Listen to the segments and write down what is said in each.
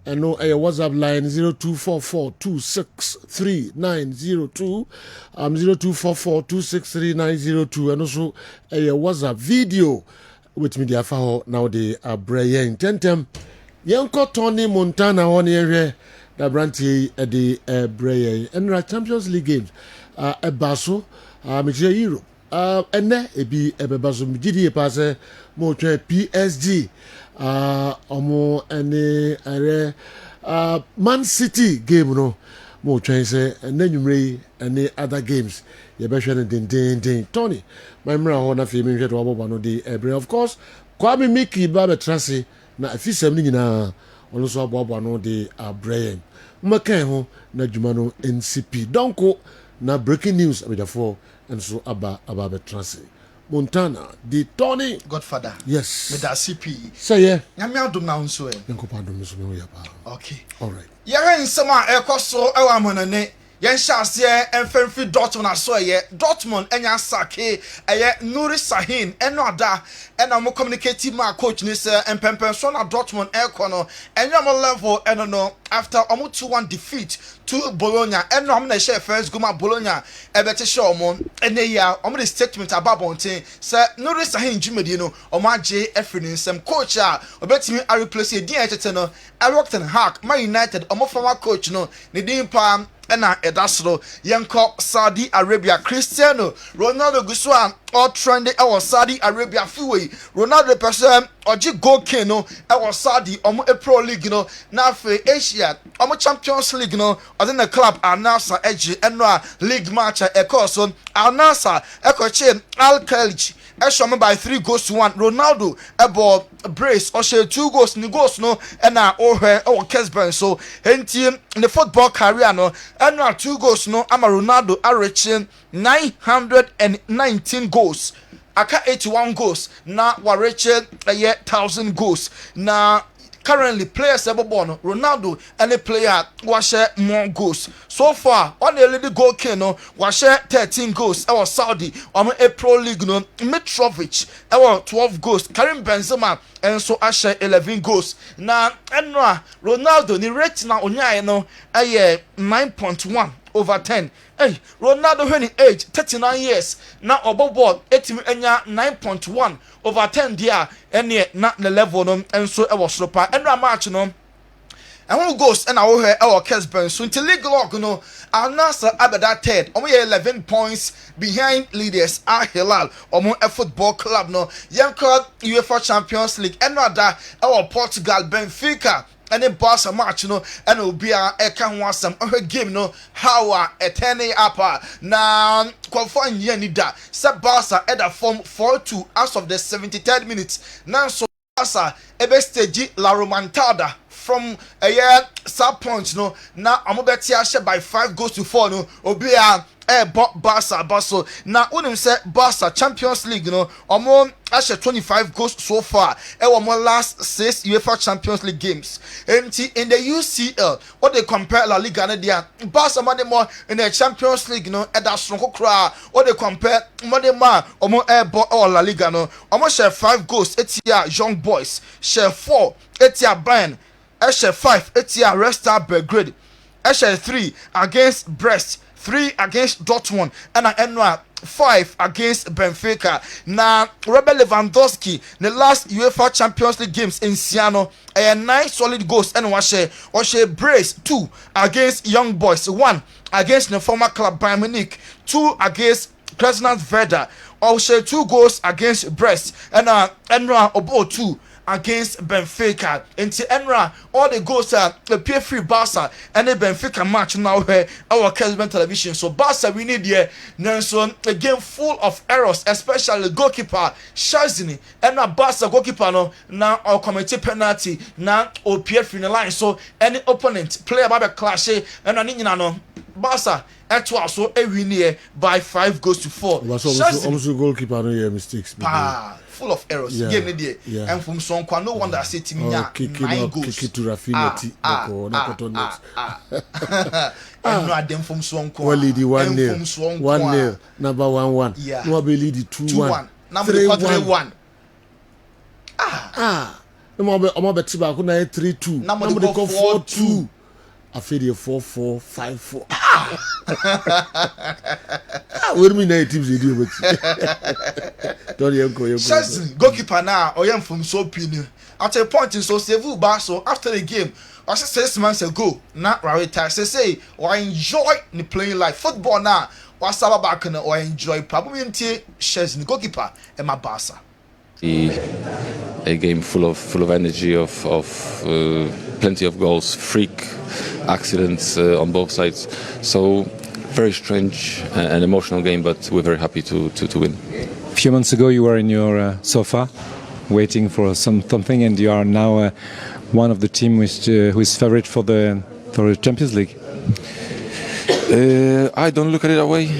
and no a WhatsApp line 0244263902 0244263902 and also a WhatsApp video with me dia fa now the abrayen tentem yenko Tony Montana on here da branti e the abrayen and Champions League games e baso me Europe ene ebi ebebaso mgidi passe mo twa PSG omo ene are Man City game no mo twa say enanwumre ene other games ye be hwe den Tony my mra ho na fe me hwe to aboba no de ebre of course Kwame Miki ba betrase na afisem ni nyina ono so aboba no de abrayen mmakan ho na djuma no NCP donko na breaking news abedafo and so about betrase Montana the Tony Godfather. yes With that CP. say yeah Nyame adom na nso e. Nkopa adom so me ya pa Okay. all right Yɛhwɛ nsɛm a ɛkɔ ɛwɔ amonane yɛnhyɛ aseɛ ɛmfɛmfi Dortmund aso ɛyɛ Dortmund ɛnya sake ɛyɛ Nuri Sahin ɛno ada ɛna mo communicate ma coach ni sɛ mpɛmpɛn so na Dortmund ɛkɔ no ɛnya mo level ɛno no after ɔmo 2-1 defeat to Bologna ɛno ɔmo na ɛhyɛ first goal ma Bologna ɛbɛte hyɛ ɔmo ɛnɛ yia ɔmo de statement ababɔnten sɛ Nuri Sahin dwumadi no ɔmo agye ɛfiri ne nsɛm coach a ɔbɛtumi a replace edin ɛkyɛtɛ no Erik ten Hag ma United ɔmo former coach no ne din pa ɛna ɛdasoro yɛnkɔ Saudi Arabia Cristiano Ronaldo guso a trending ɛwɔ Saudi Arabia fiwei Ronaldo pɛsɛ ɔgye goal king no ɛwɔ Saudi ɔmo Pro League no na afei Asia ɔmo Champions League no ɔde ne club Al-Nassr ɛgye ɛno a league match ɛkɔɔ so Al-Nassr ɛkɔkye Al-Khalij ɛhyɛ by 3-1 Ronaldo ɛbɔ brace ɔhyɛ 2 goals ne goals no ɛna ɔhwɛ ɛwɔ Kessben so enti ne football career no ɛna 2 goals no ama Ronaldo areche 919 goals aka 81 goals na wareche 1000 goals na currently players ebobo no Ronaldo any player share more goals so far on the leading goal king no share 13 goals our Saudi on a Pro League no Mitrovic our 12 goals Karim Benzema and so share 11 goals na enra Ronaldo ni rate na onyaye no 9.1 over 10. Hey, Ronaldo when he age 39 years na obobo etimi enya 9.1 over 10 dia ene na the level no enso e was super enra match no and who goes and our hair our Kessben so until league log no Al-Nassr abeda third omo 11 points behind leaders Al Hilal omo a football club no yanko UEFA Champions League enra da our Portugal Benfica and then Barca match no and will be a can some game no how a 10 up na confirm ye need that set Barca at a form 4-2 as of the 73rd minute now so Barca ebe stage La Romantada from a year sub point no na amobetia share by 5-4 no obi a Barca Basso na unim say Barca Champions League no omo ashe 25 goals so far more last 6 UEFA Champions League games empty in the UCL what they compare La Liga na dia Barca more in the Champions League no e da sonko kra what they compare more omo or La Liga no omo share 5 goals etia Young Boys share 4 etia Bayern share 5 etia Red Star Belgrade share 3 against Brest 3 against Dortmund and Enra 5 against Benfica. Now Robert Lewandowski the last UEFA Champions League games in Siano 9 solid goals and washe brace 2 against Young Boys 1 against the former club Bayern Munich 2 against Krasnodar 2 goals against Brest and Enra obo 2 against Benfica. Into Enra, all the goals are the PF3 Barca and the Benfica match now here our Kessben television. So Barca we need here Nelson a game full of errors, especially the goalkeeper Shazini and now Barca goalkeeper no now our committee penalty now or PF3 in the line. So any opponent player by clash and no Barca at so a win here by 5-4. Also goalkeeper no mistakes. Full of errors. Game there. And from Sonkwa, no wonder I say to me, 9 goals. Kick it to Raffinity. And no, them from Sonkwa. Well, lead 1-0. 1-0. Number 1-1. No, be lead 2-1. Number 3-1. ọmọ bẹ ti ba ko na 3-2 na mo de ko 4-2 afedi 4-4-5-4 where me na teams dey do but don't yanko Chelsea goalkeeper na oyem from so pin at a point in so save so after the game or 6 months ago na Rawita say or enjoy the playing like football now was back and or enjoy probably Chelsea goalkeeper and my Barca. A game full of energy, of plenty of goals, freak accidents on both sides. So very strange and emotional game, but we're very happy to win. A few months ago, you were in your sofa, waiting for something, and you are now one of the team who is favorite for the Champions League. I don't look at it that way.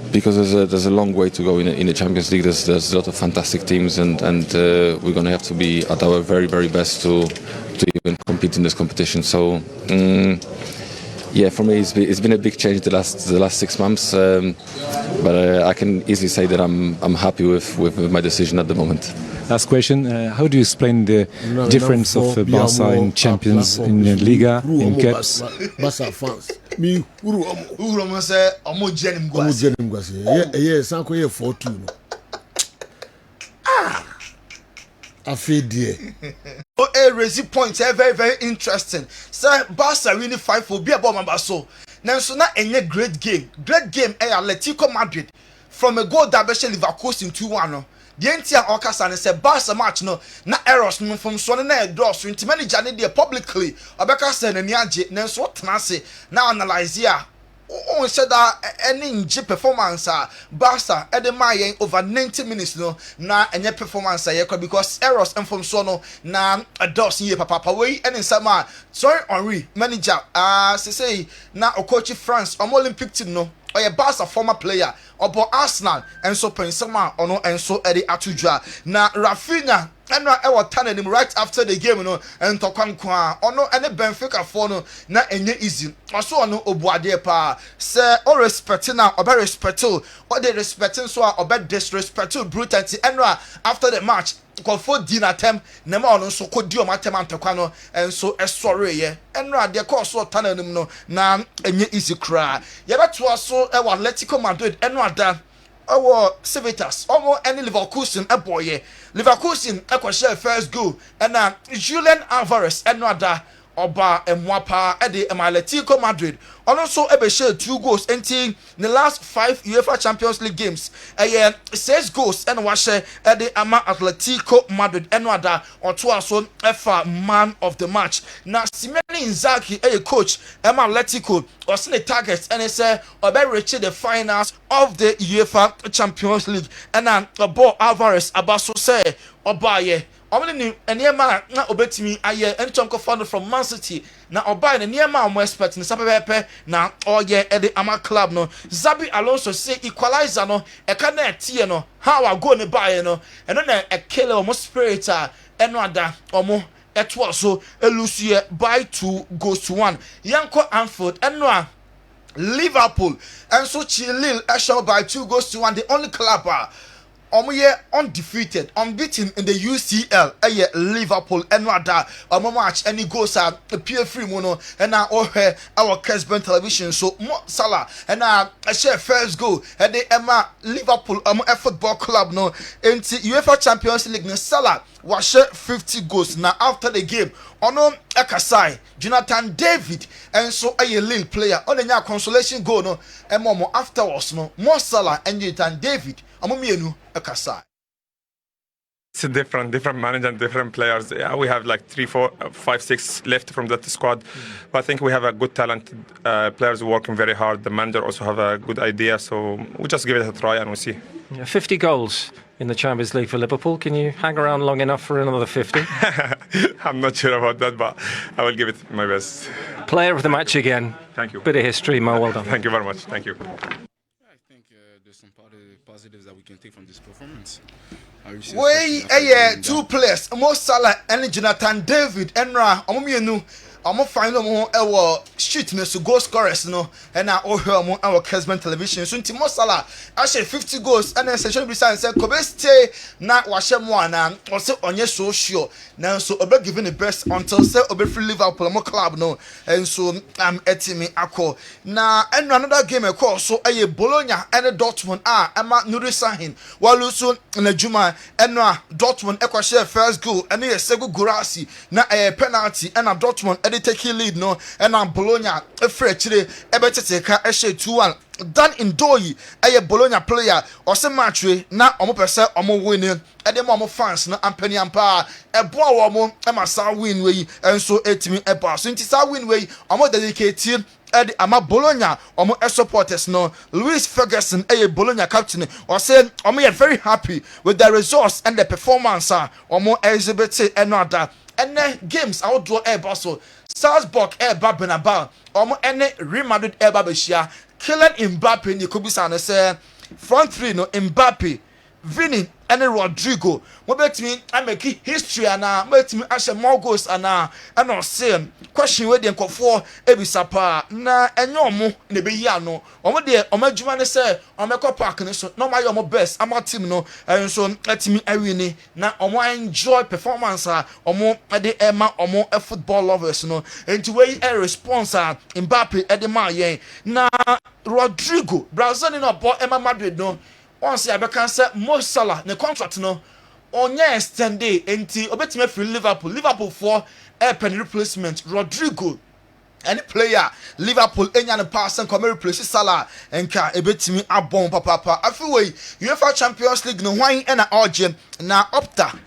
Because there's a long way to go in the Champions League. There's a lot of fantastic teams, and we're going to have to be at our very, very best to even compete in this competition. So yeah, for me it's been a big change the last 6 months, but I can easily say that I'm happy with my decision at the moment. Last question: how do you explain the difference of Barca in Champions, in Liga, in Cups? Barca fans. Me Uro say omo jenim gwase. Yeah, sanko ye 4-2 no. Afedie. A raise point very very interesting. Say Barca really fight for be about mamba so. Nanso na enye great game. Great game Atletico Madrid from a goal that be Leverkusen 2-1 no. The entire Okasa say Barca match no na errors no from so na draw so nti manager ne dey publicly obeka say na niaje nanso tena se na analyze ya on said that any nje performance Barca e dey my over 90 minutes no na enye performance here because errors and from so no na ados ye papa we any sama sorry Henry manager say na coach France Olympic team no or a Barca former player obo Arsenal and so pensama ono and so edi atujwa na Rafinha and I turning him right after the game no and tokwankwa ono any Benfica for no na enye easy also ono obuade pa say o respect na obe respect or they respecting so obe disrespect brutality and after the match for dinner time na ma ono so kodi o matem antekwa no and so esore ye and de course so turning no na enye easy cry ye beto so e wa Atletico Madrid eno ada our Civitas almost any Leverkusen a boy Leverkusen a share first goal and Julian Alvarez and nada oba emwapa ede Atletico Madrid also ebe share 2 goals in the last 5 UEFA Champions League games 6 goals and washe ede ama Atletico Madrid and nada or two so efa man of the match na Simone Inzaghi coach ema Atletico or seen the targets and say obe reach the finals of the UEFA Champions League and ball Alvarez abaso say obaye omni eniema na obetimi aye enchonko fan from Man City na obaye eniema am expect ni sapepepe na oye e de ama club no Xabi Alonso say equalizer no e ka na etie no how a go ne baye no eno na e kill omo spirit eno ada omo eto so elusie by 2-1 yanko Anfield eno Liverpool and so Chilil Ashall by 2-1 the only club omoye undefeated unbeaten in the UCL Liverpool and nada match any goals appear free mono and now our Kessben television so Mo Salah and share first goal and the Emma Liverpool football club no into UEFA Champions League no Salah was share 50 goals now after the game ono ekasai Jonathan David and so a Lille player on the consolation goal no and momo afterwards no Mo Salah and Jonathan David amomienu ekasai. It's a different manager and different players. Yeah, we have like 3, 4, 5, 6 left from that squad. But I think we have a good talent. Players working very hard. The manager also have a good idea. So we just give it a try and we'll see. 50 goals in the Champions League for Liverpool. Can you hang around long enough for another 50? I'm not sure about that, but I will give it my best. Player of the match again. Thank you. Bit of history, Mo. Well done. Thank you very much. Thank you. I think there's some positives that we can take from this performance. We 2 players, Mo Salah and Jonathan David Enra omomienu omo final mo sheet no so goal scorers no na o hwe mo our Kessben television so nti Mo Salah ahye 50 goals and then session bisa say Kobe stay na wahye mo ana o say onye so sure na so obe giving the best until say obe free Liverpool mo club no and so etimi akọ na another game e call so Bologna and Dortmund Emma Nuri Sahin walu so na Juma eno Dortmund e share first goal and ye second Gurasi na penalty and Dortmund e take lead no and Bologna e free chire e betete ka e share 2-1 Dan Indoyi Bologna player or se match we na omo pese omo win e de mo fans na ampani ampa e boa wo mo e ma sa win we enso etimi e ba so nti sa win we omo dedicate Edi ama Bologna omo supporters no Luis Ferguson Bologna captain or say omo very happy with the results and the performance omo exhibit another and games outdoor so Salzburg Bernabeu omo Real Madrid Beshia Kylian Mbappe ni Kobisa na say front three no Mbappe Vini and Rodrigo what bet me I make history and bet me ashe more goals and no say question we dey nkofo ebisapa na enyo mo na be yi ano omo de omadwuma ne say omeko park ne so no my omo best ama team no and so etimi awini na omo enjoy performance omo de ema omo football lovers no enti we response Mbappe de ma yen na Rodrigo Brazil no bo ema Madrid no once I can say Mo Salah the contract no onye extended enti obetime free Liverpool for pen replacement Rodrigo any player Liverpool enya ne pass and come replace Salah enka ebetimi abon papa afiwe UEFA Champions League no hwan na origin na opta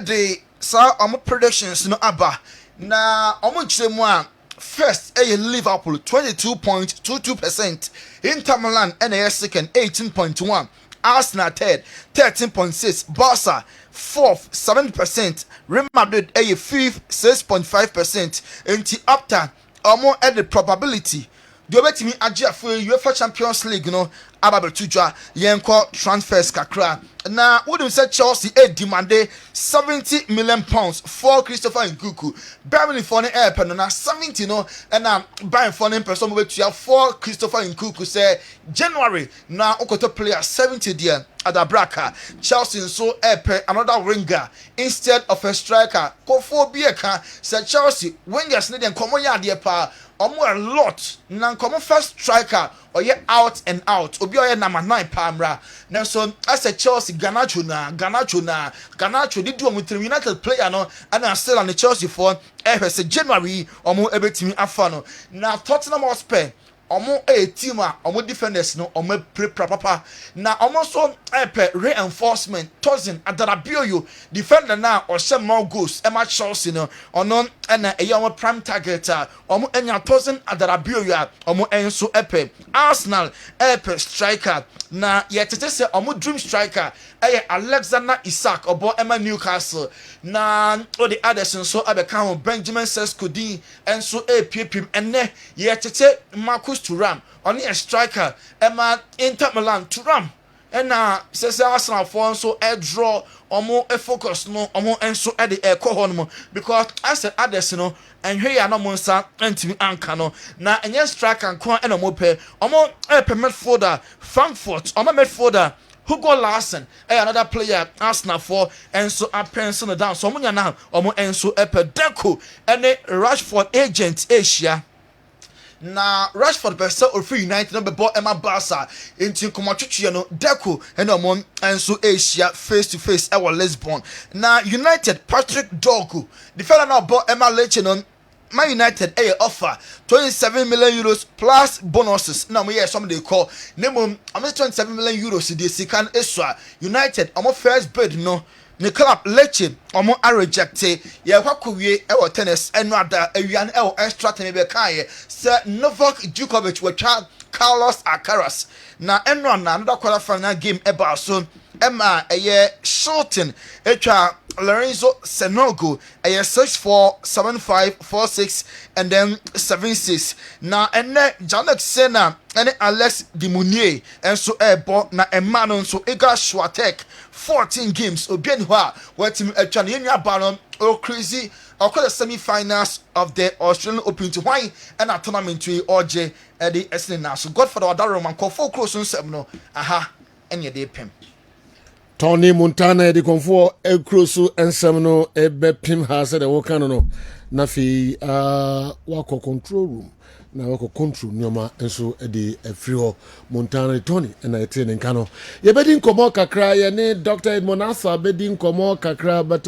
the sa predictions no aba na kiremu a first Liverpool 22.22%, Inter Milan second 18.1%, Arsenal third 13.6%, Barca fourth 7%, Real Madrid fifth 6.5%. Enti after at the probability the obetimi agye for UEFA Champions League no ababetudwa yenko transfers kakra na wouldn't say Chelsea demanded 70 million pounds for Christopher Nkunku. Birmingham for the air na 70 no and buying for him person for Christopher Nkunku say January na okoto player 70 there at the Braka. Chelsea so another winger instead of a striker. Kofo Bieka said Chelsea wingers need and come ya there pa a lot na come first striker or ye out and out obi oye number 9 pamra na so as a Chelsea Garnacho did do with United player no and still on the Chelsea for say January omo ebetimi afano na Tottenham Hotspur omo team omo defenders no omo prepare papa na omo so reinforcement Tosin Adarabioyo defender na or some more goals Emma Chelsea no ono na omo prime target omo enya Tosin Adarabioyo omo enso Arsenal striker na yetete se omo dream striker Alexander Isak obo Emma Newcastle na the others so abeka Benjamin Sesko Din enso pm enne yetete Marcus Thuram only a striker Emma Inter Milan Thuram says Arsenal for so draw omo focus no omo enso the ho because as others no and here no monsa entimi anka no na enye striker nko omo pe omo midfielder Frankfurt omo midfielder Hugo Larsen another player Arsenal for enso pencil down so omo na omo enso Deco and Rashford agent Asia na Rashford person or free United number ball Emma Barca into Komatuchi no Deco and omon enso Asia face to face Lisbon na United Patrick Dorgu the fella now bought Emma Lechenon Man United offer 27 million euros plus bonuses. Now we hear somebody call name 27 million euros this can extra United first bid no the club Lecce rejected ye kwakuwie tennis and other awian extra time be kai sir Novak Djokovic with Carlos Alcaraz na enro na another quarter-final game about so Emma shorten Lorenzo Senogo 6-4 7-5 4-6 and then 7-6 na Janek Sena and Alex Dimunier and so ball na Emmanuel so Igor Swiatek 14 games obienwa what team nya baron o crazy the semi-finals of the Australian Open to why and a tournament to OJ Eddie Esnina. So Godfather Odaro man call for close on seven. Aha, and your day pim. Tony Montana de Comfort El Crusu and Semino Ebe Pim has said a Wakano Nafi Wako control room. Na wako control nyoma enso edi efrio Montana Tony and I train in Kano. Ye bedin komo kakra ye ne Dr. Edmonasa bedin komo kakra but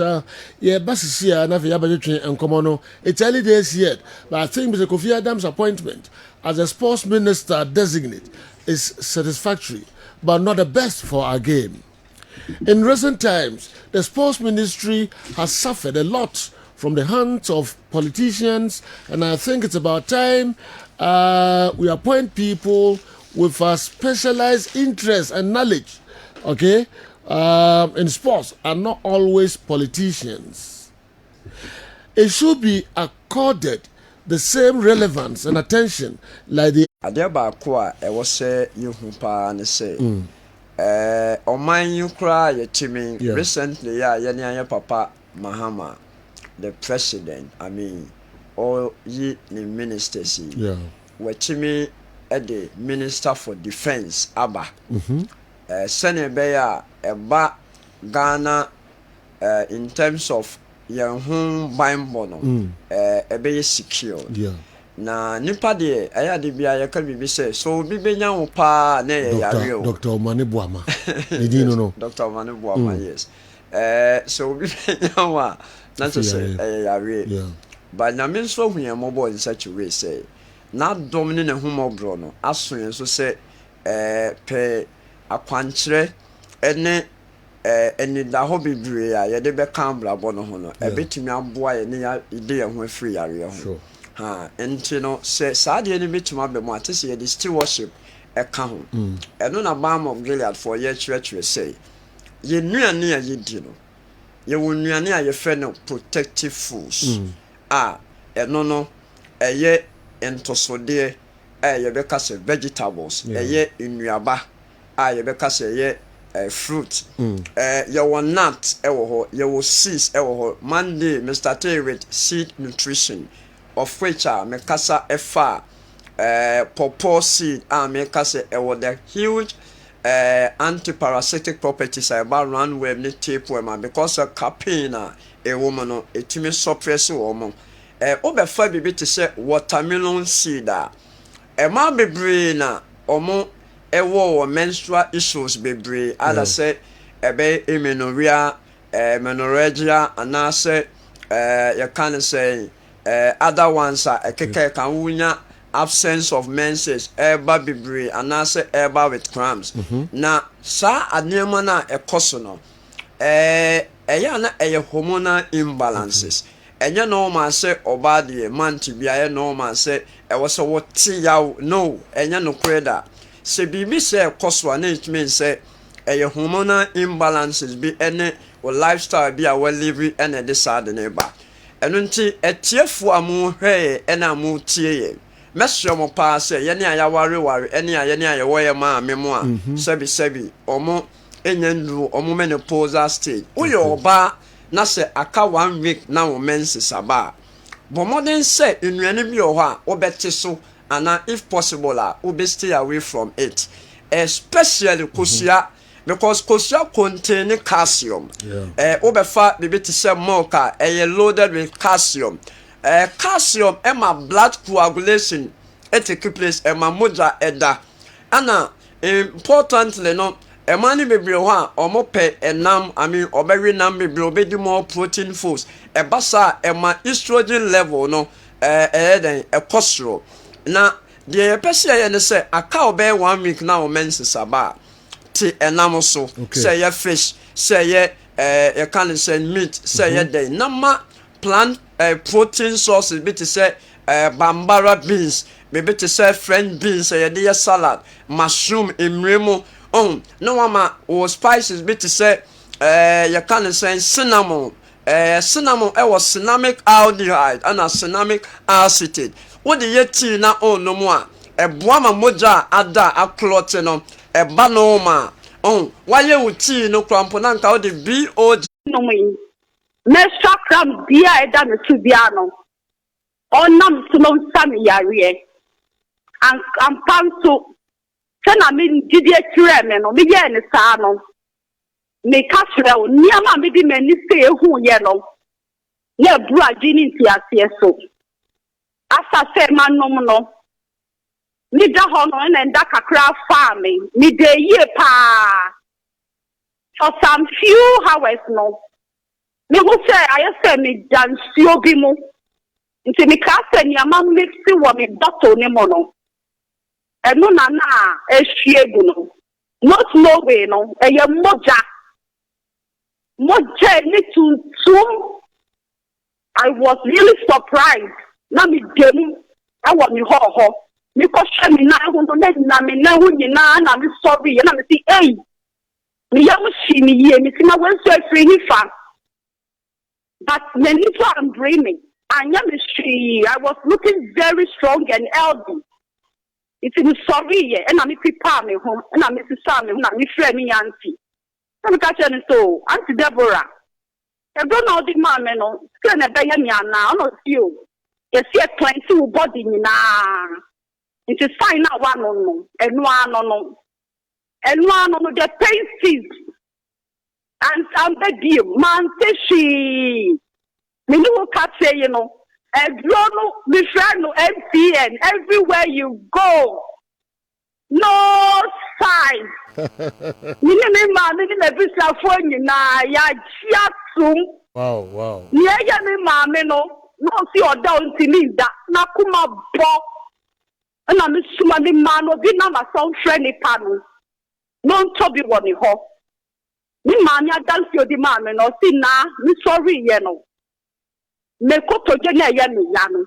ye basisia na fe yabaje train enkomo no. It's early days yet, but I think Mr. Kofi Adams' appointment as a sports minister designate is satisfactory but not the best for our game. In recent times, the sports ministry has suffered a lot from the hands of politicians, and I think it's about time we appoint people with a specialized interest and knowledge, okay, in sports, and not always politicians. It should be accorded the same relevance and attention like the Oman you cry recently, Papa Mahama, the president, all ye ministers, were Timmy the minister for defense, Abba. Senebeya, Ghana, in terms of your home buying bono, a be secure. Na nipa de aya de bia ya ka bibi say so bibi nya wo pa na ya yare o Dr. Omane Boama edin no Dr. Omane Boama yes so bibi nya wa na to say yare but na me so hu mo boy in such a way say na dom ne na hu mo bro no aso yen so say pe akwankyere ene eni da ho bibre ya ye de be kambra bo no ho no e betimi aboa ye ne ya ide ye ho afiri yare ho and you know, say, Sadi any bit to my bemoat, say, the stewardship a count. And on a balm of Gilead for your church, say, ye near ye dino. You will near your friend of protective fools. And no, a ye ento so dear, ye because vegetables, a ye in your bar, ye because a ye fruit, you will not ever, you will cease ever. Monday, Mr. Terry, seed nutrition. Of which me kasa efa pawpaw seed me kasa the huge anti-parasitic properties about runway ni tape woman because a capina a woman no etimi suppress woman obefa bibi te say watermelon seed ma bebre na omo ewo menstrual issues bebre other say ebe amenorrhea menorrhagia and I say you can say other ones are a keke absence of menses, eba bibri, and answer eba with cramps. Na sa anemana a cosono, yana a hormonal imbalances. And you know, man say, or body, man to be a normal say, I was a what tea no, and you know, creda. Say, bibi say, coswa, it means say, a hormonal imbalances be any or lifestyle be a well living and a decided neighbor. Enunti etiefo amu hwe ena mu tie mesro mo pa se ye ne aya ware ene aye ne aye wo ye ma memo a sebi omo enyandu omo menopausal stage uyo oba na se aka 1 week na wo menses aba bo modern say enuane bi o ho a obete so ana if possible a obe stay away from it especially kosia because kosia contain calcium. Obefa bibi to say milk loaded with calcium. Calcium my blood coagulation take place my moja eda. Ana importantly no mani bebre ho a omo pe enam oberi nam bebre obedi more protein foods. Basa my estrogen level no then cholesterol. Na the person ye say aka obe 1 week now menses aba. Enamo so say ye fish, say ye you can say meat, say ye day nama plant protein sources be to say bambara beans, maybe to say French beans, say ye salad, mushroom imremo no mama or spices be to say you can say cinnamon cinnamon was cinnamic aldehyde and a cinnamic acetate. What the yeti na no more boama moja ada a clot no banoma why you tea no crampo nanka the BOD no Mesha kram dia eda me tu bia no. Onam to no sami yare. And panto. Sena me didi ekire me no. Me ye ne sa no. Me kachre o niama me di me ni se ehu ye no. Ne bru agini nti ase so. Asa se manom no. Me da ho no na nda kakra fa me de ye pa. For some few hours no. Me who say I say me dan sio bi mu. Nti me ka say ni ama mixi wo me bottle ni mo no. Eno na na ehwie gu no. Not no way no. Eye moja. Moja ni tuntum. I was really surprised. Na me dem I want me ho. Me ko hwe me na ho no na me na ho nyina na me sorry na me say hey. Me yam shi me ye me see na wen so free ni fa. But when I'm dreaming, I was looking very strong and healthy. It's sorry, and I'm prepare me home, and I'm Mrs. Sam, and I'm friend me auntie. I'm catching so, Auntie Deborah. I don't know the man, no, send a baby now, not you. You see a 22 body now. It's a sign out one no, and one no, and one no, the pain and some baby, man, say she. Me no catch say, you know, me friend no MPN everywhere you go. No sign. Me man, me business for you na ya chiatum. Wow. Yeah, me man, no see or down to me that na kuma bo. And I'm sure me man no be na my sound friend panu. No tobi woni ho. Me man ya dance yo di man no see na me sorry ye no. Me koto jenya ya me ya no.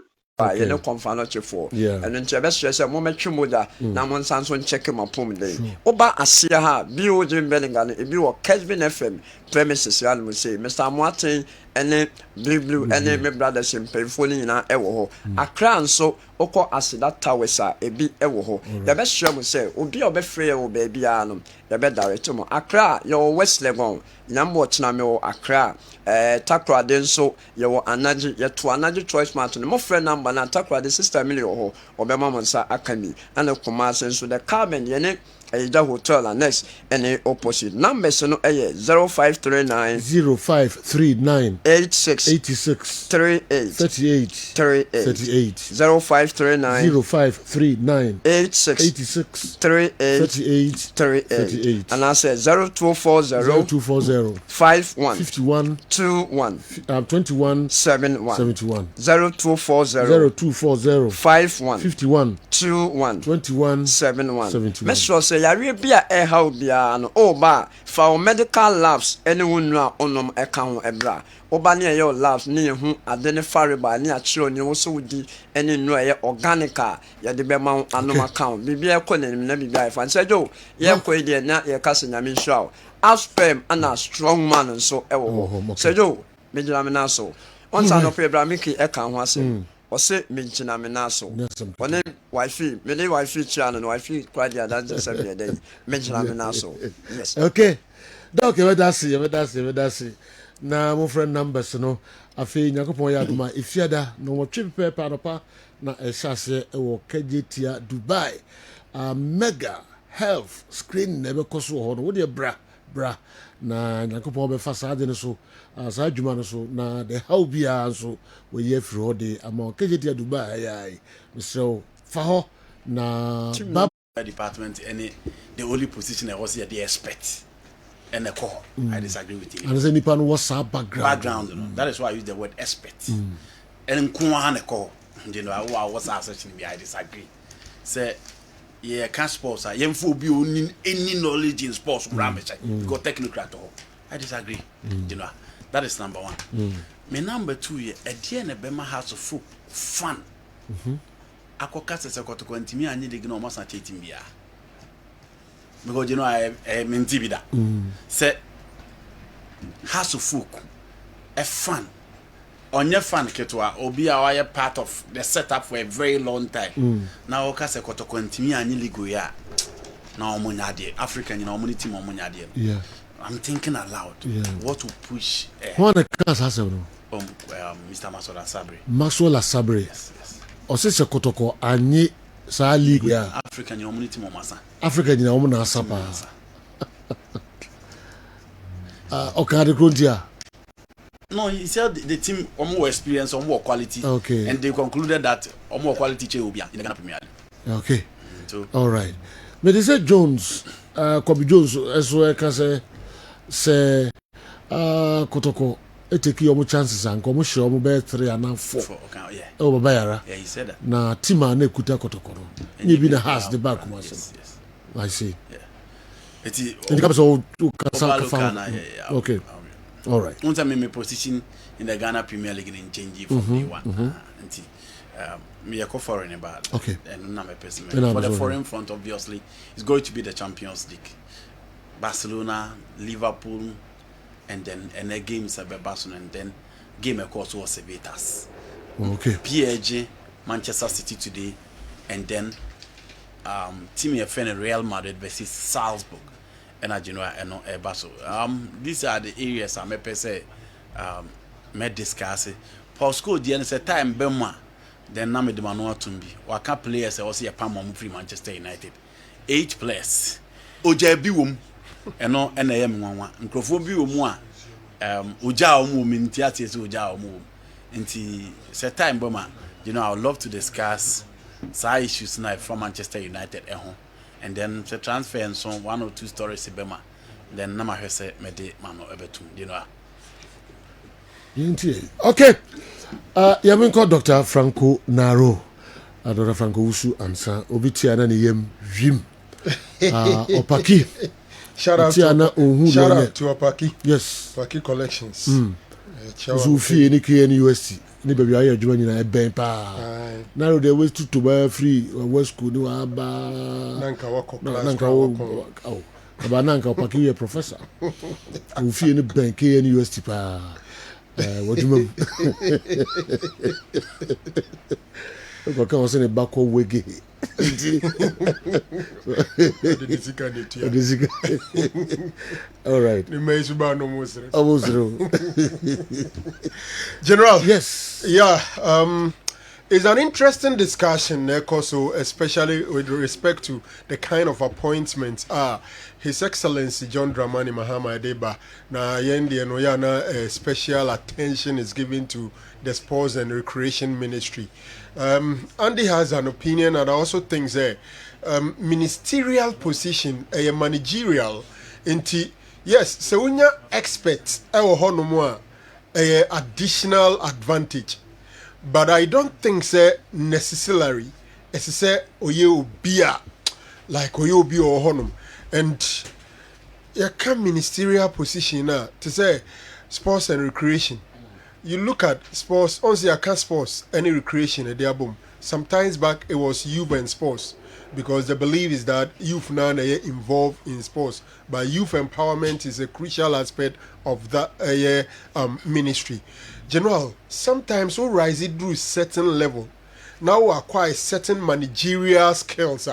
You know, confirmation for and then Chebes, a moment Chumuda, Namon Sanson check my pum day. Oba Asia, Bio Jim Bellingham, if you were Kessben FM premises, I will say, Mr. Martin, and then Blue, and then my brothers in Payfully in our Ewo. A crown so Oko Asida Towesa, a bit Ewo. The best show will say, will be a bit free, or baby Anum, the bed director. Accra, your West Legon, Nambo Chnamo, Accra, Takra Denso, your Anaji, yet to another choice Martin, more friend number, and Takra the sister Milio, or Bemamonsa Academy, and the commerce so the carbon, Yene. A hotel and next any opposite numbers no 0539 86 38 0539 86 38 and I said 0240 51 21 71 0240 51 21 71 yare bia how bia no ba for medical labs anyone no onom eka ho ebra oba ne ye labs ne hu ade ne fareba ne a chiro ne wo so wudi ene no ye organica ye de be ma anom account bibia ko ne na bibia fa nsejo ye ko ide na ye kase nyame hwa aspem ana strong man so ewo ho sejo me jira me na so onsa no pe ebra miki eka ho ase Ose minchina menaso. One wifi, many wifi channel, wifi quite the other day. Minchina menaso. Yes. Okay. Okay, that's it. Na my friend numbers no. Afi nyakopon ya duma ifiada no mo twipe pa na ehase e wo kajetia Dubai. Mega health screen na be koso ho no wo de bra na nyakopon be fa saade no so sa adwuma no so na the how bia so we ye free ho de ama kajetia Dubai ai so fa ho na department any the only position I was here the expert and the core. I disagree with you. And any pan what's our background? You know. That is why I use the word expert. And Kuan core. You know, what's our searching me? I disagree. Say, yeah, can't sports. I am for be any knowledge in sports. Go technical at all. I disagree. You know, that is number one. My number two, a dear Bema has of fun. I could cast a quarter to me and need to know most at beer. Because you know I mean Tibida. Say has of folk a fun on your fun ketwa or be our part of the setup for a very long time. Now cast a quarter to me and nearly go ya. Now money African you know money team on money. Yeah. I'm thinking aloud. What to push? Who the class has Mr. Masola Sabri. Masola Sabri. Yes. Osese kotoko anyi sa league ya. African community momasa. African na omo na asapa. Okay, the Gruntia. No, he said the team more experience, more quality. Okay. And they concluded that more quality will be in the Ghana Premier League. Okay. So, all right. But they said Jones, Kobe Jones, as well as say Kotoko, it take your chances and come show me 3 and 4. Yeah. Oh, Bayara. Yeah, he said that. Na Tima ne kuta Kotoko. You be the house the back. Yes. I see. Yeah. It comes all to okay. All right. Once I made my position in the Ghana Premier League in change from day one. Me a foreign about. Okay. And not my person. For the foreign front, obviously, it's going to be the Champions League. Barcelona, Liverpool, and then games at Barcelona, and then game of course was Civitas. Okay. PSG, Manchester City today, and then team FN Real Madrid versus Salzburg. And I know Barcelona. These are the areas I may say may discuss. Postcode the end time Bema. Then na me de manual tumbi. Waka players also a pam free Manchester United. 8 players. Oja bi wom. Eno na yem nwanwa. Nkrofo bi wom a oja omo minti ate se oja omo. Nti say time Bema. I would love to discuss some issues now from Manchester United and then the transfer and so 1 or 2 stories Bema. Then na ma say me de manual ebetum. Okay. Yamin called Dr. Franco Naro. Dr. Franco Usu Ansa. Obitiana ni yem Jim. Opaki. Shout out to Opaki. Yes. Opaki Collections. Usufi ni KNUST. Ni baby ayo adwuma nyina ben pa. Naro the way to buy free West School ni wa ba. Nanka wako class. Nanka wako. Aba nanka Opaki ye professor. Ufi ni ben KNUST pa. What do you mean? Because I was in a back of wiggy. All right. General. Yes. Yeah. It's an interesting discussion, also, especially with respect to the kind of appointments His Excellency John Dramani Mahama Adeba na yendi enoyana special attention is given to the Sports and Recreation Ministry. Andy has an opinion, and I also think that ministerial position, a managerial, into yes, so when you expect a additional advantage. But I don't think necessarily as say oye obia like oye obi or honum and you can ministerial position now to say sports and recreation. You look at sports, only you can sports any recreation at their boom. Sometimes back it was youth and sports because the belief is that youth now are involved in sports, but youth empowerment is a crucial aspect of that ministry. General, sometimes we rise it through a certain level. Now we acquire certain managerial skills.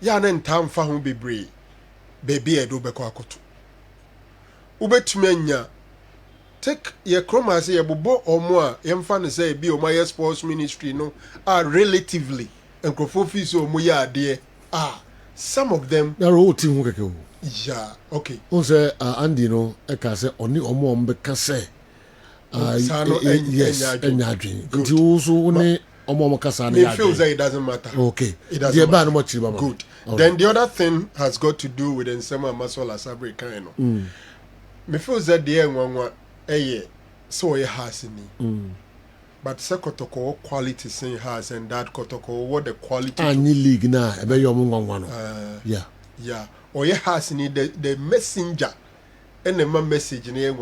Ya na ntam fa ho bebre. Baby edo beko akoto. Ubetumenya take ye kroma say ye bobo omo a yemfa ne say bi omo sports ministry no are relatively enkrofo fi so omo ya ade some of them na ro team ho keke o. Yeah, okay. On say Andy no e ka say oni omo mbeka say yes, and you also only it feels like it doesn't matter. Okay. It doesn't matter. Good. Right. Then the other thing has got to do with Nsema Masola Sabri kind. Me feels that the end so it has in but Sekotoko quality saying has and that Kotoko what the quality any league now yeah. Yeah. Or it has in the messenger and the message in the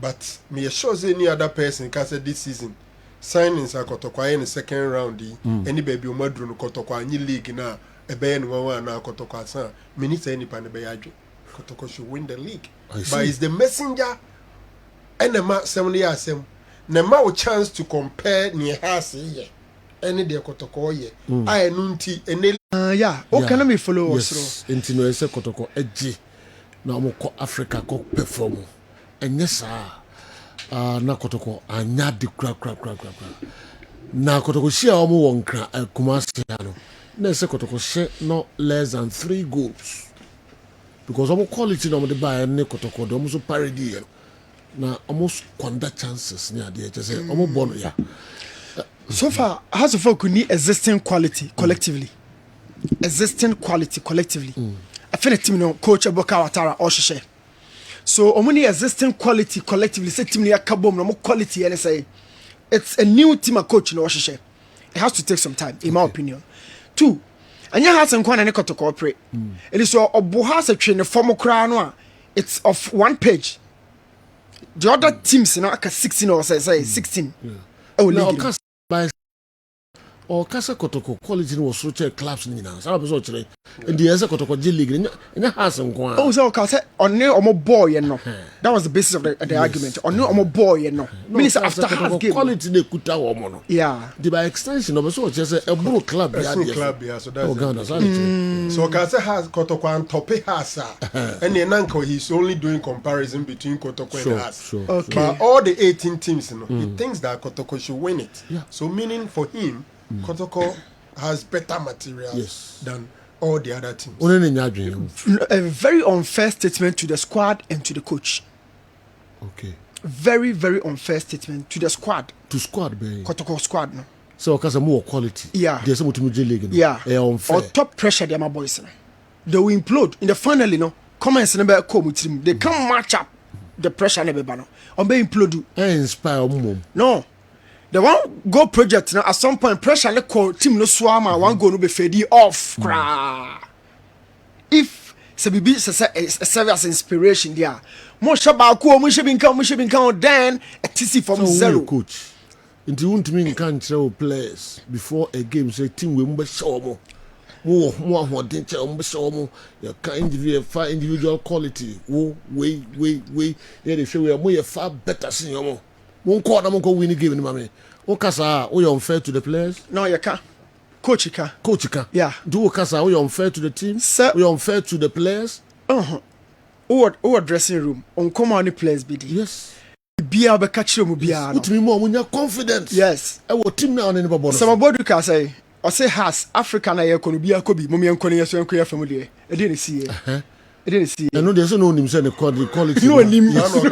but me sure any other person can say this season signings are Kotoko in the second round any baby Madru Kotoko any league now a bayan one now Kotoko san minutes any pan Kotoko should win the league. But it's the messenger and the match 70 years na ma o chance to compare near has here any de Kotoko ye I nunti ene yeah o can me follow us yes into no ese Kotoko edge na ɔmo kɔ Africa kɔ perform ɛnyɛ saa na Kotoko anya de kra na Kotoko hyia ɔmo wɔ nkra Kumasi no na ɛsɛ Kotoko hyɛ no less than 3 goals because ɔmo quality na ɔmo de buy ne Kotoko de ɔmo so parody na almost squander chances near the edge. Almost born, yeah. So far, House of Folk need existing quality collectively. Existing quality collectively. I feel a team, coach Aboka Watara or Shishe. So, only existing quality collectively. Say team near Kabom, no more quality, and say it's a new team of coach in Oshishe. It has to take some time, in my opinion. 2, and you have some kind of to cooperate. It is so Obuhas a train, the former crown, it's of 1 page. The other teams, 16 or say 16. Oh, no, or Casa Kotoko quality was so clubs in us. I was watching in the Esa Kotoko G League and it has some. Oh, so Casa on no or more boy, and no. That was the basis of the argument. On no or more boy, and no. Minister after half game. Quality they could tell mono. Yeah. The by extension of so just a blue club. Yeah, so that's so Casa has Kotoko and Tope Hasa. And the Nanko, he's only doing comparison between Kotoko and us. Okay. But all the 18 teams, he thinks that Kotoko should win it. Yeah. So meaning for him, Kotoko has better materials than all the other teams. A very unfair statement to the squad and to the coach. Okay. Very, very unfair statement to the squad. To squad, baby. Kotoko squad, no. So, because more quality. Yeah. There's some to league. Yeah. Unfair. Or top pressure, they are my boys. They will implode in the final. Comments never come with him. They can't match up the pressure. Never ban. On be implode. Inspire no. The one goal project now at some point pressure le call team no swama one goal no be fade off. If Sabibi serve as inspiration there. Mo shaba ko mo should be count then a TC from so 0 coach. Into you want me can tell players before a game say team we mbe show mo. More hoden che mbe show mo. You can individual quality. We yeah they show we are more far better than you. Won't call them go win the game, mommy. Okasa, are you unfair to the players? No, you can't. Coach, you can. Coach, you can. Yeah. Do Okasa, are you unfair to the team? Sir, are you unfair to the players? Our dressing room on command players, BD. Yes. Be able to catch them, be able to be more when you're confident. Yes. Our team now on any bonus. Some body can say, or say has African I can be a Kobe, Mummy and Konya, so I'm family. I didn't see it. I didn't see it. I know there's no name saying the quality. No name. Also,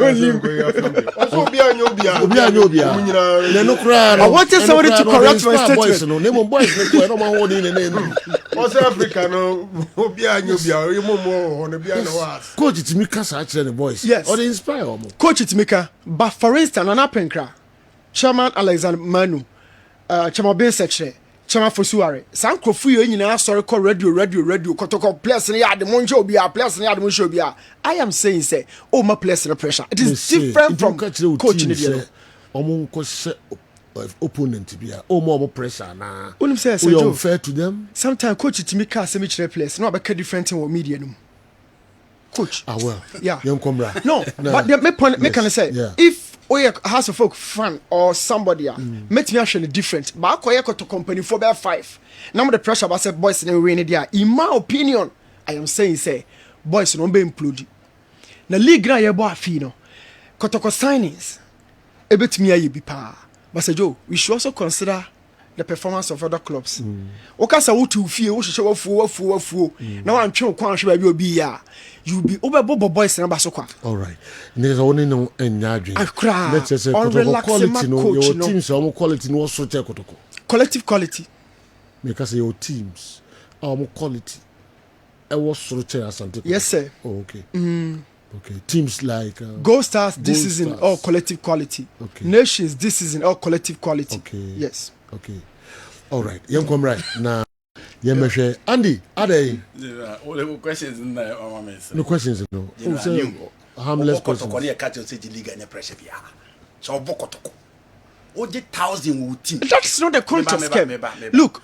I wanted somebody to correct my statement. No name of boys. No more holding the name. Also, Africa, no, Coach, it's Mika actually the boys. Yes. Or they inspire. Coach, it's Mika. But for instance, on Apenkra, Chairman Alexander Manu, Chairman Ben Seche. Chama Fosuare. Sanko Fuyo in sorry call radio. Kotoko place in the Monjo be a place in the Monjo be a. I am saying, say, oh, my place in the pressure. It is different from coaching the opponent to be a more pressure now. When says we are unfair to them. Sometimes coach to me cast a place. No, but different in media. Coach. Ah, well, yeah. Young Comra. No, but the point me can say if a House of Folk fan or somebody make me actually different. But I to company for about 5. Now the pressure about say boys in the there. In my opinion, I am saying say boys don't be implode. Na league na ye boy fee Kotoko signings. A bit me aye be pa. But say Joe, we should also consider the performance of other clubs. Okasa wo to fie wo hwehwe wafuo. Na wan twe kwan hwe ba bi obi ya. You be over boys na ba so kwa. All right. There's only no enyadwe. Let's just say quality no your teams are more quality no so check Kotoko. Collective quality. Because your teams are more quality. I was so check asante. Yes sir. Oh, okay. Okay, teams like Gold Stars this season all collective quality. Okay. Nations this season all collective quality. Okay. Yes. Okay. All right. Young come right now. Yemeshe Andy, are they? All the questions in there, no questions, no. Harmless questions. That's not the contest game. Look,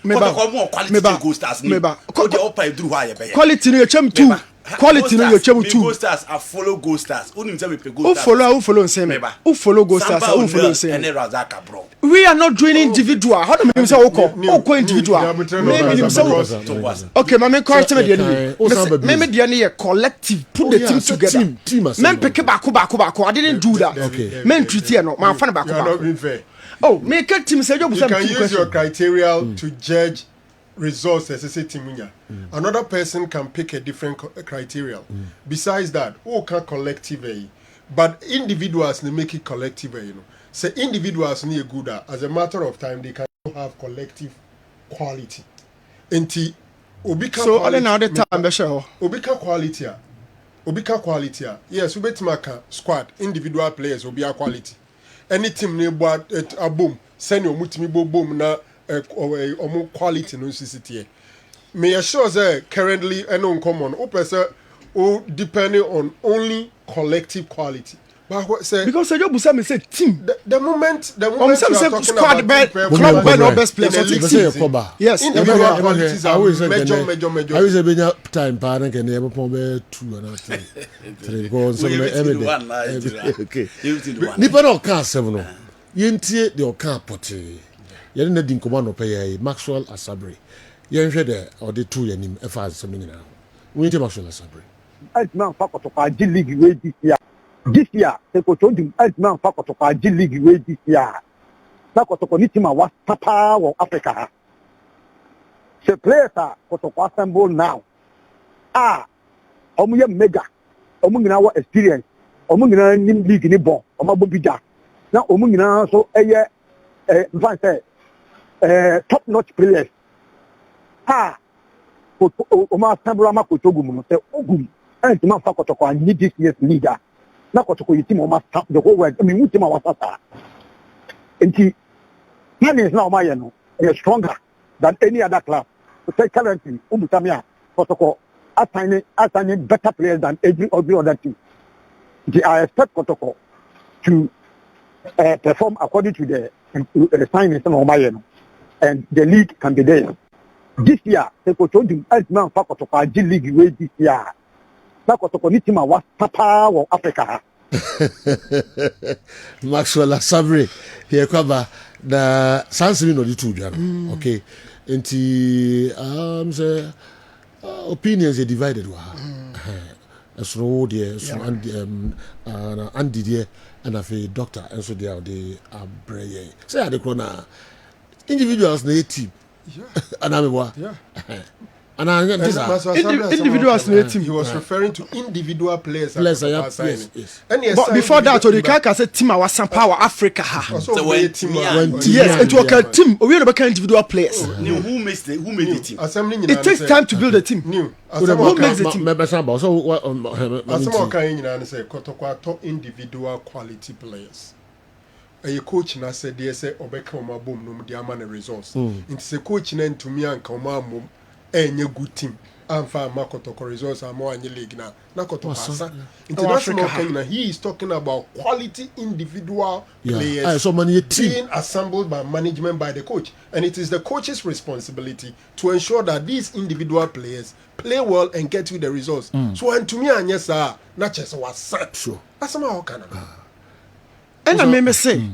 quality in your cham too. quality no your chemu too. Gold Stars I follow Gold Stars. Who say me pe Gold Who Stars? who follow same? Who follow Gold Stars? Who follow same? And Razaka bro. We are not doing individual. How do you say oko individual? Maybe him say okay, my correct me the maybe the collective put the team together. Men pick back. I didn't do that. Okay. Men treat here no. Man fan back. You are not being fair. Oh, make a team say you can use your criteria to judge results as a team. Another person can pick a different criteria. Besides that, who can collective, but individuals they make it collective. You know, so individuals need good. As a matter of time, they can have collective quality. Enti obika so quality. So other time be sure. Obika quality. Yes, we bet maka squad individual players obia quality. Any team ne board a boom send your mutimi boom na omo quality no sisitie. Me assure say currently no common o person o depending on only collective quality. But what say because you busa me say team the moment you are talking squad about club by no best players yes individual qualities are major I was a bit time pa na can never pon be 2 and 3 because some okay nipa no can 7 no yentie the oka pote yene na din komo no pay Maxwell Asabre yenhwe de ode 2 yanim e fa asem nyina we yentie Maxwell Asabre man fakoto pa G League we this year se ko to dim man fakoto pa G League we this year fakoto ni team wa papa wo Africa ha se players are koto assemble now omu ye mega omu nyina wa experience omu nyina nim league ni bon omu bobida na omu nyina so eye mfan say top notch players omu assemble ma koto gumu no se ogum and man fakoto ko ni this year's leader na koto yi team omu stop the whole world I mean team wa sasa enti man is now my no is stronger than any other club. So currently, Umutamia, Kotoko, assigning better players than every other team. I expect Kotoko to perform according to the signings of Mayeno, and the league can be there. This year, the Kotoko, man for Kotoko, G League way this year. Na Kotoko, Nitima was Papa of Africa. Maxwell Asabre here cover the Sansimi no di 2 okay enti say opinions are divided wa so there so Andy there and afi doctor and so there the abreye say the corner individuals na team and and individuals in team. He was referring to individual players. Yes. But before that, the Kaka said team was some power Africa. Yes, it was a team. We are individual players. Who made the team? It takes time to build a team. Who makes the team? So what? Top individual quality players. A coach na said they say obeka oma boom no dia man results. It's a coach na ntumi anka oma mom enye good team. Amfa makotoko results are more in the league now. Nakoto pasa. International Kenya, he is talking about quality individual players so many team being assembled by management by the coach. And it is the coach's responsibility to ensure that these individual players play well and get you the results. So and to me and yes not just was set. Sure. That's how can and I may say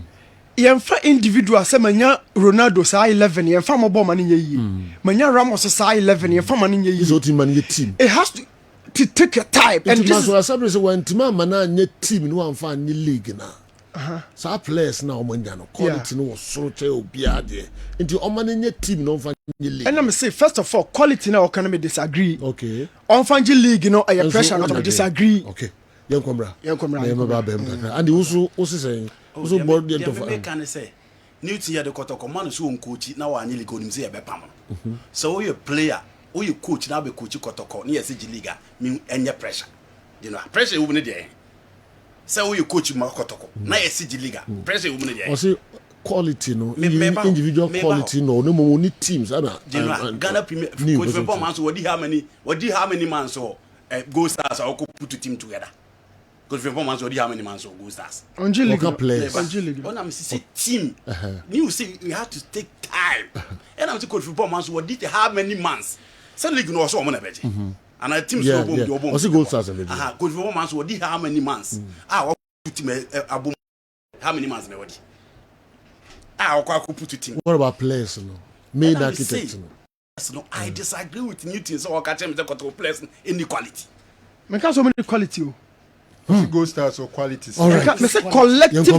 yɛmfa individual sɛ manya Ronaldo saa 11 yɛmfa mɔbɔ ma no nyɛ yie manya Ramos saa 11 yɛmfa ma no nyɛ yie so team man your team it has to take a time and this is what say when team man na nyɛ team no amfa ni league na so players na omanya no quality no was so che obia de nti omane nyɛ team no amfa ni league and I say first of all quality na can me disagree okay amfa ni league no a pressure not to disagree okay yankomra yankomra ba kakra and also saying also board the of can say Newton ya de Kotoko man so on coach na wa anyele ko nim say e be pam no so we player we coach na be coach Kotoko na yesi liga me enye pressure you know pressure we ne dey say we coach ma Kotoko na yesi liga pressure we ne dey o say quality no individual quality no mo ni teams ana Ghana Premier coach performance what how many man so Gold Stars are put to team together. Because performance already how many man so Gold Stars. Local players. When I'm say team, you see we have to take time. And I'm saying coach performance what did how many months. Some league no so on better. and a team yeah, so yeah. What's the goal stars and coach performance what how many months what put him how many months already what put team. What about players no main architect no I disagree with Newton so I catch him the players inequality me can so many quality Goal stars or qualities. All right. Me say collective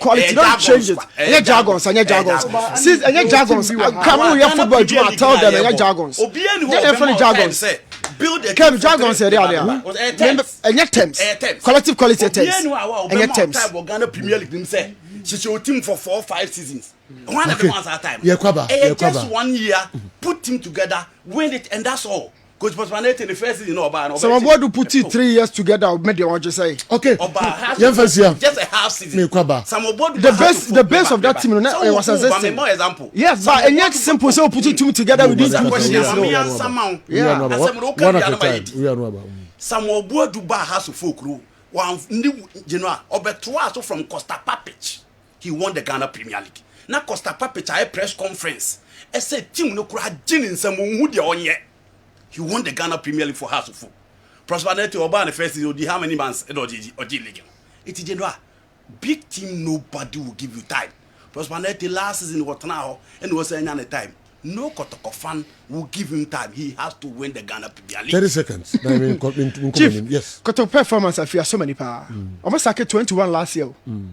quality. Don't change it. Any jargons, any jargons. Since any jargons, come on, your football. I tell them any jargons. Any funny jargons. Build a jargons here. Any terms. Collective quality terms. Any terms. Ghana Premier League say she's your team for 4 or 5 seasons. One of the ones at a time. Just 1 year, put team together, win it, and that's all. Coach Promotional in the first season, so I'm going to put it 3 years together. Made the one just say. Okay. Just a half season. The base of that team was existing. Example. Yes, but and yet simple. So put it two together with this. Yeah. Some Obo Duba has to folk one new general Obetua from Costa Papich. He won the Ghana Premier League. Now Costa Papich a press conference. I said team no kura jin in some who they on yet. He won the Ghana Premier League for House of Football. Prosperity Oba the first season, how many months or league? It's general. Big team, nobody will give you time. Prosperity last season was now and was saying at time. No Kotoko fan will give him time. He has to win the Ghana Premier League. 30 seconds. Chief, yes. Kotoko performance I feel so many power. Almost like 21 last year.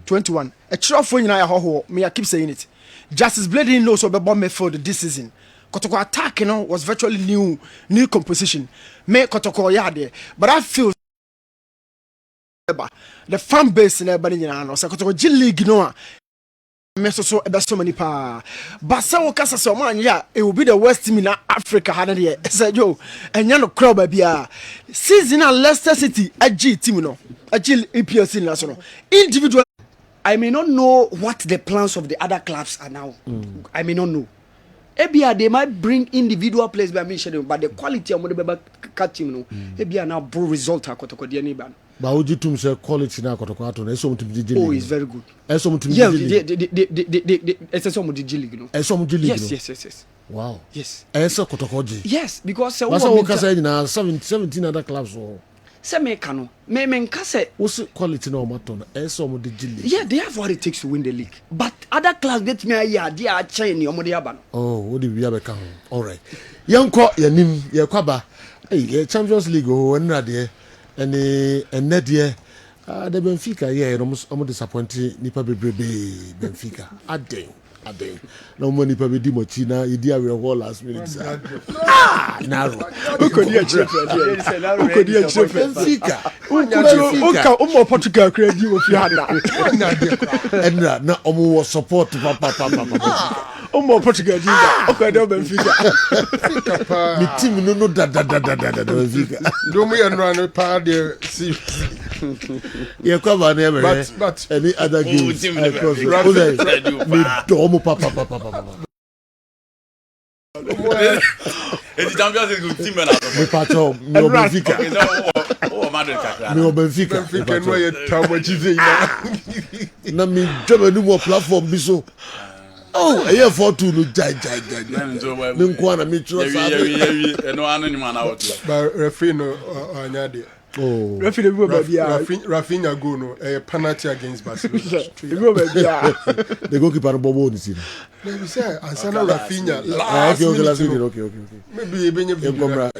21. A true for you me I keep saying it. Justice Blading knows about Midfield this season. Kotoko attack, was virtually new composition. Me Kotoko yade, but I feel the fan base in everybody so Kotoko G League me so many pa. But so kasa so man it will be the worst team in Africa I said yo and no crowd baby season at Leicester City a G team a G EPL national individual. I may not know what the plans of the other clubs are now. I may not know. Ebia they might bring individual players by mentioning, but the quality of the team no. Ebia now bro result akotoko dia ni ban. But would you to say quality na akotoko ato na eso mutim di. Oh, it's very good. Eso mutim di. Yeah, it's some di league no. Eso mutim di league. Yes. Wow. Yes. Eso kotoko ji. Yes, because what say na 17 other clubs or say me kano me nka say what's quality na matter na eso mo di league. Yeah, they have what it takes to win the league, but other clubs get me here they are chain omo de aba no. Oh, what do we have account? All right, yanko yanim yakwaba hey Champions League oh enra de ene de the Benfica yeah almost disappointing nipa bebrebe Benfica aden no money pa be di mochi na idi awe ho last minute naro ukodi a chef Benfica umo Portugal credit wo fi hada enra na omo wo support papa umo Portugal jinda ukodi Benfica mi team no da Benfica do me enra no pa de see yeah come on here but any other games papa. It's Champions League team na. Me pato, me Benfica. Oh, Madrid kakra. Me Benfica. Benfica no ye tawo chize ina. Na me job no more platform bi so. Oh, I have 4-2 no jai. Me nko na me tro sa. Yeah. No anu ni mana out. But referee no anyade. Oh, referee go baby. Rafinha go no a penalty against Barcelona. Go baby. The goalkeeper bobo ni si. Maybe say ansana Rafinha. Okay. Maybe e benye Yombra.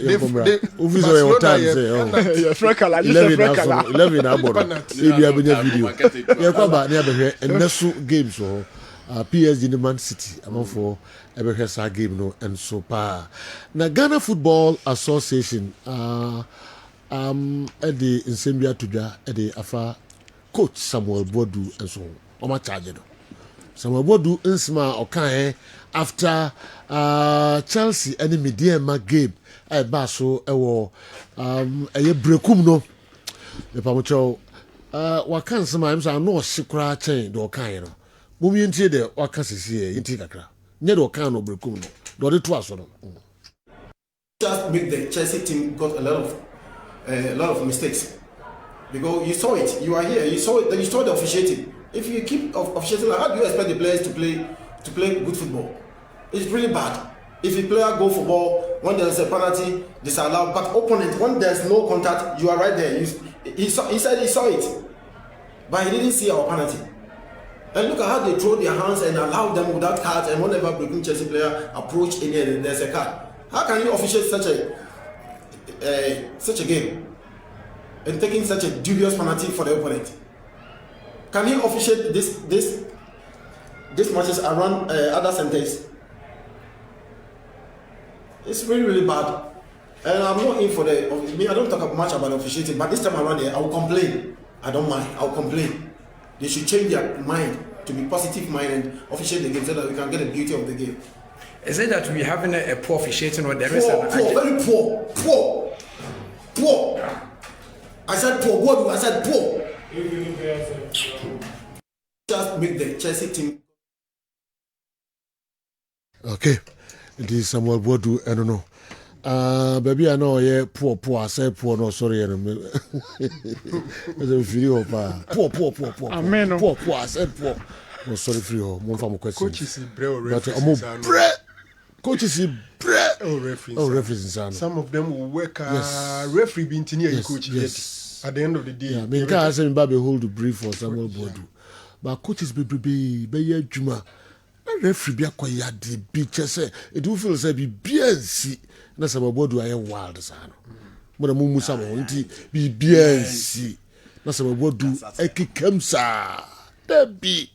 Uviso e otan say. Yeah, Frekala, this is Frekala. 11 abono. E bia benye video. Ye kwa ba na behwe enesu games so. PSG in Man City for every sa game no and so pa. Na Ghana Football Association Eddie Nsembia Tuja Eddie Afa coach Samuel Bodu and so on charge no. Samuel Bodu insma okan after Chelsea enemy DM game e ba so e wo eye brekum no. E pa mo cho wakan sma im sa no hikura chen do okan no. Mumi ntie de waka sisi ntie kakra. Nye de okan no brekum no. Do de to aso no. Just make the Chelsea team got a lot of mistakes. Because you saw it, you are here, you saw it, then you saw the officiating. If you keep officiating, how do you expect the players to play good football? It's really bad. If a player go for ball, when there's a penalty, disallowed. But opponent, when there's no contact, you are right there. He said he saw it, but he didn't see our penalty. And look at how they throw their hands and allow them without cards. And whenever breaking Chelsea player approach any, there's a card. How can you officiate such a game and taking such a dubious penalty for the opponent? Can he officiate this matches around other centers? It's really, really bad. And I'm not in for I don't talk much about officiating, but this time around I will complain. I don't mind. I'll complain. They should change their mind to be positive mind and officiate the game so that we can get the beauty of the game. Is it that we're having a poor officiating or there is very poor. I said poor. What do I said poor? Just make the Chelsea team. Okay, it is Samuel Bodu. I don't know. Baby, I know, yeah, poor. I said poor, no, sorry. There's a video of poor. Amen. Poor. I said poor. No, sorry for you. One from question. Coaches is brave. Coaches is brave. Referees. Some of them will work. Referee being near coach. Yes. At the end of the day, yeah, me can't say Mbabe hold the brief for Samuel Bodu, but coaches be Juma. Referee be acquired the picture say it will feel say be BNC. Na Samuel Bodu aye wild sana. Mona mumu sama nti be BNC. Na Samuel Bodu ekikemsa. Debi.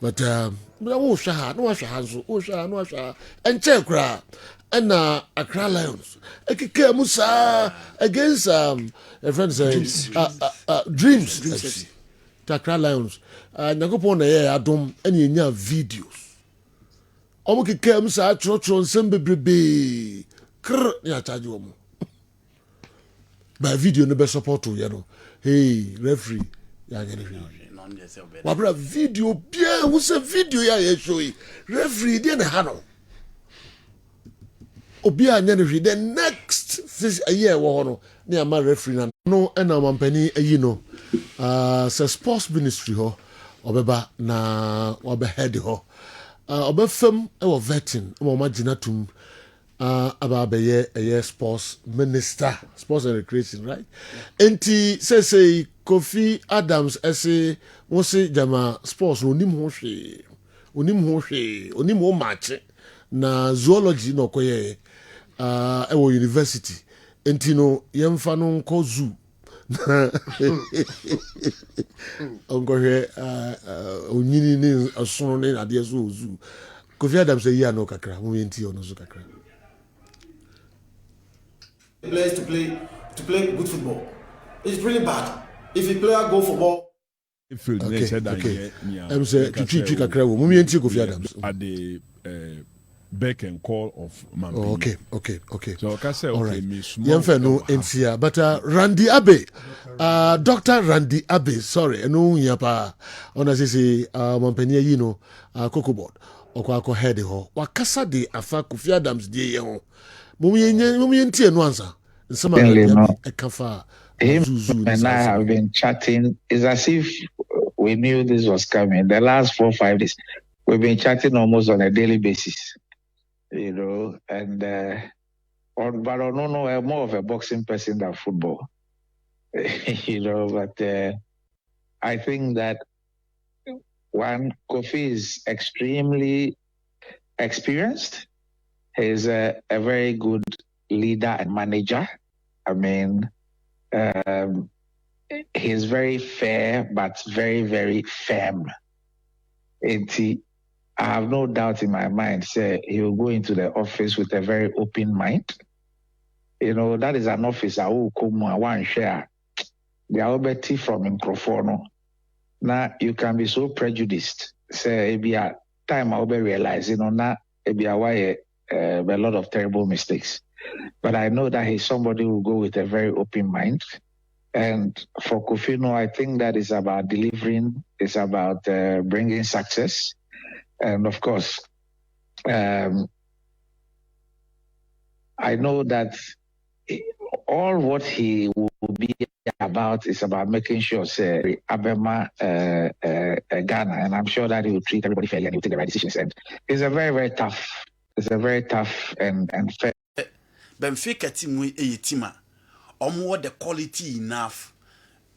But no sha and check cra and Accra Lions ekikemusa against a friend says Dreams FC. Accra Lions nyakopon na ye adom ene nya videos. Omo kekem sa trotro nsem bebrebe kr ya charge omo. Ba video no be support you know. Hey referee ya get it. Wabra video bien who say video ya ye show referee dey na hano. Obi anya no the next a year wo no na ama referee na no na mampani ayi no say sports ministry ho obeba na obehead ho obefam e wo vetting mo magina tum about a sports minister, sports and recreation, right? Enti say Kofi Adams say jama sports onim ho match na zoology no koye ewo university. Enti no yemfa no nko zoo onko he onyini ni asono ni ade zoo. Kofi Adams say ya no kakra mo enti ono zo kakra. Players to play good football. It's really bad. If a player go for ball. Okay. I'm saying to kakra wo mo enti Kofi Adams. At the beck and call of Mampi. Okay. So I say okay, me small. No NCA, but Randy Abe, Dr. Randy Abe, sorry, no yapa. Ona say Montpellier yino Coco board. Okwa head ho. Wakasa de afa Kofi Adams de ye ho. Mumi enti enu ansa. Nsema ekafa. Him and I have been chatting. It's as if we knew this was coming. The last 4 or 5 days, we've been chatting almost on a daily basis. You know, and but I don't know, I'm more of a boxing person than football. You know, but I think that Kofi is extremely experienced. He's a very good leader and manager. I mean, he's very fair, but very, very firm. I have no doubt in my mind, say he will go into the office with a very open mind. You know, that is an office I will come one share. The Alberti from Microfono. Now you can be so prejudiced. Say be a time I'll be realizing on that be a lot of terrible mistakes. But I know that he's somebody who will go with a very open mind. And for Kofi, I think that is about delivering, it's about bringing success. And of course, I know that all what he will be about is about making sure, say, Abema Ghana, and I'm sure that he will treat everybody fairly and he will take the right decisions. And he's a very, very tough it's a very tough and fair. Benfica team we a team omo the quality enough.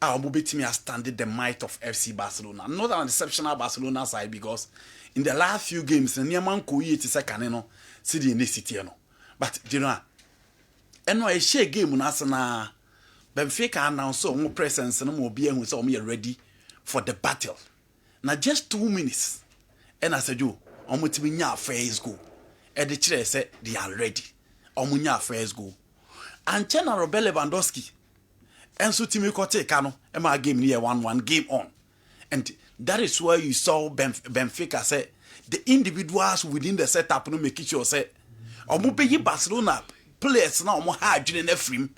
Omo betimi stand the might of FC Barcelona. Not an exceptional Barcelona side because in the last few games, Neman Koyi is second no City in the city no. But you know, and no a share game na Benfica announced so more presence and more being with me ready for the battle. Now just 2 minutes, and I said you, omo first goal. And the chair said they are ready. Omunya first goal. And Chena Robert Lewandowski. And so Timmy Kote Kano, Emma game near 1-1 game on. And that is where you saw Benfica say the individuals within the setup no make sure say Omubeyi Barcelona players now mo hard in every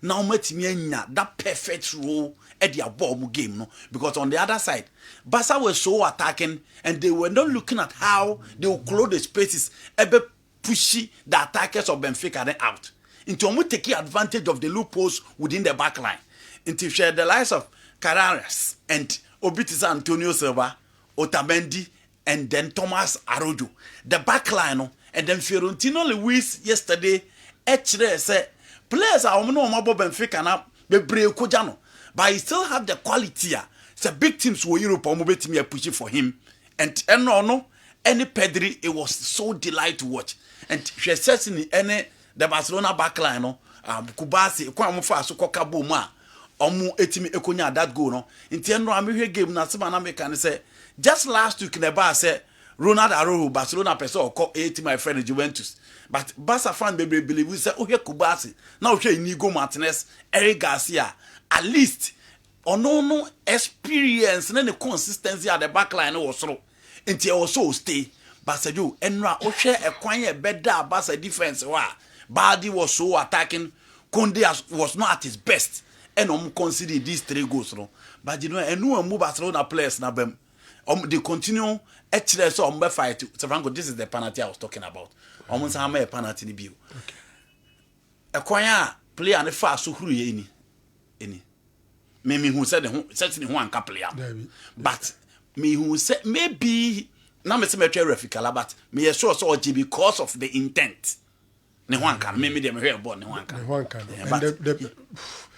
now metimi that perfect role at their ball game no because on the other side Barca was so attacking and they were not looking at how they will close the spaces ebe pushy the attackers of Benfica then out into almost taking advantage of the loopholes within the back line into share the likes of Carreras and Obitis Antonio Silva, Otamendi and then Thomas Arojo the back line no and then Fiorentino Luis yesterday actually said players are no more Benfica na be brave kojano but he still have the quality so big teams were Europe or me pushing for him and no any Pedri it was so delight to watch and she says in any the Barcelona backline no Kubasi kwa mufa so kokabo ma omu etimi ekonya that goal no nti no amehwe game na sema na make say just last week na ba say Ronald Araujo Barcelona person or 80 my friend Juventus but Barca fan baby believe we say ohwe Kubasi na ohwe Inigo Martinez Eric Garcia at least no experience na the consistency at the backline was so nti also stay Barca do enra ohwe ekwan e beda Barca defense wa Baldi was so attacking Konde was not at his best and consider these 3 goals no but you know and no move Barcelona players na bem they continue actually so fight so Franco this is the penalty I was talking about almost how many penalty ni bio ekwan a player ne fa so huru ye any me who said the certainly who anka player but me who said maybe na me say me try refikala but me sure so because of the intent ne ho anka me dem hear ball ne ho anka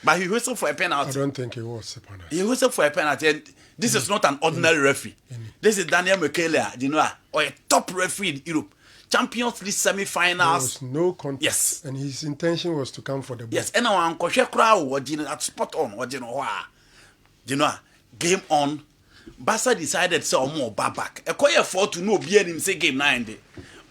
but he whistled for a penalty. I don't think it was a penalty. He whistled for a penalty and this is not an ordinary referee. This is Daniel Michele, you know, or a top referee in Europe. Champions League semi-finals. There was no contest. Yes. And his intention was to come for the ball. Yes. And our Uncle Shekra was at spot on. You know, game on. Barca decided so more back. A quiet for to know being in say game 9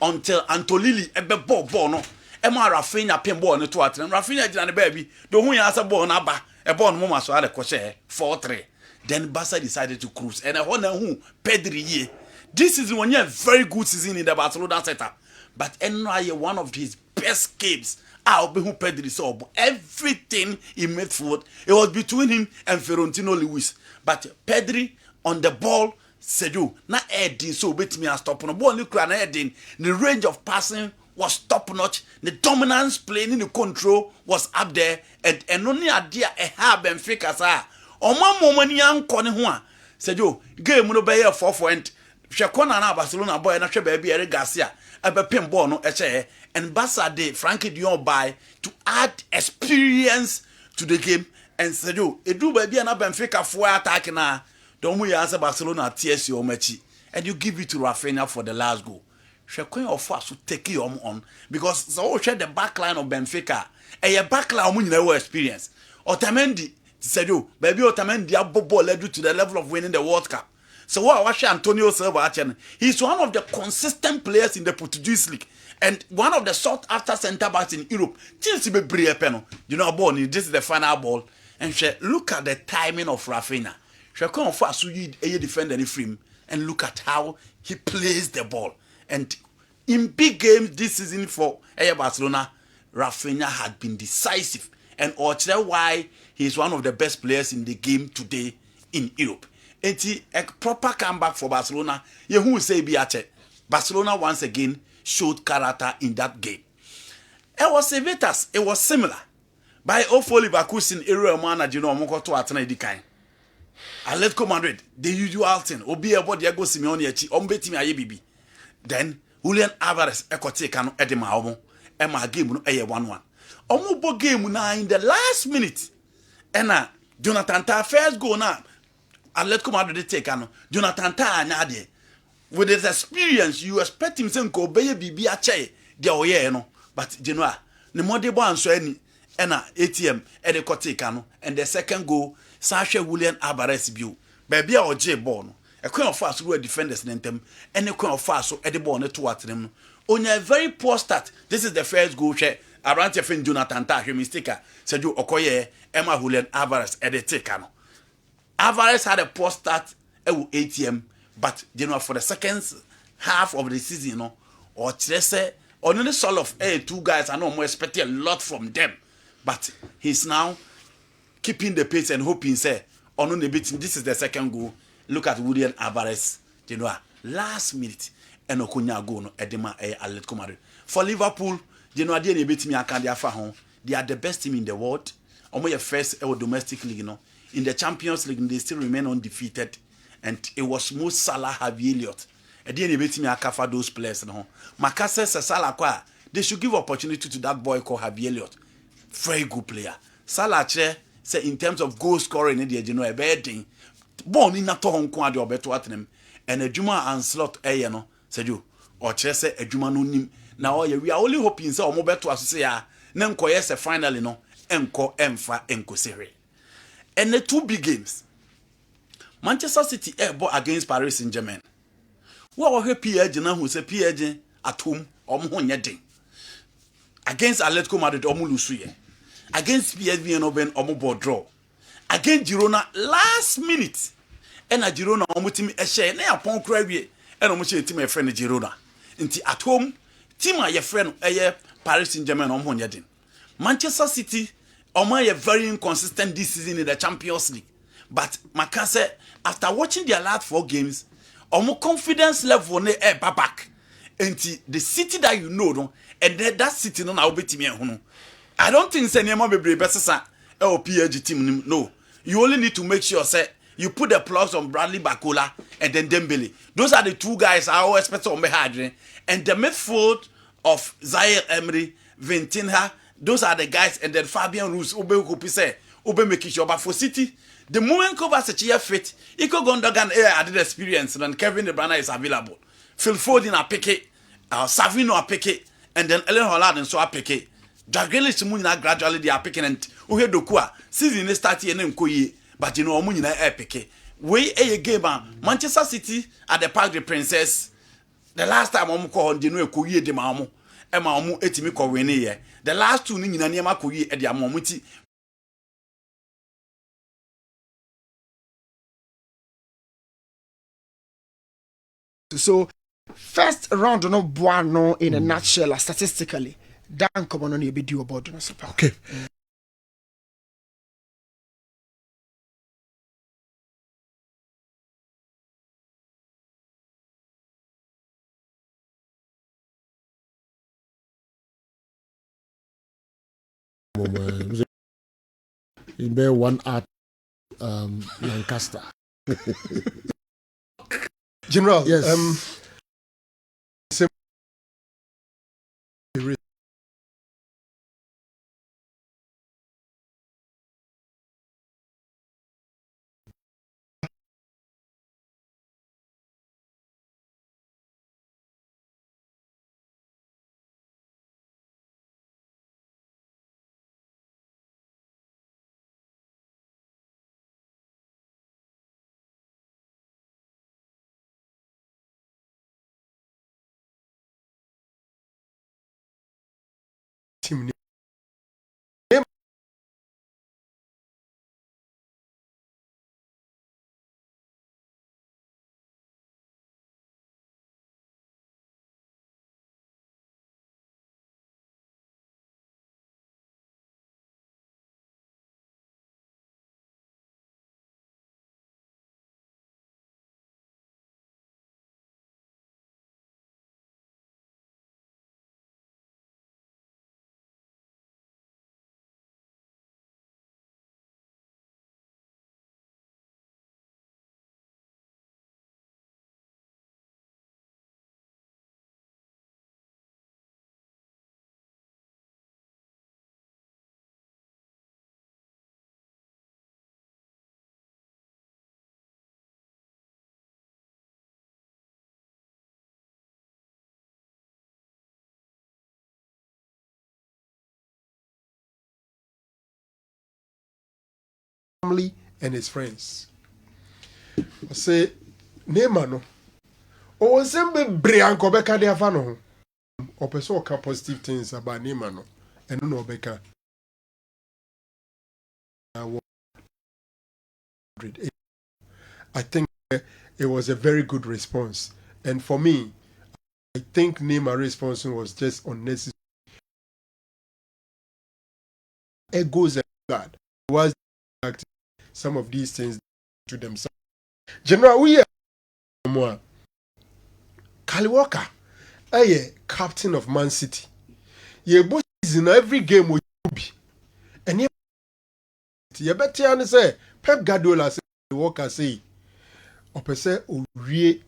until Antolili ebe ball no. Emma Rafinha pin ball no to at Rafinha did the baby. The who answer ball na ba a ball no so had a crochet 4-3. Then Barca decided to cruise and I wonder who Pedri ye. This is one year very good season in the Barcelona setup. But NY one of his best games. I'll be who Pedri saw everything in midfield. It was between him and Fiorentino Luis. But Pedri on the ball said you not adding so bit me and stop on the ball. Look at adding the range of passing was top notch. The dominance playing in the control was up there. And only idea a have Benfica sa. On one moment young Connie Juan said you game no be here 4-4 Shakona na Barcelona boy na hwe baby Eric Garcia ebe pin ball no eche and Barca de Frankie Dion buy to add experience to the game and said you edu baby na Benfica for attack na don mu ya Barcelona TSC o machi and you give it to Rafinha for the last goal. Shakon of us to take you on because so share the back line of Benfica and your back line mu nyina experience. Otamendi said you baby Otamendi abobo led you to the level of winning the World Cup. So what was Antonio Silva? He's one of the consistent players in the Portuguese league and one of the sought after centre backs in Europe. You know, this is the final ball. And look at the timing of Rafinha. Come fast you defend any frame and look at how he plays the ball. And in big games this season for Barcelona, Rafinha had been decisive. And why he is one of the best players in the game today in Europe. Enti a proper comeback for Barcelona. You who say biache. Barcelona once again showed character in that game. It was Civitas. It was similar. By Ofoli Bakusin area man you know moko to atena edikan. Atletico Madrid the usual thing. Obi ebo Diego Simeone echi ombetimi aye bibi. Then Julian Alvarez ekoteka no ede ma omo e ma game no eye 1-1 omo bo game na in the last minute ena Jonathan Tah first goal na Atletico Madrid take no Jonathan Tah anya de with his experience you expect him say nko obeye bibi ache de oye no but Genoa ne mode bo anso ani ena ATM e de koteka no and the second goal Sasha Julian Alvarez bio baby a oje ball no a queen of fast who defenders nentem and a queen of fast so the ball to at them on a very poor start. This is the first goal share around your friend Jonathan Tah mistake said you Okoye Emma Julian Alvarez at the take. Alvarez had a poor start with ATM, but you know for the second half of the season, you know, or Trese or only sort of two guys I know more expecting a lot from them, but he's now keeping the pace and hoping say on the beat. This is the second goal. Look at Julian Alvarez, you know, last minute and Okunya go no Edema Atletico Madrid. For Liverpool, you know, they beat me they are the best team in the world. Almost first domestic league, you know. In the Champions League, they still remain undefeated. And it was Mo Salah, Harvey Elliott. And they beat me for those players, no. Makase Salah kwa, they should give opportunity to that boy called Harvey Elliott. Very good player. Salah say in terms of goal scoring, you know, a bad thing. Born in a tohon kwa de obeto atenem and a juma and slot no said you or chese a juma no nim now we are only hoping say omobeto as say ya na nkoye se finally no enko emfa enko sere and the two big games Manchester City ball against Paris Saint-Germain what we PSG na who say PSG at home omo nya den against Atletico Madrid omo lusu ye against PSV no ben omo ball draw against Girona last minute and a Girona omutimi ehye na yapon kra wie and omo che team e friend Girona nti at home team a ye friend Paris Saint-Germain omo nyedin Manchester City omo ye very inconsistent this season in the Champions League but Makase after watching their last 4 games omo confidence level ne back nti the city that you know no and that city no na obetimi ehunu no I don't think say niam bebre besesa PSG team no. You only need to make sure say you put the plugs on Bradley Bakola and then Dembele. Those are the two guys I always expect on Behadre. And the midfield of Zaire Emery, Vintinha, those are the guys. And then Fabian Ruiz, Ube Kupise, Ube making sure. But for City, the moment Kovacic fit, Iko Gondogan added experience and Kevin De Bruyne is available. Phil Foden a pick Savino a pick and then Ellen Holland and so a pick. Jagrelis Munina gradually they are picking and Uhe Dokua season they start here and Koye, but you know Munina epic. We a game Manchester City at the Parc des Princes. The last time I'm called Dino Koye de Mamu, Emma Omu Etimiko Wene. The last 2 Nina Niama Koye at the Amomuti. So first round no buano in a nutshell statistically. Dan come on you be do about no super. Okay. In be one at Lancaster. General, yes. team family and his friends. I say, Neymar no. O sembe brianko beka de afa no. O person ka positive things about Neymar no. Eno no beka. I think it was a very good response. And for me, I think Neymar's response was just unnecessary. Egos and God was some of these things to themselves. General, we are more. Kyle Walker, captain of Man City. Ye both is in every game with be. And you better say Pep Guardiola say Walker say opese owie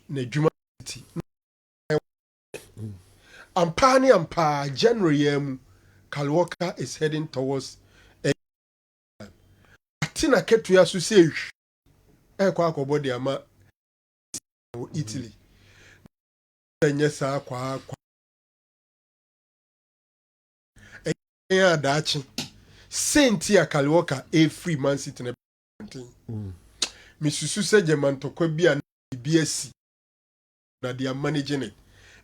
na dwuma City. Ampa January mu Kyle Walker is heading towards Tina Ketuya so say kwa akobodi ama Italy. Nyesa kwa ya dachi senti ya Kyle Walker free Man City na misusu se German tokwa bia BSc na they are managing it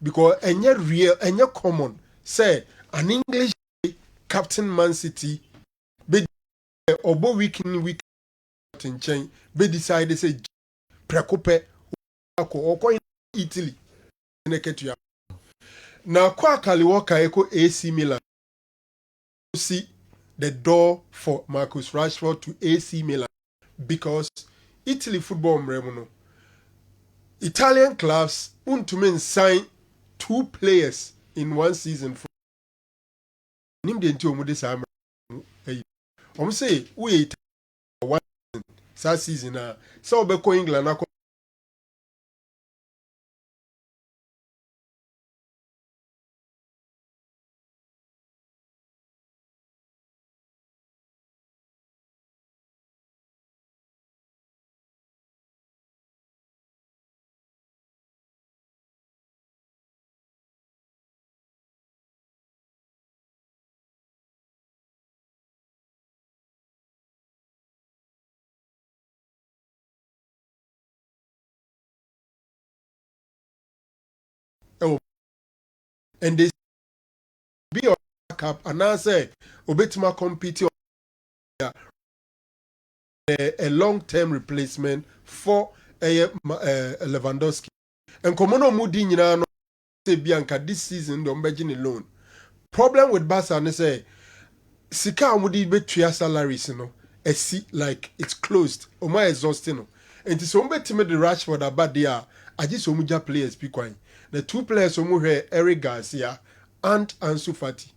because enye real enye common say an English captain Man City be obo week in chain be decide say prekope ko Italy na ketu ya na kwa Kyle Walker eko AC Milan see the door for Marcus Rashford to AC Milan because Italy football mremuno Italian clubs untumen sign 2 players in one season for nim de nti omude sa say we one season na so be ko England na and they be on backup and now say obetima compete a long-term replacement for Lewandowski. And Komono Mudi nyina no say Bianca this season don't begin alone. Problem with Barca ne say sika amudi betua salaries no like it's closed. Oma exhausting no. And so mbetime the Rashford about there I just omuja players be kwan. The 2 players omu here Eric Garcia and Ansu Fati.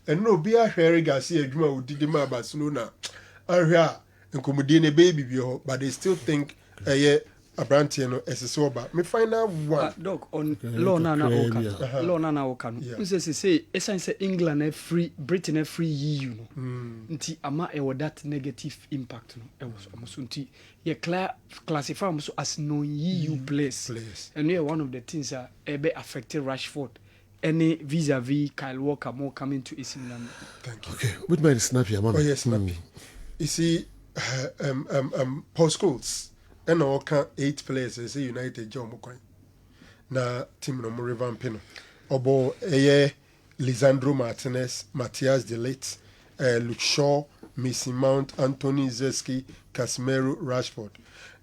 And no be a Eric Garcia adwuma odidi ma Barcelona. Ahia nkomodie ne baby bi ho but they still think Abrantie no esese oba me find out one dog on law na oka no say essence England free Britain free EU no nti ama e that negative impact no e was almost nti ye classify almost as non-EU players and we one of the things that be affected Rashford any vis-a-vis Kyle Walker more coming to AC Milan. Thank you. Okay, with my snappy man. Oh yes, snappy. You see Paul Scholes and all 8 players say United John Mokwan. Na team no revamp no. Obo Lisandro Martinez, Matthias De Ligt, Luke Shaw, Mason Mount, Anthony Zeski, Casemiro, Rashford.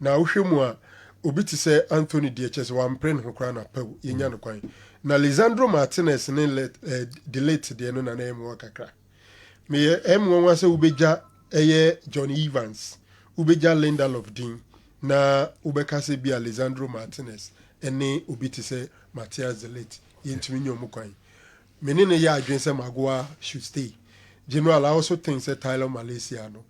Na uhwemu obi ti say Anthony DHS one mpren ho kra na paw yenya no kwan. Na Lisandro Martinez ne De Ligt de no na na emu kakra. Me emu wan say ubeja Johnny Evans, ubeja Lindelof Dean, na ubeka se bia Lisandro Martinez, ene ubiti se Matthias De Ligt, yentumi nyomu kwan. Menene ya adwen se Maguire should stay. General, I also think say Tyler Malaysia no,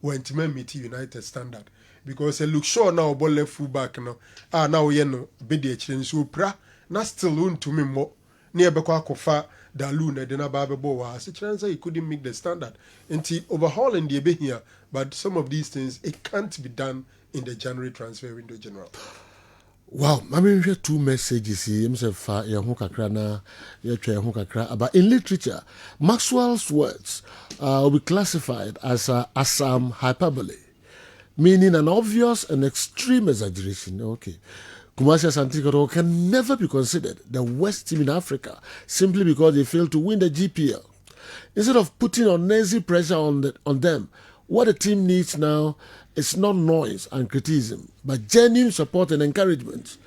went to meet United standard. Because look sure now about left full back no, now no, bedi echire nso pra, na still untumi mo, near bekwa kofa Dalune de na babe bo wa se chance he couldn't make the standard until overhauling the be here but some of these things it can't be done in the January transfer window general. Wow, I mean, we have 2 messages here. Himself, but in literature, Maxwell's words will be classified as Assam hyperbole, meaning an obvious and extreme exaggeration. Okay. Kumasi Asante Kotoko can never be considered the worst team in Africa simply because they failed to win the GPL. Instead of putting unnecessary pressure on them, what the team needs now is not noise and criticism, but genuine support and encouragement.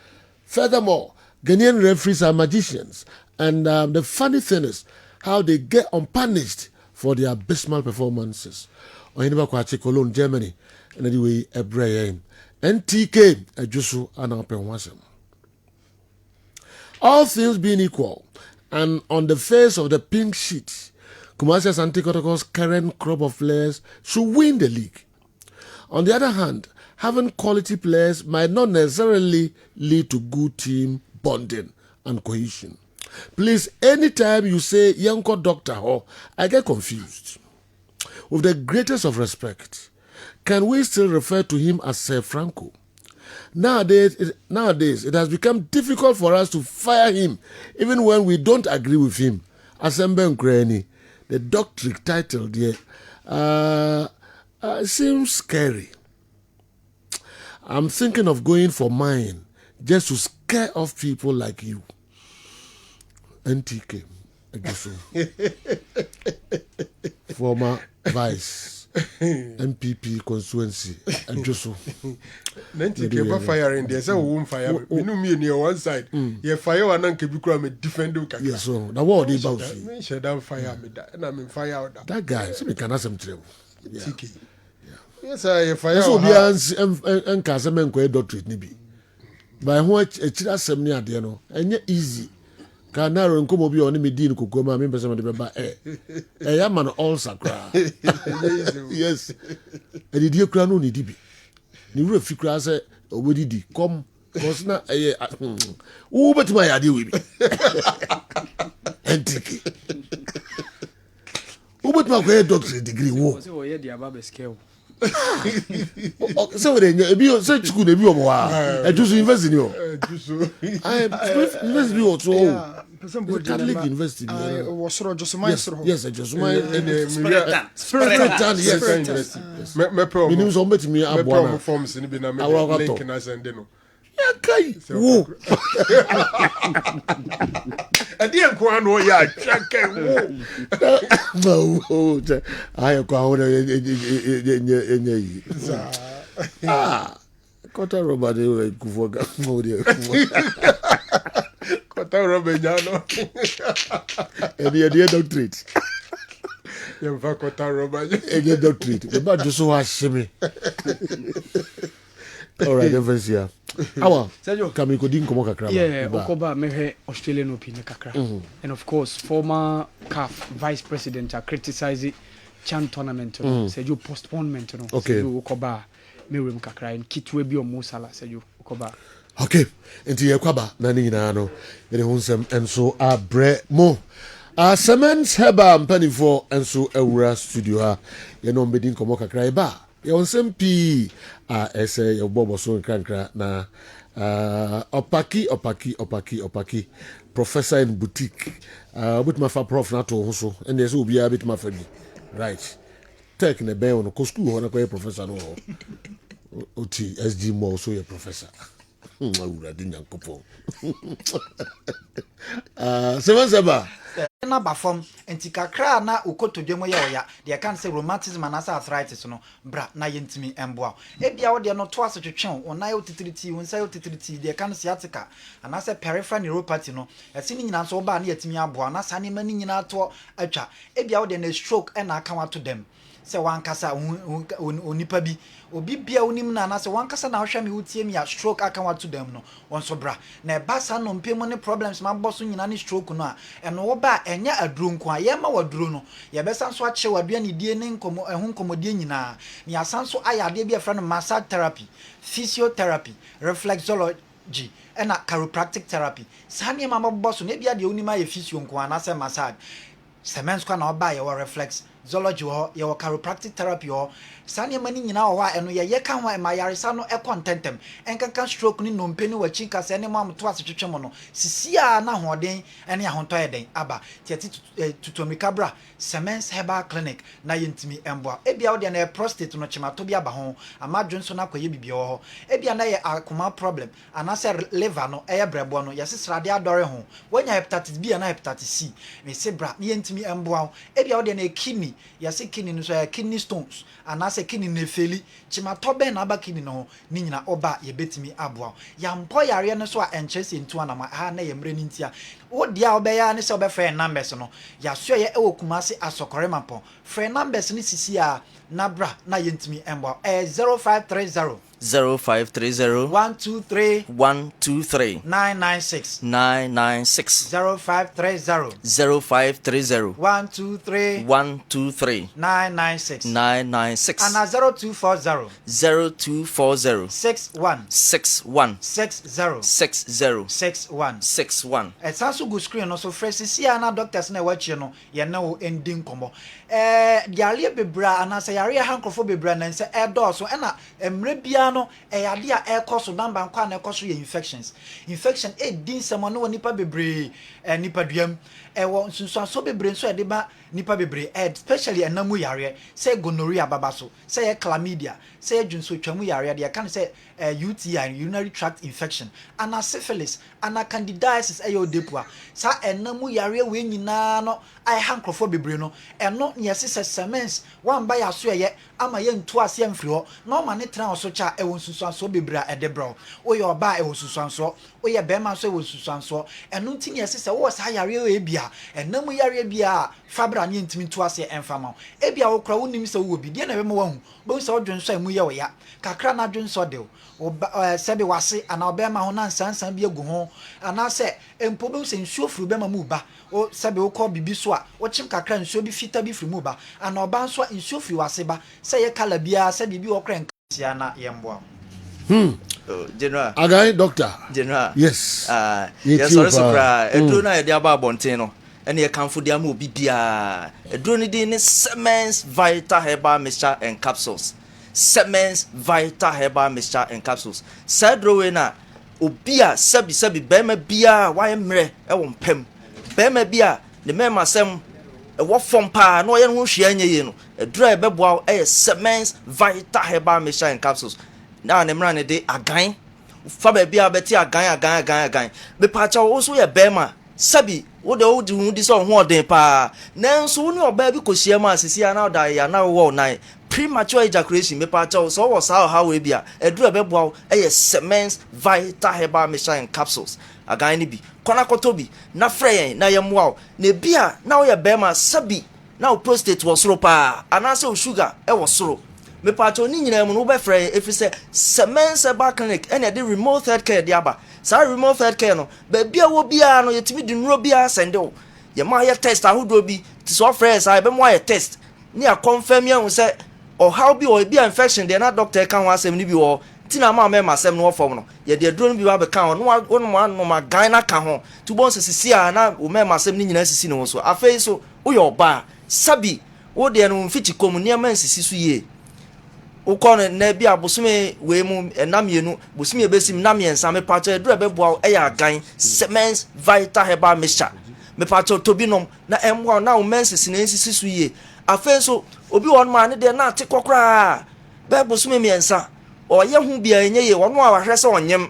Furthermore, Ghanaian referees are magicians, and the funny thing is how they get unpunished for their abysmal performances. Oyinba Kwachi Cologne, Germany, and anyway, Ebrahim. NTK, Ejusu, and Alpenwasem. All things being equal, and on the face of the pink sheet, Kumasi Asante Kotoko's current crop of players should win the league. On the other hand, having quality players might not necessarily lead to good team bonding and cohesion. Please, anytime you say Yanko Doctor, I get confused. With the greatest of respect, can we still refer to him as Sir Franco? Nowadays, it has become difficult for us to fire him, even when we don't agree with him. Asembe Nkreni, the doctorate title there, seems scary. I'm thinking of going for mine just to scare off people like you. NTK, I guess so. Former Vice, MPP constituency, and just so. NTK firing there, so we won't fire. We know me near one side. You fire one and keep you defend you. Yes, so now what they about? Me shut down fire me that, and I mean fire out that guy. So we can have some trouble. TK. Yes, I fire. So be and Kessben ko doctorate ni bi. By how chira sem ni ade no, enye easy. Ka na ro nkomo bi oni me din kokoma me pese me de beba ya man all sakra. Yes. E di kura no ni di bi. Ni wura fi kura se obodi di come cause na wo betima ya de we bi. NTK. Wo betima ko doctorate degree wo. So ye di aba be scale. So we dey say chuku na bi omo wa ejusu university ni o university o to Catholic University was soro Josuma soro yes Josuma Spiritan yes me pro me so met me abo na forms ni bi na me link na send no ya kai wo adi enko anu ya atwa wo ayo kwa ho enye kota roba de kufoga mode kota roba nyano edi doctorate yemfa kota roba edi doctorate be ba do so wa shime. All right, Evansia. Awa, can we go in komo kakra? Yeah, Okoba mehe Australian opinion kakra. And of course, former CAF vice president are criticizing Chan tournament. Say you postponement. Okay. Okoba me kakra and kitwe bi omo sala. Say you Okoba. Okay. Enti yekwaba na ni nyina no. Yene hunsem enso abre mo. Cement heba mpanifo enso awura studio ha. Yene ombedin komo kakra eba. Yon sempi ese yo bobo so krankra na opaki professor in boutique bit ma fa prof na to ho so and yes obi a bit ma fa bi right tech na ben on ko school ho na ko professor no ho oti SG mo so ye professor awura de nyankopo seba na ba fam enti kakra na ukotodwemo ye oya de kan say rheumatism and arthritis no bra na yentimi emboa e bia wo de no to asotwetwen ona yo titiriti won say yo titiriti de kan sciatica and say peripheral neuropathy no ese ni nyina so ba na yetimi aboa na sane mani nyina to atwa e bia wo de na stroke e na aka wato dem se wankasa onipa bi obi bia onim na na se wankasa na hwa me wutie mi ya stroke aka wato dem no won so bra na e ba sa no mpemu ne problems ma boso nyina ne stroke no a eno wo ba enya aduro nko a ye ma waduro no ye be san so a che wadua ne die ne nkomo ehun komodie nyina ne asan so ayade bia fra no massage therapy physiotherapy reflexology and chiropractic therapy sane ma boso ne bia de onima ye physio nko ana se massage semens kwa na oba ye reflex zoology ho ye chiropractic therapy ho sane mani nyina ho a eno ye ka ho ma yaresa no e contentem enkanka stroke ni nompe ni wachi ka se ne mam to asetwetwe mo no sisia na hoden ene ahonto eden aba tiati tutomika bra Semens Herbal Clinic na yentimi emboa ebia wo de na prostate no chimato bi aba ho amadwo nso na kwaye bibia ho ebia na ye akoma problem anase liver no eye brebo no yesesrade adore ho wonya hepatitis B na hepatitis C me se bra yentimi emboa ebia wo de na kidney yese kidney no so kidney stones anase kidney na feli chimato be na aba kidney no ni nyina oba ye betimi aboa ya mpo yare no so a enchese ntu anama ha na ye mre ni ntia wo dia obeya ne se obefre numbers no ya so ye ewo kumase asokore mapo free numbers ni sisi a nabra na yentimi embo 0530 0530 123 123 996 996 0530 0530 123 123 996 996 and 0240 0240 61 61 60 60 61 61 esanso go screen no so fresh sia na doctors na wachi no ye na wo ending komo diarrhea bebra anasa yare hankrofo bebra na nse edo so na emre bia no yade a ekoso namba nkwa na ekoso ye infection din samo no nipa bebre nipa duam ewo nsunso bebre nso de ba nipa bebre especially enamu yare say gonorrhea baba so say chlamydia say dwunso twamu yare de kan say UTI urinary tract infection ana syphilis ana candidiasis ayo depua sa enamu yare we nyina no ai hankrofo bebre no eno yesese semens wan ba ya so ye ama ye ntu ase amfiri ho no ma ne tena oso cha ewo nsusuanso bebra edebro oye oba ewo nsusuanso oye bema so ewo nsusuanso eno ntini yesese wo sa yare we bia enamu yare bia fabra ne ntimi ntu ase emfama ebia wo kra wonim se wo bi de na bema wahu bo se odwonso emu ye wo ya kakra na dwonso de sebe wase ana obema ho na nsansan bi egu ho ana se empo be se nsuo furu bema mu ba o sebe wo ko bibi so a wo chim kakra nsuo bi fita bi furu mu ba ana oba nso nsuo furu wase ba se ye kala bia se bibi wo kra nkasia na yemboa General Agai doctor General yes yes sorry so cry edro na ye dia ba bonten no ene ye kanfo dia ma obi bia edro ni di ni Semens Vital Herbal Mixture and Capsules Semens Vital Herbal Mixture and Capsules sadro we na obi a sabi bema bia wa emre e wo mpem bema bia ne mema sem e wo fom pa na ye no hwia anya ye no edro e beboa e Semens Vital Herbal Mixture and Capsules na ne mra ne de agan fa ba bia beti agan be pa cha wo so ye bema sabi wo de wo di so ho oden pa nanso wo ne oba bi kosia ma asisi na da ya na wo na premature ejaculation me pa cha so wo sa how we bia edura be boa e Semens Vital Herbal Mixture and Capsules agan ni bi kona koto bi na frey na ye moa na bia na wo ye bema sabi na wo prostate wo soro pa anase wo sugar e wo soro me pacho ni nyina mu no be frɛ efise Semens Herbal Clinic ene de remote health care de aba sa remote health care no ba bia wo bia no yetimi di nro bia sende o ye ma ye test ahodo bi ti so frɛ sa be mo ye test ni a confirm ya hu se o how bi o bia infection de na doctor kan ho asem ni bi o ti na ma me masem no fom no ye de aduro no bi ba be kan no ma gan na kan ho tu bon sisi a na o me masem ni nyina sisi no so afei so wo ye oba sabi wo de no mfiti kom ni ma sisi so ye ukone na bia bosume we mu enamienu bosume besim na miensa me pacho edura beboa e ya gan Semens Vital Herbal Mixture me pacho tobinom na emwa na o mensisi na ensisi so ye afenso obi won ma ne de na ate kokra be bosume miensa o ye hu bia enye ye wono a wahwe se onyem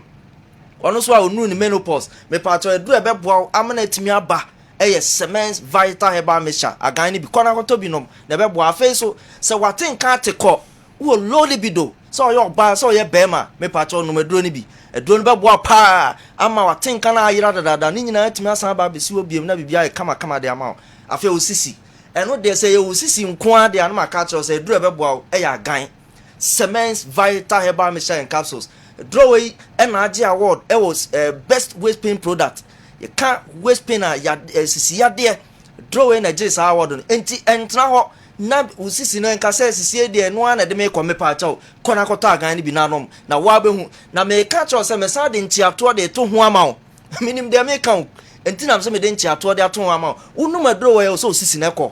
ono so a onu ni menopause me pacho edura beboa amana timi aba eye Semens Vital Herbal Mixture agan ni bi kona ko tobinom na beboa afenso se watenka atekọ wo low libido so yo ba so ye bema me pacho no medro ni bi edro ni beboa pa ama watenka na ayira dada ni nyina atimi asan ba besi obiem na bibia e kama de ama afi osisi eno de se ye osisi nko ade an maka cho se edro beboa e ya gan Semens Vital Herbal Mixture and Capsules edro we na age award e was best waist pain product ye ka waist pain ya sisi ya de edro we na age award enti entra ho na usisi no nka se sisi de no na de me ko me pa cha kona kota agan ni bi na nom na wa be hu na me ka cha se me sa de ntiato de to ho ama o minim de me kan enti na se me de ntiato de ato ho ama o unu madro we so usisi na ko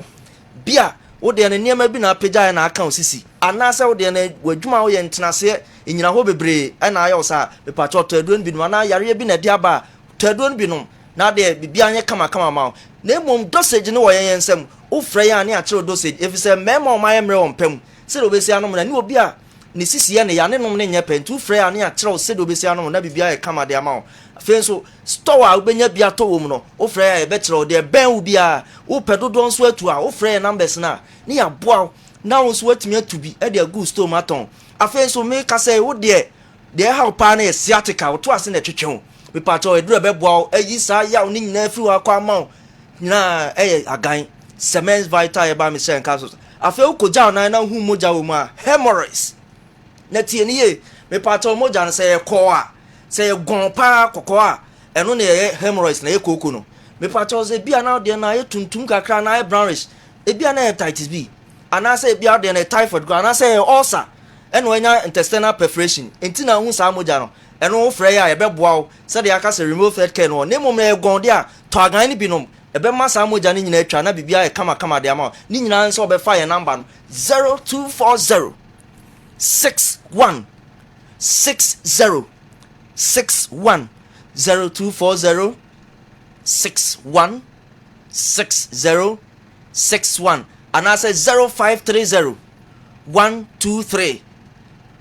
bia wo de ne niema bi na apagya na aka osisi anasa wo de ne wadwuma wo ye ntenase enyina ho bebre na ayo sa me pa cho taduro bi no na yare bi na de aba taduro bi no na de bibia anye kama ma na mom dosage ne wo ye nsem wo frɛ ya ne a kyerɛ dosage efisɛ mema o maye mre wo mpam se do besi anom na ni obi a ne sisi ya ne ya ne nom ne nya pentu frɛ ya ne a kyerɛ se do besi anom na bibia ye kama de ama wo afei so store a wobenya bia to wo mu no wo frɛ ya ye be kyerɛ wo de ben wo bia wo pedodo nso atu a wo frɛ ya numbers na ne ya boa na wo nso atumi atu bi e de agu store maton afei so me ka sɛ wo de ha pa na ye sciatica wo to ase na twetwe wo me pa to edura be boa ayi sa ya wo ni nyina fi wa kwa ma nyina agan cement vital eba me shen capsules afei ukoja na hu moja wo mu a hemorrhoids na tie ni ye me pato moja na say ko a say gon pa kokko a eno na ye hemorrhoids na ye koko no me pato say bia na de na ye tuntum kakra na ye brownish e bia na hepatitis B ana say bia de na typhoid go ana say ulcer eno anya intestinal perforation enti na hu sa moja no eno wo frɛ ya ye bɛboa wo say de aka say remove third care no ne mom na ye gon de a to agan ni binom ebe masa moja ni nyina atwa na bibia e kama de ama ni nyina nso obefa ye number no 0240 61 60 61 0240 61 60 61 and I say 0530 123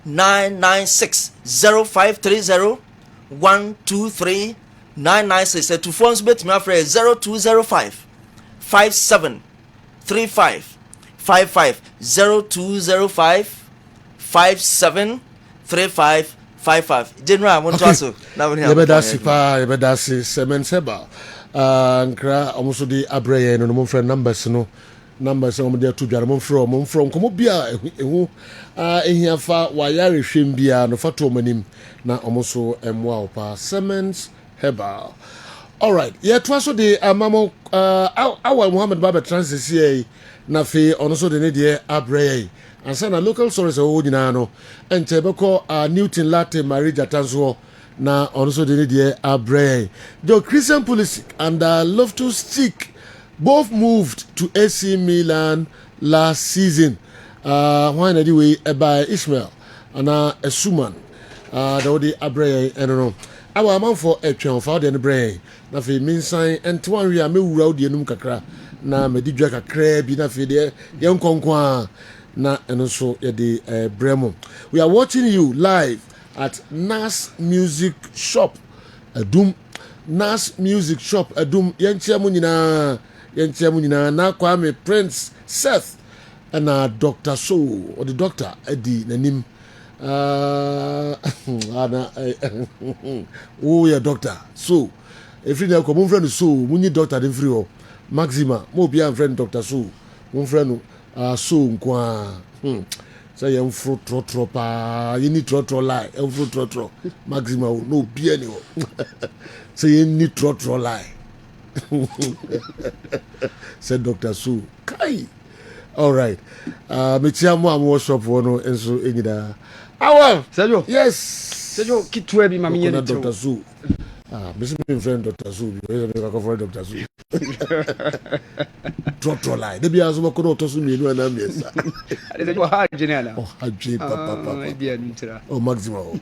996 0530 123 996 to phones bet me after 0205 57 35 55 0205 57 35 55 General Montaso na woni yebedasi semen seba nkra omuso di abreye no mo friend numbers omo de to dware mo from komo bia ehu ehiafa wa yare hwem bia no fato manim na omuso emwa opa semens herbal. All right, yeah, twaso de amamo our Muhammad Baba transit here na fe ono so de ne de abreye ansa na local source o nyina no ente beko Newton Latte Marija Tanso na ono so de ne de abreye. The Christian Pulisic and Loftus Cheek both moved to AC Milan last season. When anyway by Ismail and Suman the abreye no our man for a twelve for the brain. Na fe minsan enti wan wi a me wura odi enum kakra na me di dwa kakra bi na fe de ye nkonkwa na eno so ye de bremo. We are watching you live at Nas Music Shop Adum. Nas Music Shop Adum yenchia mu nyina na Kwame Prince Seth and Dr. So or the doctor Eddie nanim oh yeah doctor so if you come mon friend so munyi doctor dey free o maxima mo be am friend Dr. So mon friend so nkwa say you fro tro pa you need tro lie fro tro maxima no be any o say you need tro lie said Dr. So kai all right me tia mo am shop no enso enyida awa Sergio yes Sergio kitwe bi mami yene Dr. So Mr. friend Dr. So we go for Dr. So tro lie they be as mo ko to so mi enu na mi sa ade se ha general oh haji papa dia ntra oh maximum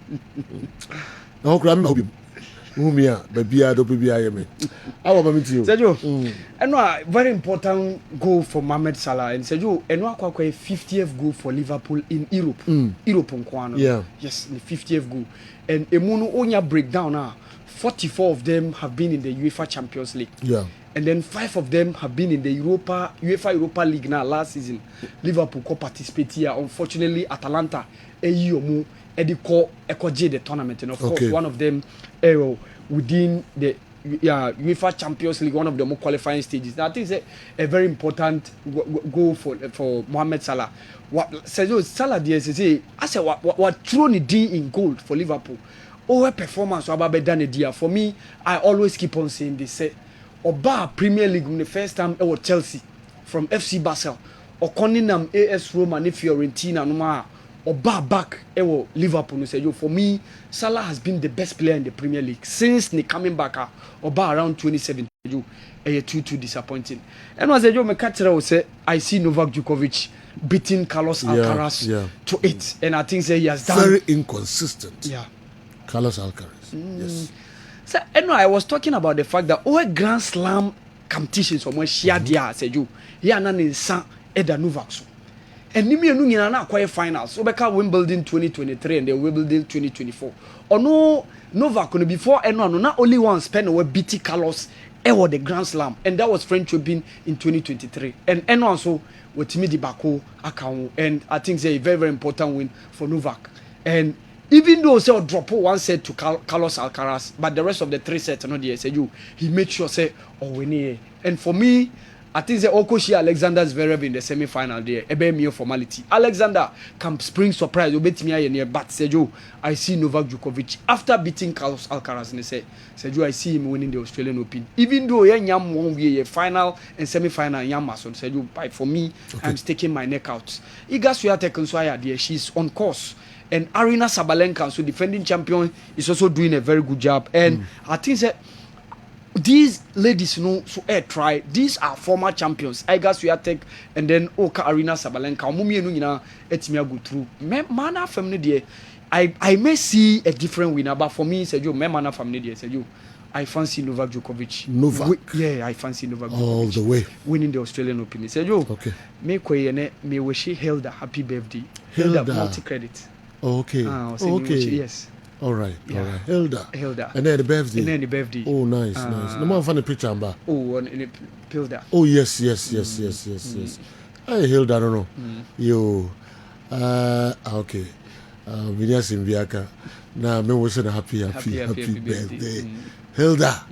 na ko am hobi Mumia, Babia, do Babia, Yemi. Our Mammy, Sergio, and very important goal for Mohamed Salah. And Sergio, and what 50th goal for Liverpool in Europe. Europe on Kwano. Yeah. Yes, the 50th goal. And Emuno Onya breakdown now. 44 of them have been in the UEFA Champions League. Yeah. And then 5 of them have been in the UEFA Europa League now last season. Liverpool could participate here. Unfortunately, Atalanta, Eyomu, Ediko, Ekoje the tournament. And of course, one of them within the UEFA Champions League, one of the more qualifying stages. Now, I think it's a very important goal for Mohamed Salah. Salah, I said, what thrown it in gold for Liverpool. Oh, performance for me, I always keep on saying this. Oba Premier League in the first time it was Chelsea from FC Basel or Coninham AS Roma and Fiorentina no Oba back ewo Liverpool no say yo for me Salah has been the best player in the Premier League since coming back Oba around 2017 you too disappointing. And as I me catch say I see Novak Djokovic beating Carlos Alcaraz to it, and I think say he has done very inconsistent. Yeah, Carlos Alcaraz. Yes. So I was talking about the fact that all Grand Slam competitions almost share there. Say you, yeah, na ninsa Eda Novak so. And Nimi enu nyina na acquire finals. Obeka Wimbledon 2023 and the Wimbledon 2024. Or no Novak before no not only one spend we beat Carlos ever the Grand Slam, and that was French Open in 2023. And also with me the Baku account, and I think it's a very very important win for Novak. And even though say drop one set to Carlos Alcaraz, but the rest of the 3 sets no there say you he made sure say win. And for me, I think the Okoshi Alexander Zverev in the semi-final there. A mere formality. Alexander can spring surprise. But Sergio, I see Novak Djokovic after beating Carlos Alcaraz. And they say, Sergio, I see him winning the Australian Open. Even though Yam won a final and semi-final Yam Mason. Sergio, for me, I'm sticking my neck out. Iga Swiatek Nswaya there, she's on course. And Arina Sabalenka, so defending champion, is also doing a very good job. And I think that these ladies so try. These are former champions. Iga Swiatek and then Oka Arina Sabalenka. Etimia go through. Mana family there. I may see a different winner, but for me, Sergio, mana family there. Sergio, I fancy Novak Djokovic. I fancy Novak Djokovic. All the way. Winning the Australian Open. Sergio, okay. Me wish Hilda happy birthday. Hilda multi-credit. Okay. Okay. Yes. All right. Hilda. And then the birthday. Oh, nice. No more funny picture, Amba. Oh, and Hilda. Oh, yes. Hey, Hilda, I don't know. Yo. Okay. Vinyas in Viaka. Now, me wish you a happy birthday. Hilda.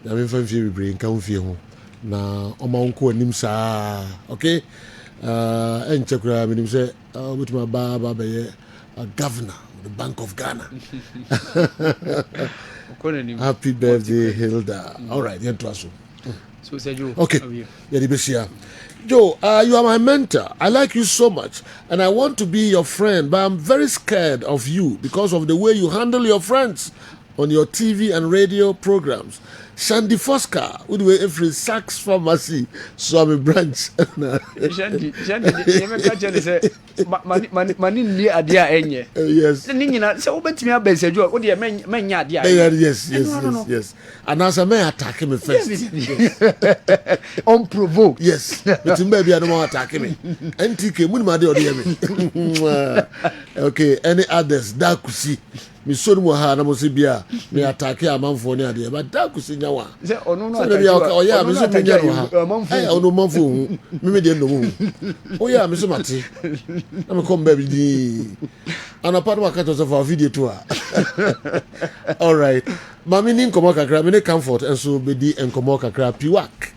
Na me fan fi bring kan fi ho. Na o ma nko anim saa. Okay? Enchekura me nim say with my baba be a governor of the Bank of Ghana. Happy birthday, Hilda. All right, so Sergio. Okay. Joe, you are my mentor. I like you so much, and I want to be your friend, but I'm very scared of you because of the way you handle your friends on your TV and radio programs. Shandy Foska, with the every Saks Pharmacy, Swami Branch. Shandy, money near a dear enye. Yes. So bet me a best, what do you mean? Yes. And as a man attacking me first. Unprovoked. Yes. But maybe I don't want to attack me. NTK, okay, any others, that could see. Me so no ha na mo se bia me attack amanfo ne ade but da kusi nyawa se ono no attack o ya me so me nya no ha ono manfo hu me de no hu o ya me so mate na me come baby di ana part wa kato for video to all right mami ni nkomo kakra me ne comfort enso be di nkomo kakra piwak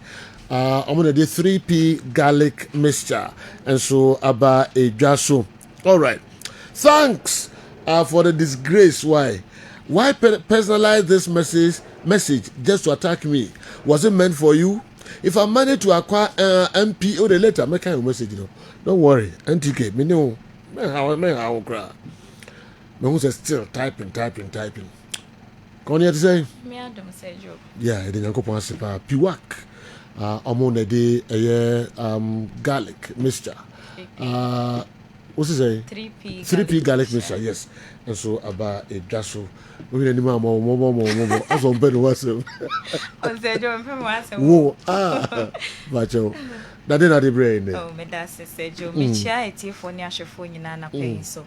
I'm gonna do 3p garlic mixture and so aba edwaso. All right, thanks for the disgrace. Why personalize this message just to attack me? Was it meant for you? If I manage to acquire MP or the letter, make a message. Don't worry. NTK, me know. Me cry. Me who's still typing. Can you say? Me Adam say Joe. Yeah, I didn't go for a piwak. I'm on a day garlic mixture. What's it say? 3p garlic mixture, yes. And so about a dasso. We need more. As on bed was. On the door from once. But you. That didn't the brain. Oh, me that's said Joe. Me chia it for near shofo nyina na pay so.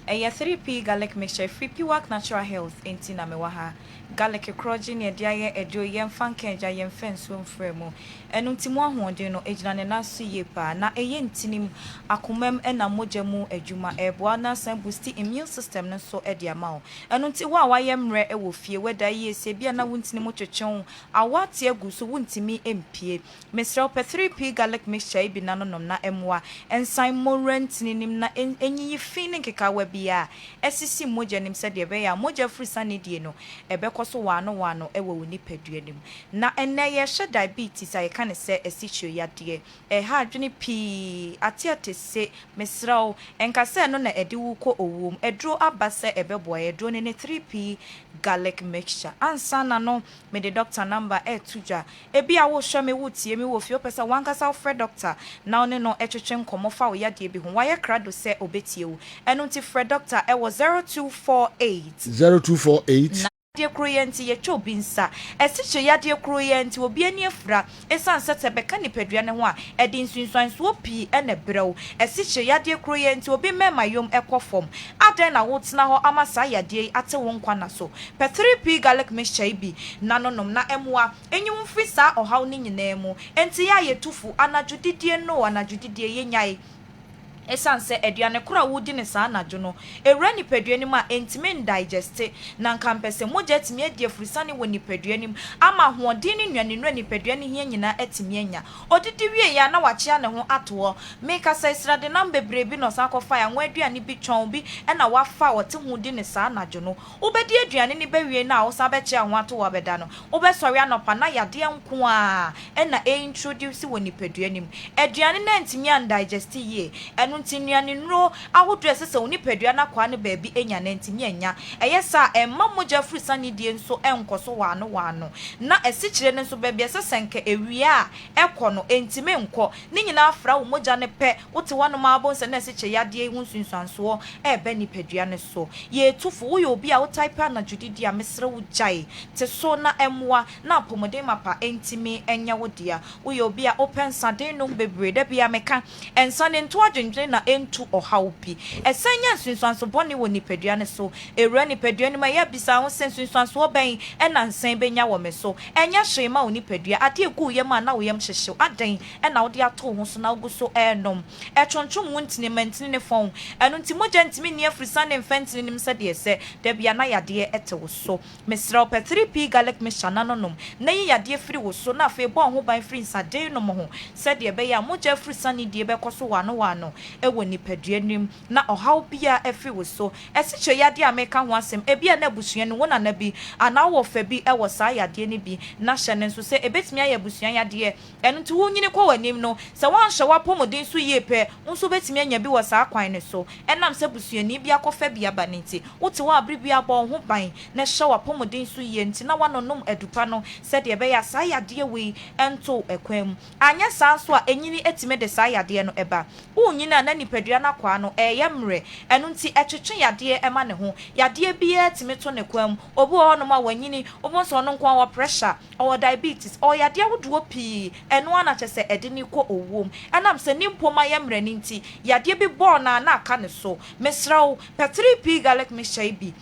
A 3p garlic mixture, 3p work natural health enti na mewaha. Garlic crojin ye dia edo yem fankenja yem fenso mfremo enu ntimo ahoden no ejina ne naso ye pa na eye ntinim akomam na mojamu adwuma eboa na san boost immune system no so e dia ma enu nti wa wayemre e wo fie weda ye se bia na wontinim twetwen awate agu so wontimi empie mesra pe 3p garlic mixture bi na nonom na emwa ensan morant ninim na enyi fin nkeka wa bi bia esisi moja nim se de be ya moja free sanidie no ebekoso wano ewo woni paduanim na enne ye hye diabetes ay kan se esicho yade ha adwene pi atiate se mesraw enka se no na ede wu ko owum edro abase ebebo edro ne 3p garlic mixture ansa na no me the doctor number tuja ebi a wo hwe me wutie me wo fi opesa wankasa Fred doctor na one no etwetwe nkomo fa wo yade bi ho waye krado se obetie wo eno nti Fred doctor e wo 0248 de kroyenti ye chobi nsa esiche yade kroyenti obi ani afra esan sete beka ni padua ne ho a edi nsunsuan so opi ene brew esiche yade kroyenti obi mema yom ekofom aden na wotena ho amasa yade ate wo nkwa na so pe 3p garlic mixture bi nanonom na emwa enyum frisa ohaw ni nyina mu enti ya yetufu anadwodidie no anadwodidie yenyai esanse eduane kura wudi ne saa anadwo no ewra nipaduane mu a entime digest na nkampese moja etime adie furisane woni nipaduane mu ama hoɔden ne nnuane nura nipaduane hia nyina etime anya odidi wie ya na wachia ne ho ato meka sa israde nam bebrebi no sa kofa ya nwa aduane bi twon bi na wafa wote hodi ne saa anadwo no obedi aduane ne bewie na wo sa beche ho ato wo beda no obesori anopa na yade nko a na introduce woni nipaduane mu aduane na entime an digest ye ntinuane nro ahodo esese oni padua na kwa ne baabi enya na ntimi enya eyesa emma moja free sanidie nso enkoso wano na esikyire ne nso baabi esese nke ewia ekono entimi nko ne nyina afra wo moja ne pe wote wano ma abonse na esikye yade hu sunsuanso ebe ni padua ne so ye tufu wo yo bi a wo type na judidi a mesre wo jai te so na emwa na apomode mapa entimi enya wo dia wo yo bi a open sade no bebre da bia meka ensane nto adwendwen na entu ohaupi esanya nsunsuanso boni wo nipadua ne so ewura nipadua ne ma ya bisa ho nsunsuanso ben na nsan benya wo me so enya hwema wo nipadua ade egu ye ma na wo yam hyehyew adan na wo de ato ho so na wo so enom etwonchom wuntine mantine ne fon eno ntimoja ntimi ne afrisa ne mfantine nim se de se da bia na yade ete wo so mesra op 3p garlic mixture nanom na ye yade firi wo so na afi bo ho ban firi nsade no mo ho se de be ya moja afrisa ne de be koso wano ewo nipaduanim na ohaw bia efi wo so esiche yade ameka ho asem ebia na busua no wona na bi ana wo fa bi ewo saa yade ne bi na hye ne nso se ebetimi aye busua yade eno nti wo nyine kwa wanim no se wan hye wapomodin so ye pe nso betimi anya bi wo saa kwan ne so enam se busua ni bia kofa bia ba nti wote wa abri bia bo ho ban na hye wapomodin so ye nti na wanonom adupa no se de be ya saa yade we ento ekwam anya saa so a enyini etime de saa yade no eba wo nyina na nipadua na kwa no yemre eno nti etwetwe yade ema ne ho yade bia timeto ne kwam obu ho no ma wanyini obu so no kwa wa pressure or diabetes or yade wodo pi eno ana chese ede ni ko owom enam se nimpo ma yemre ni nti yade bi born na aka ne so mesraw pe 3p garlic mixture bi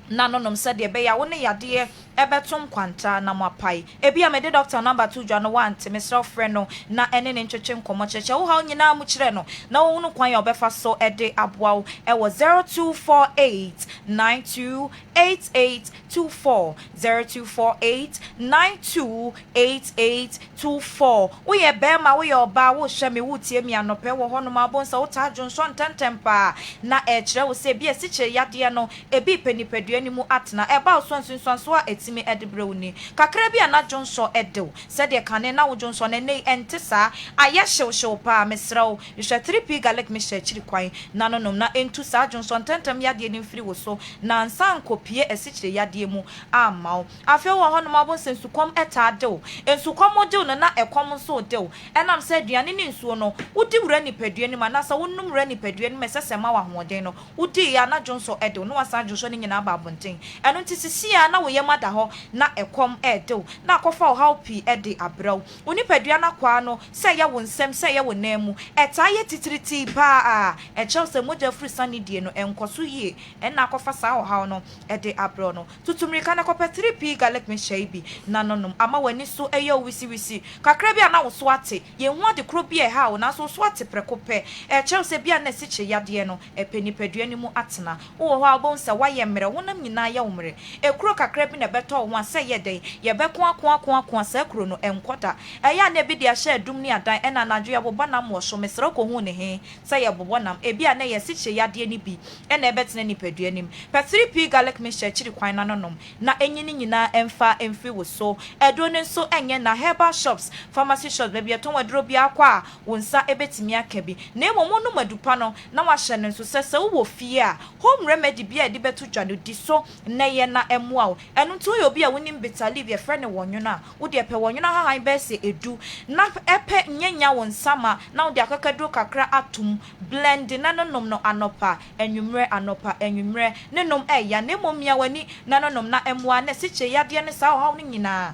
nanonom se de be ya wo ne yade ebetum kwanta na mapai ebi amede doctor number 2 dwa no 1 temesra frɛ no na ene ne ntwetwe nkomo cheche wo ha nyina mu kyerɛ no na wo hunu kwan ya obefa so ede aboa ewo 0248928824 0248928824 wo ye bema wo ye oba wo hwɛ me wo tie mi anɔpɛ wo hɔ no ma bonsa wo ta dwonso ntentempa na kyerɛ wo se bi esikyere yade no ebi penipadua ni mu atena eba so nsunsuanso a etimi edebreuni kakra bi ana Johnson edew said de kane na wo Johnson ne nei entesa aye hyew pa mesraw hwe 3p garlic mixture chiri kwan nanonom na entu sa Johnson tentem yade ni mfiri wo so na nsan kopie esikyire yade mu amaw afi wo ho no mabo sensukom etadew ensukom dew no na ekom so dew enam se aduane ni nsuo no wodi wura nipadua ni manasa wonnum wura nipadua ni mesesema wa hoden no wodi ya na Johnson edew no wasa Johnson ni nyina ba bonten eno ntisisi ya na wo yemada ho na ekom edew na akofa o how pi ede abraw onipadua na kwa no se ya wo nsem se ya wo namu etaye titiriti pa echew se moja free sanidie no enkoso yie na akofa sa o how no ede abraw no tutumrika na kopa 3p garlic mixture bi nanonom ama wani so eya wisi kakra bia na wo so ate ye hu ade kro bia ha wo na so so ate prekope echew se bia na siche yade no epenipadua ni mu atena wo ho abon se waye mre wo na honam nyina ya umre ekuro kakra bi na beto ho ase ye den ye beko ako ase kuro no enkota eya na bi dia sha dum ni adan ena nadwo ya bobo nam wo so mesro ko hu ne he se ye bobo nam ebi a na ye siche yade ni bi ena ebetene ni padua nim pe 3p garlic mixture chiri kwan na nonom na enyini nyina emfa emfi wo so edo ne so enye na herbal shops pharmacy shops baby eton wadro bi akwa wonsa ebetimi aka bi na emomo no madupa no na wahye ne so sese wo fie a home remedy bi a de beto dwano di so na ye na emoa wo eno to yo bi a wonim bitali bi e frɛ ne wonwono a wo de pe wonwono hahan be se edu na epe nyanya wonsama na wo de akakadro kakra atum blend na nonom no anopa enwumre ne nom eya ne momia wani na nonom na emoa na siche yade ne sa hawo ne nyina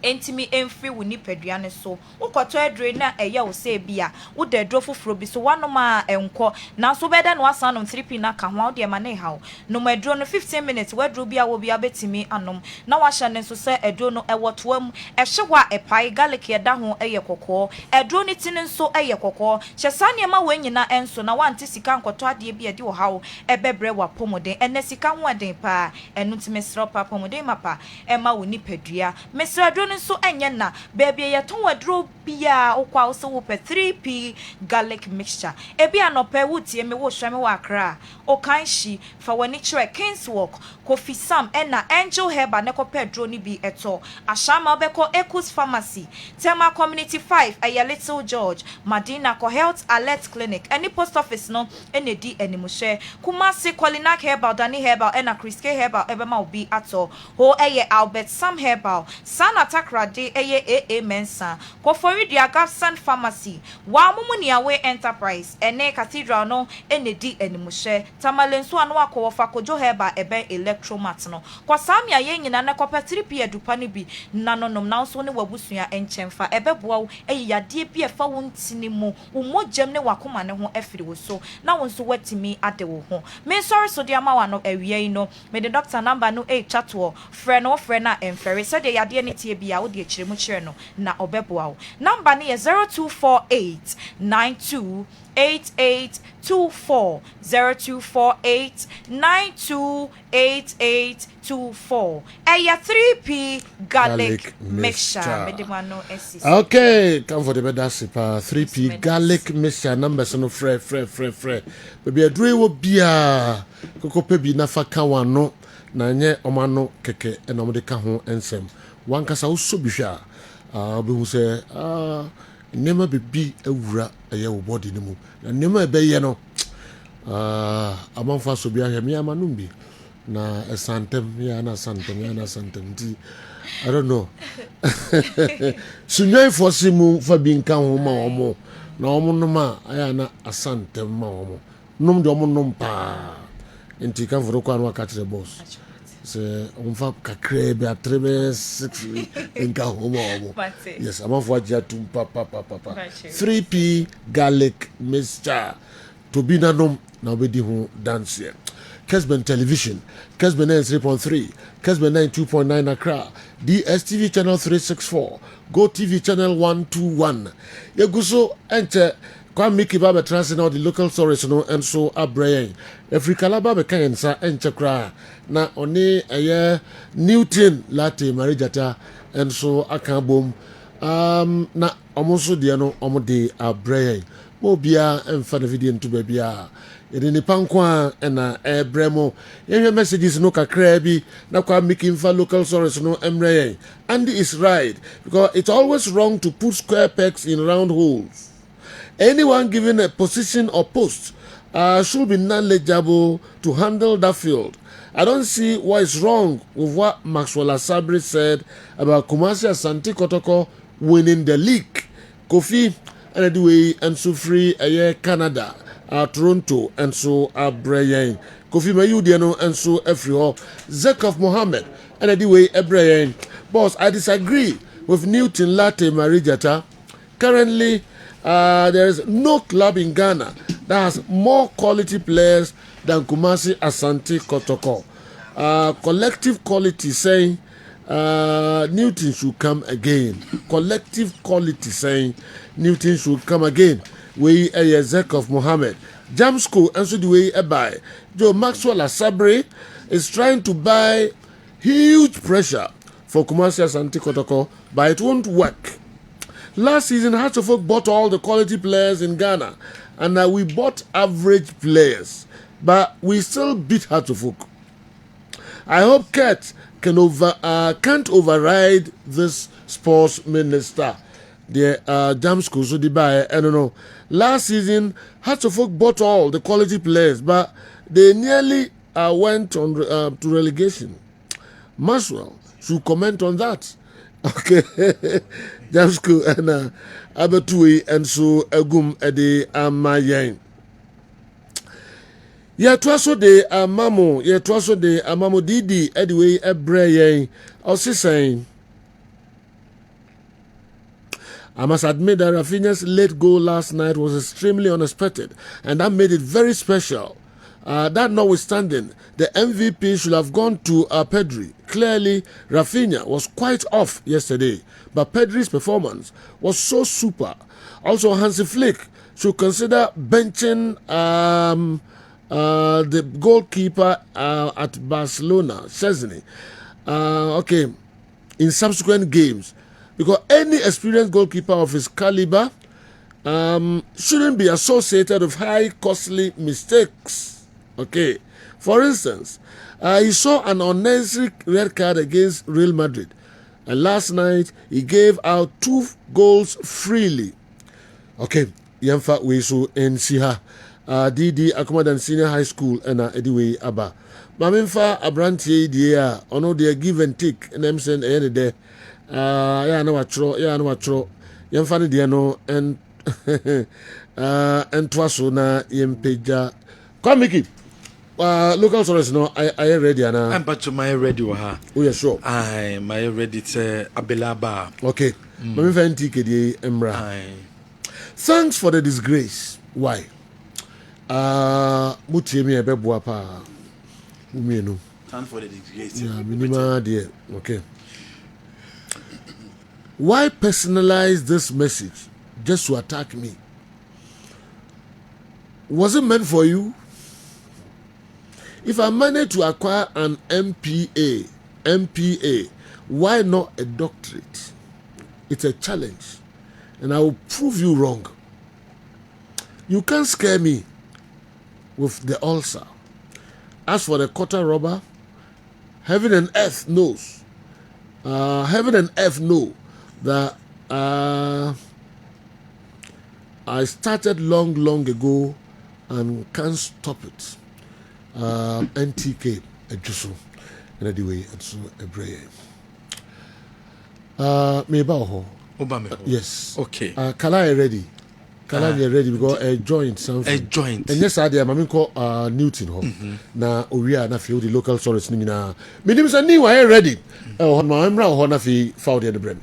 entimi emfri wo nipadua ne so wokoto adre na eya wo se bia wo de dro foforo bi so wanoma enko na so beda no asan no 3p na ka ho de ma ne hawo no madro no 15 minutes wadro bia wo bia betimi anom na wahya ne so se edro no ewotoam ehyewa epai garlic eda ho eye kokko edro ni tin nso eye kokko hyesane ma wanyina enso na wante sika nkoto ade bia de wo hawo ebebre wa pomoden ene sika ho aden pa enu timesro pa pomoden mapa ema wo nipadua mesra so enye na baby ye ton wadro bia okwa wo so wo pe 3p garlic mixture ebi anope wutie me wo hweme wa akra o kan shi fa wani chere Kingswalk Kofi Sam ena Angel Herba ne ko pedro ni bi eto ashama obeko Ekus Pharmacy Tema Community 5 aya Little George Madina ko Health Alert Clinic any post office no ene di animuhwe Kumasi Kolinak Herbal Dani Herbal ena Chris K Herbal ebema obi ato ho eye Albert Sam Herbal Sana Takrade eye AA Mensa Kofori Diagafsan Pharmacy wa mumuni awe enterprise ene cathedral no ene di animuhwe Tamalenso anu akofa kojo Herbal ebe electromat no kwa samia ye nyina na kopa 3p adupa ne bi nanonom na so ne wabusua enchemfa ebeboa wo eyade bi efa wo ntini mu wo mogyam ne wakoma ne ho afiri wo so na wo nso watimi ade wo ho me sorry so dia ma wa no awie no me the doctor number no e chatwo frɛ na emfere so de yade ne tie bia wo de kyeremu kyerɛ no na obeboa wo number ne 0248 92 8824 0248 928824 Eya 3p garlic mixture. Okay, come for the better sipa 3p garlic mixture number so no frɛ baby adure wo bia kokope bi na fa ka wano na nye omano keke enom de ka ho ensem wankasa wo so bihwa obi hu se nema bebi awura eye wo body ne mu na nema ebeye no amanfa so bia hwe me amanum bi na esantem ya na santem di I don't know sunwai fosi mu fa bi nka ho ma omo na omo no ma aya na asantem ma omo nom de omo nom pa enti kan foro kwa no aka kire boss se onfa kakre be atrebe 6 enka ho ma omo yes amanfo agia tum pa 3p garlic mixture to be na nom na obedi ho dance here Kessben Television, Kessben 93.3, Kessben 92.9 Accra, DSTV channel 364, Go TV channel 121. Yeguso ente kwa miki baba transit now the local stories no and so abrayen. Every kalaba be kan sa enche kra na oni eye Newton latte marijata and so akabom na omoso de no omode abrayen. Mo bia emfa na video nto ba bia yede ni pankwa na bremo yenwe messages no kakra bi na kwa making for local source no emre Andy is right because it's always wrong to put square pegs in round holes. Anyone given a position or post should be knowledgeable to handle that field. I don't see what is wrong with what Maxwell Asabri said about Kumasi Asante Kotoko winning the league. Kofi and the way and so free Canada, Toronto and so Brian. Kofi Mayudiano and so everywhere. Zekov Mohammed and the way Brian. Boss, I disagree with Newton Latte Marijata. Currently, there is no club in Ghana that has more quality players than Kumasi Asante Kotoko. Collective quality saying Newton should come again. Collective quality saying Newton should come again. We a Zekov Mohammed. Jam school and so the way by Joe Maxwell Asabri is trying to buy huge pressure for Kumasi Asante Kotoko, but it won't work. Last season, Hearts of Oak bought all the quality players in Ghana, and we bought average players, but we still beat Hearts of Oak. I hope Kurt can't override this sports minister. The jam school, so I don't know. Last season, Hearts of Oak bought all the quality players, but they nearly went on to relegation. Maxwell should comment on that. Okay. Jam school and Abatui and so Agum Ede Amayen. Twaso de Amamo, twaso de Amamo Didi, Edway Ebrayen, also saying, I must admit that Rafinha's late goal last night was extremely unexpected, and that made it very special. That notwithstanding, the MVP should have gone to Pedri. Clearly, Rafinha was quite off yesterday, but Pedri's performance was so super. Also, Hansi Flick should consider benching the goalkeeper at Barcelona, Szczesny, in subsequent games. Because any experienced goalkeeper of his caliber shouldn't be associated with high costly mistakes. Okay. For instance, he saw an unnecessary red card against Real Madrid. And last night, he gave out 2 goals freely. Okay. Yamfa Wesu in Siha. DD Akumadan Senior High School and Ediwe Aba. Maminfa Abranti dia ono dia give and take and I'm saying there. Yeah, no watro, Yamfa dia no and twaso na yempeja. Come Mickey. Local source no I ready na. I'm but my ready wa. Oh yeah, sure. I my ready to Abelaba. Okay. Maminfa NTK di Emra. Thanks for the disgrace. Why? Mutiemi ebeboa pa. Umienu. Thanks for the disgrace. Yeah, minima there. Okay. Why personalize this message just to attack me? Was it meant for you? If I manage to acquire an MPA, why not a doctorate? It's a challenge, and I will prove you wrong. You can't scare me with the ulcer. As for the quarter robber, heaven and earth knows. Heaven and earth know that I started long ago and can't stop it. NTK Ejusu anyway and so a brain. Meba yes. Okay. Kala ready. Kala ready because a joint something. A joint. And yes, I did. Mami call Newton ho. Na Oria na fi the local source ni na. Minim sa ni wa ready. On my emra ho na fi found the brain.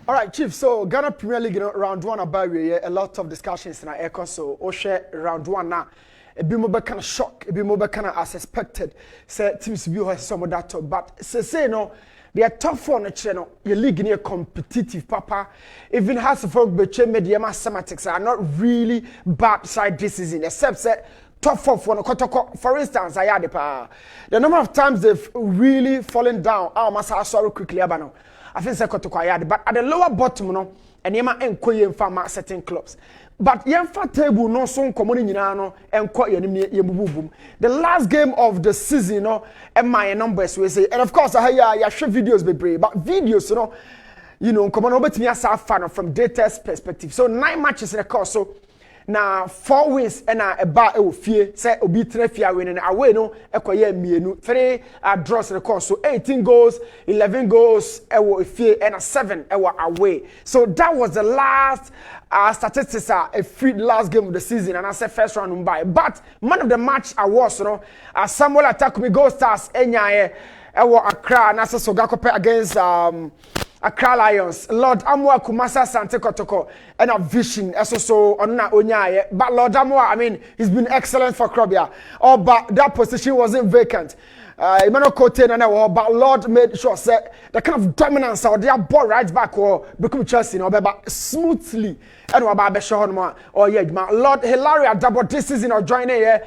All right, Chief. So Ghana Premier League round 1 about a lot of discussions in our echo. So Oshe round 1 now. A bit more kind of shock, a bit more kind of as expected. Say teams view has some of that, but say no. They are tough for the channel. Your league near competitive, Papa. Even has to folk between media mathematics are not really bad side this season, except that top 4 for the for instance, I had the number of times they've really fallen down. I must have sorry quickly, Abano. I think Kotoko, but at the lower bottom, no, and Yema and Koye farm certain clubs. But Yemfa table no so common in and quite boom. The last game of the season, and my numbers we say, and of course I share videos be brave, but videos, come on over to me as a fan from data's perspective. So 9 matches in a course, so now 4 wins and a bar fear say obi 3 fear winning away no ekoye mienu 3 draws in the course, so 18 goals, 11 goals fear and a 7 away. So that was the last statistics a free last game of the season, and I said first round by. But man of the match awards, Samuel Atakumi Gold Stars Enyaye Accra and Asa Sogakope against Accra Lions. Lord Amwa Kumasa Sante Kotoko and a vision so Onna Onyaye. But Lord Amwa, I mean, he's been excellent for Krobia. But that position wasn't vacant. Emmanuel Cote but Lord made sure say the kind of dominance or their ball right back or become Chelsea but smoothly ɛna ɔba abɛhyɛ hɔ nom a ɔyɛ adwuma. Lord Hilaria double this season or joining here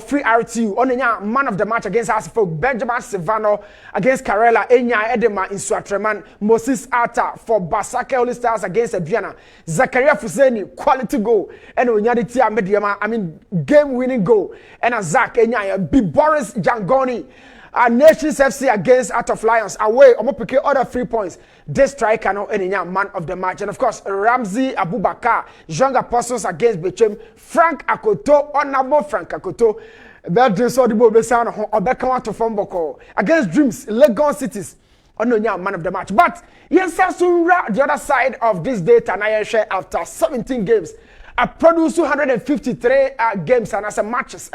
free RTU ɔno man of the match against Asifo. Benjamin Silvano against Karela Enya Edema in Suatreman. Moses Arta for Basake Holy Stars against Aduana. Zakaria Fuseni quality goal and Onyaditi Mediama, I mean game winning goal and a Zach Enya B Boris Jangoni. Nations FC against Art of Lions away. Omopike other 3 points. This striker no enya man of the match, and of course Ramsey Abubakar, Young Apostles against Bechem, Frank Akoto, honorable Frank Akoto. Bedrin so the ball besano obeka to form boko against Dreams Lagos Cities. Ononya man of the match. But yes, the other side of this data na share after 17 games. I produced 253 games and as a matches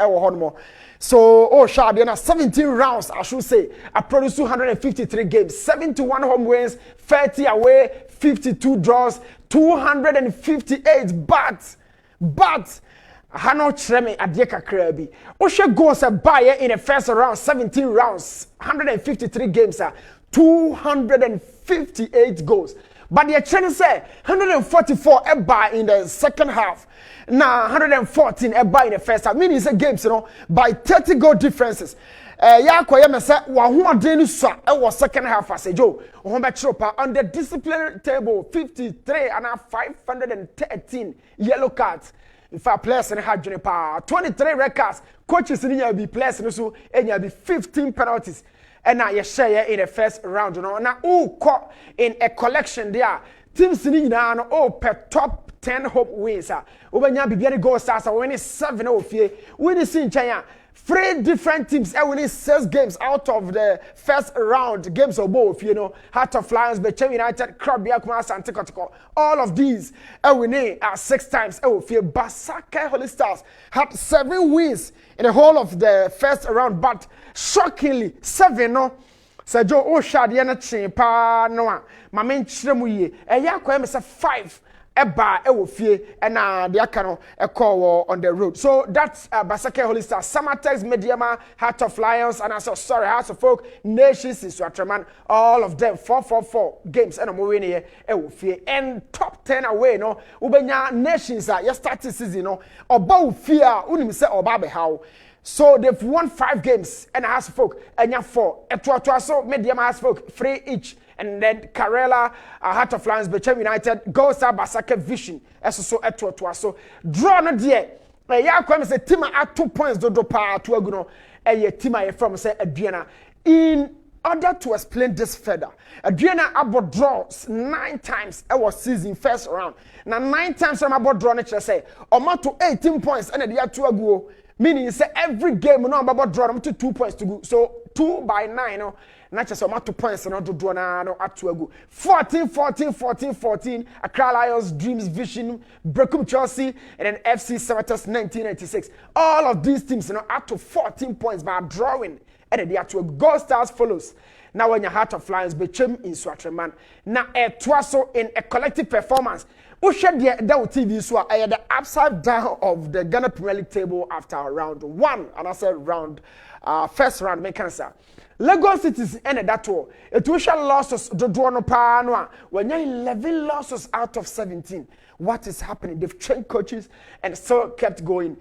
So, Shadi, 17 rounds, I should say. I produced 253 games, 71 home wins, 30 away, 52 draws, 258. But, Hano Treme Adieka Krabi. Osha goes a buyer in the first round, 17 rounds, 153 games, 258 goals. But the trend say 144 eba in the second half. Now 114 eba in the first half. Meaning it's a games, by 30 goal differences. Yakoya me say wa hu adenu so e was second half as a Joe. On the disciplinary table 53 and 513 yellow cards. In fact, players in had 23 red cards. Coaches in be players in so and be 15 penalties. And now you share in the first round, Now, caught in a collection there. Teams in per top 10 hope wins. Ubanya Bibiani Gold Stars are winning 7 of you. Winning in China. 3 different teams are winning 6 games out of the first round. Games of both, Heart of Lions, Bechem United, Krabia Kumas, and Tikotiko. All of these are winning 6 times. Basake Holy Stars had 7 wins in the whole of the first round, but shockingly 7 no. Sergio Oshadiana Chimpa Noa, Mamen Chremuye, and Yakoem is a 5. Eba ewofie na the akano call on the road. So that's Basake Holy Stars, Samatex, Mediama, Heart of Lions, and also House of Folk, Nations in Swatraman, all of them 4 games and winning ewofie and top 10 away no. Ubenya Nations you started season no. Oba fear unim se oba be how. So they've won 5 games and House of Folk and 4. Etwa so Mediama House of Folk 3 each. And then Karela, Heart of Lions, Bechem United, goes up Basake Vision, so etwa. So draw no dear. Yakwem say team at 2 points do pa to aguno. Team from say Adriana. In order to explain this further, Adriana about draws 9 times our season first round. Now 9 times I'm about draw nature say or to 18 points and the to ago. Meaning say every game no about draw to 2 points to go. So 2 by 9 no. Not just about 2 points and not to draw no at to go. 14. Accra Lions, Dreams, Vision, Brecum Chelsea, and then FC Samatas 1996. All of these teams up to 14 points by drawing. And then they are to Gold Stars follows. Now when your Heart of Lions became in Swatraman. Now a twasso in a collective performance. Who shared the TV so I had the upside down of the Ghana Premier League table after round 1. And I said round first round make cancer. Lagos Cities ended that tour. It was losses do no pa when you 11 losses out of 17. What is happening? They've changed coaches and still kept going.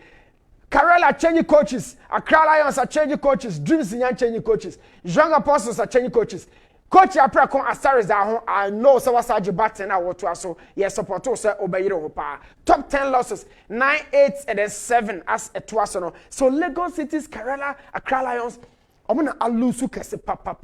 Karela changing coaches, Accra Lions are changing coaches, Dreams in changing coaches, Young Apostles are changing coaches. Coach Aprakon Astaris I know so was Saji Batten I want to so yes support also Obayiro Hopa. Top 10 losses, 9, 8, and then 7 as a twasono. So Lagos Cities, Karela, Accra Lions. I'm gonna lose papa.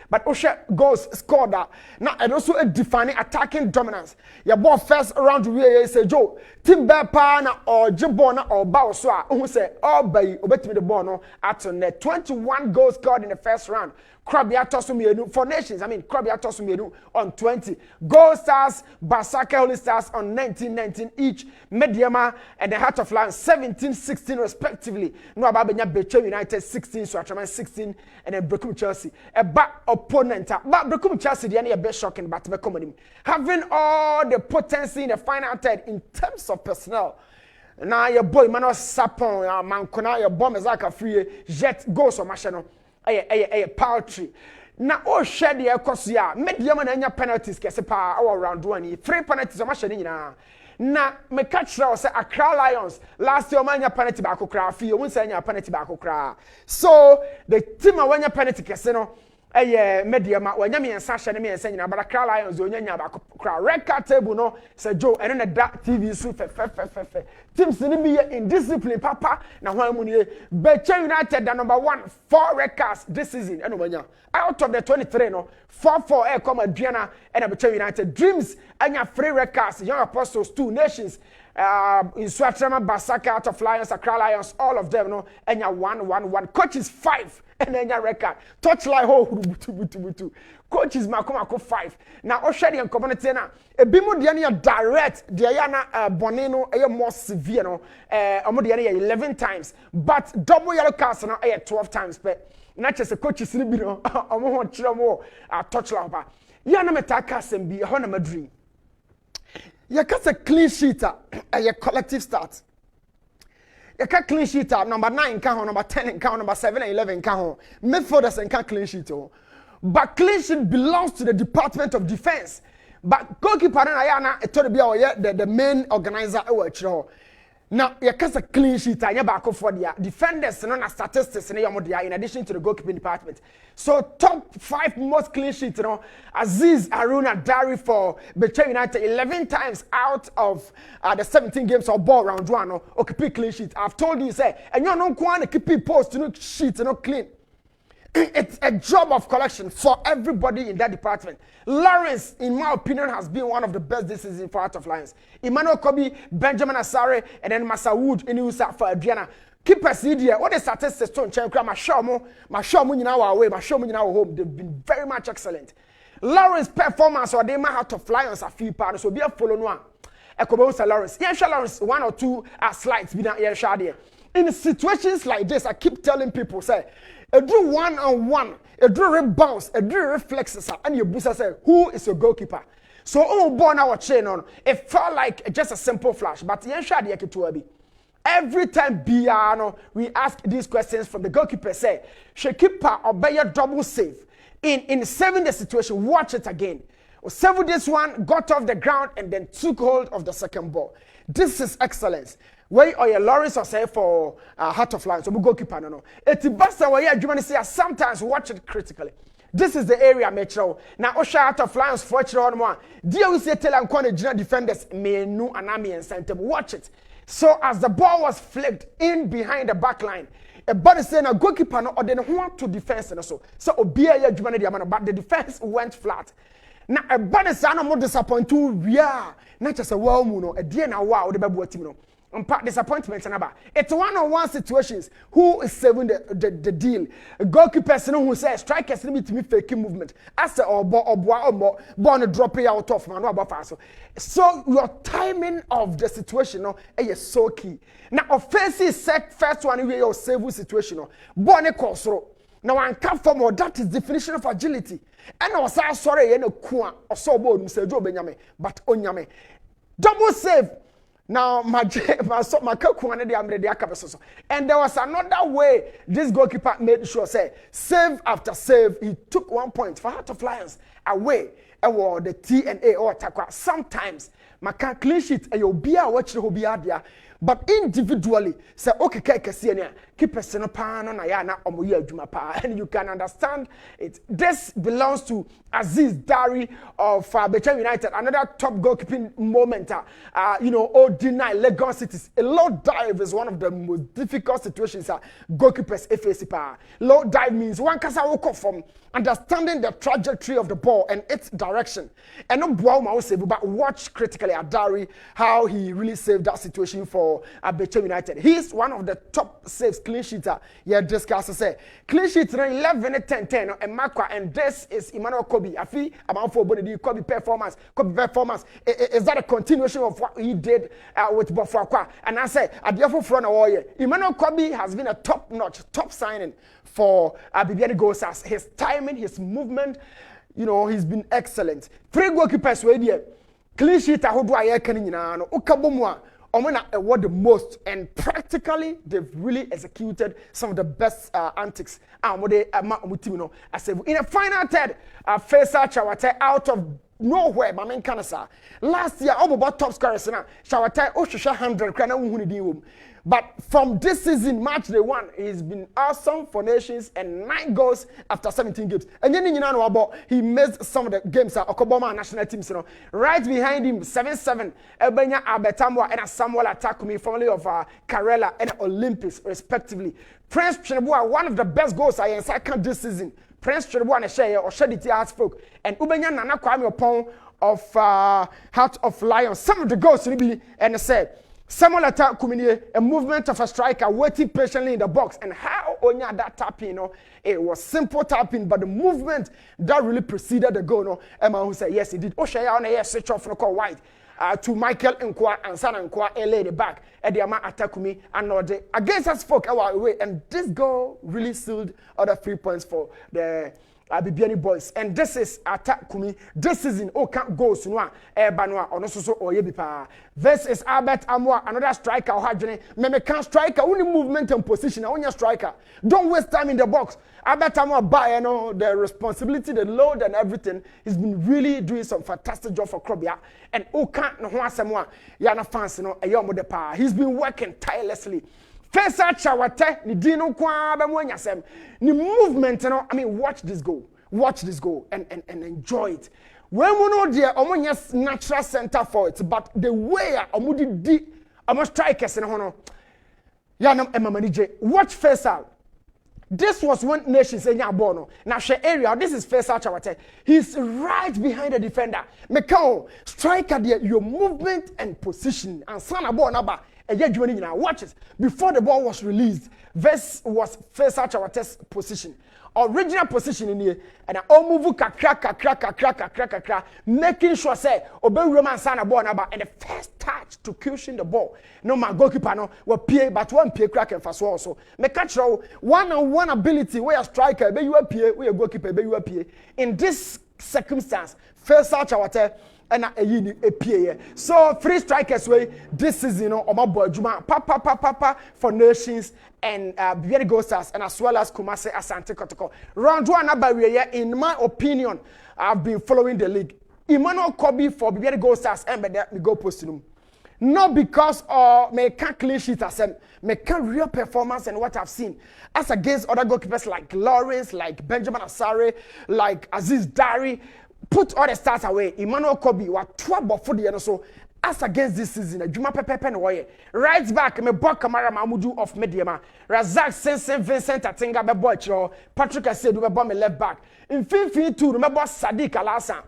But Osha goals scored that. Now and also a defining attacking dominance. Your ball first round we say Joe. Team Bepana or Jibona or Baoswa who say all by obey the ball no at net 21 goals scored in the first round. Krabia Tosumienu for Nations. I mean Krabia Tosumienu on 20. Gold Stars, Basake Holy Stars on 19 each. Mediama and the Heart of Lions 17-16 respectively. No Ababenya Bechem United 16, Swatraman 16, and then Brecum Chelsea. A back opponent. But Brecum Chelsea the only best shocking but having all the potency in the final third in terms of personnel. Now your boy Manuel Sapon, Mancona, your bomb is like a free jet goes or machine. A paltry. Now, all shed the Ecosia, medium and any penalties, Kessepa, all around 1. 3 penalties of machine. na me catch now say Accra Lions last year manya penalty back kra fi won say nya penalty back kra so the team a wanya penalty kese no media ma wanya me ensa hye ne me ensa nyina but Accra Lions onya nya back kra red card table no say Joe eno na da TV so fe teams ni be indiscipline papa na hwan mu ne Becha United the number 1 4 red cards this season eno wanya out of the 23 no 4 come Adriana and Becha United Dreams anya 3 red cards Young Apostles 2 Nations in Swatrama Basaka out of Lions Accra Lions all of them no anya 1 coaches 5 and anya record touchline ho butu coaches makoma 5 na ohwede en community na ebimu de na direct de ya na bone no more severe no omo de na 11 times but double yellow cards no 12 times pe na chese coaches ni bi no omo ho kire mo touchline ba ya na metaka sem bi ho na madri ya kasa clean sheet a collective start ya ka clean sheet number 9 ka ho number 10 ka ho number 7 and 11 ka ho midfielders and ka clean sheet but clean sheet belongs to the Department of Defense but goalkeeper na ya na eto be the main organizer e wa kire ho now ya kasa clean sheet anya back for their defenders no na statistics na yom dia in addition to the goalkeeping department so top 5 most clean sheets Aziz Aruna Dari for Becha United 11 times out of the 17 games of ball round 1 no keep clean sheet I've told you say and you no kwan keep post no sheet no clean it's a job of collection for everybody in that department. Lawrence, in my opinion, has been one of the best this season for Heart of Lions. Emmanuel Kobe, Benjamin Asare, and then Masawood in USA for Adriana. Keepers here, what the statistics don't change. My show you now away, my show you now home. They've been very much excellent. Lawrence performance or they might Heart of Lions a few parts, so be a follow one. Ekobo Lawrence. Yeah, Lawrence 1 or 2 slides be that yeah, in situations like this, I keep telling people say. A drew 1-on-1, a drew rebounds, a drew reflexes, and your booster say, who is your goalkeeper? So, born our chain on. It felt like just a simple flash, but every time Biano, we ask these questions from the goalkeeper, say, should keeper obey a double save. In saving the situation, watch it again. Saved this one, got off the ground, and then took hold of the second ball. This is excellence. Where are your Lawrence or say for Heart of Lions? So we goalkeeper no. It's best way you say sometimes watch it critically. This is the area metro. Now Osha Heart of Lions for on one. Dear we say tell and corner defenders may no anami and center. Watch it. So as the ball was flicked in behind the back line, a body saying a goalkeeper no or then want to defense and so obia ya jumane diamana but the defense went flat. Now a body say no more disappointed. Yeah, not just a wow muno a dear na wow the babu team no. Disappointment and it's 1-on-1 situations. Who is saving the deal? A goalkeeper who says strikers limit me faking movement. As or born dropping out of man so your timing of the situation is so key. Now offensive set first one we your save situation born crossroad. Now I come for more that is definition of agility. And I was sorry or so bold Joe Benyame but onyame double save. Now, and there was another way this goalkeeper made sure say save after save he took 1 point for Heart of Lions away the T&A or Takwa. Sometimes my clean sheet and you'll be a watch the there. But individually, say okay, keep a and you can understand it. This belongs to Aziz Dari of Becha United, another top goalkeeping moment. OD9 Lagos Cities. A low dive is one of the most difficult situations goalkeepers face. Low dive means one can walk from understanding the trajectory of the ball and its direction. And not but watch critically at Dari how he really saved that situation for Becha United. He's one of the top saves clean sheeter. Yeah, discuss say clean sheet 11-10-10 and Makwa, and this is Emmanuel Kobe. I feel about for Bonedi Kobe performance. Is that a continuation of what he did with Bofrakwa? And I say at the front of Emmanuel Kobe has been a top-notch, top signing for Bibiani Gosas. His timing, his movement, he's been excellent. 3 goalkeepers were there. Clean sheet I hold I can Ukabumwa. Award the most, and practically they've really executed some of the best antics. In a final third, Faisal Chawate out of nowhere mamen kanasa last year about top scorers na Shawata Oshusha 100 krana unhuni di but from this season match day 1 he's been awesome for nations and 9 goals after 17 games and then you know about he missed some of the games at Okoboma national teams you know right behind him 7-7 Ebenya Abetamwa and Samuel Atakumi formerly of Karela and Olympics respectively. Prince Chenebua one of the best goals I second this season. Prince Chiribu and share or shed it as folk and Ubenya Nana Kwame Opon of Heart of Lion. Some of the goals to be and said Samuel attack community a movement of a striker waiting patiently in the box and how Onya that tapping, you know, it was simple tapping, but the movement that really preceded the goal. No, Emma who said yes, he did. Oshaya on a switch off no call white. To Michael Nkwa and Sana Nkwa LA the back at the Ama Atakumi and Norde against us folk our away and this goal really sealed other 3 points for the Bibiani boys and this is Atakumi this season can't go Sunwa Banwa or no so or Yebipa. This is Albert Amwa another striker or Hajane me can striker only movement and position on your striker. Don't waste time in the box. Albert Amwa by you know the responsibility, the load and everything. He's been really doing some fantastic job for Krobia and can't no one yana fans you know a young power. He's been working tirelessly. First Chawate ni dino kwa be mwanya sem ni movement you know I mean watch this goal and enjoy it. When we know there omonya natural center for it but the way omudi di omo strikers no no ya na emamanije watch first out. This was when nations enya ball no na share area this is first Chawate he's right behind the defender mekao striker there your movement and position and sana ball number watch it. Before the ball was released, this was first Chawate's position. Original position in here, and I all move kakra, making sure say obey Roman Sana ball number and the first touch to cushion the ball. No my goalkeeper no will pay but one pay crack and fast also. Make catch one-on-one ability where a striker be you pay, where a goalkeeper be you pay. In this circumstance, first Chawate and a PA. So 3 strikers way this season you know my boy Juma papa for nations and Bibiani Gold Stars and as well as Kumase Asante Kotoko. Round 1 barrier in my opinion I've been following the league. Emmanuel Kobe for Bibiani Gold Stars and me go posting. Not because me can't clean sheet as me can't real performance and what I've seen as against other goalkeepers like Lawrence, like Benjamin Asare, like Aziz Dari. Put all the stars away. Emmanuel Kobe was trouble for the so as against this season. Juma Pepe no way. Right back me Bok Kamara Mamudu of Mediama. Razak Sensen Vincent Atinga be boy chiro. Patrick Asedu be me left back. In 15-2 remember Sadiq Alasan.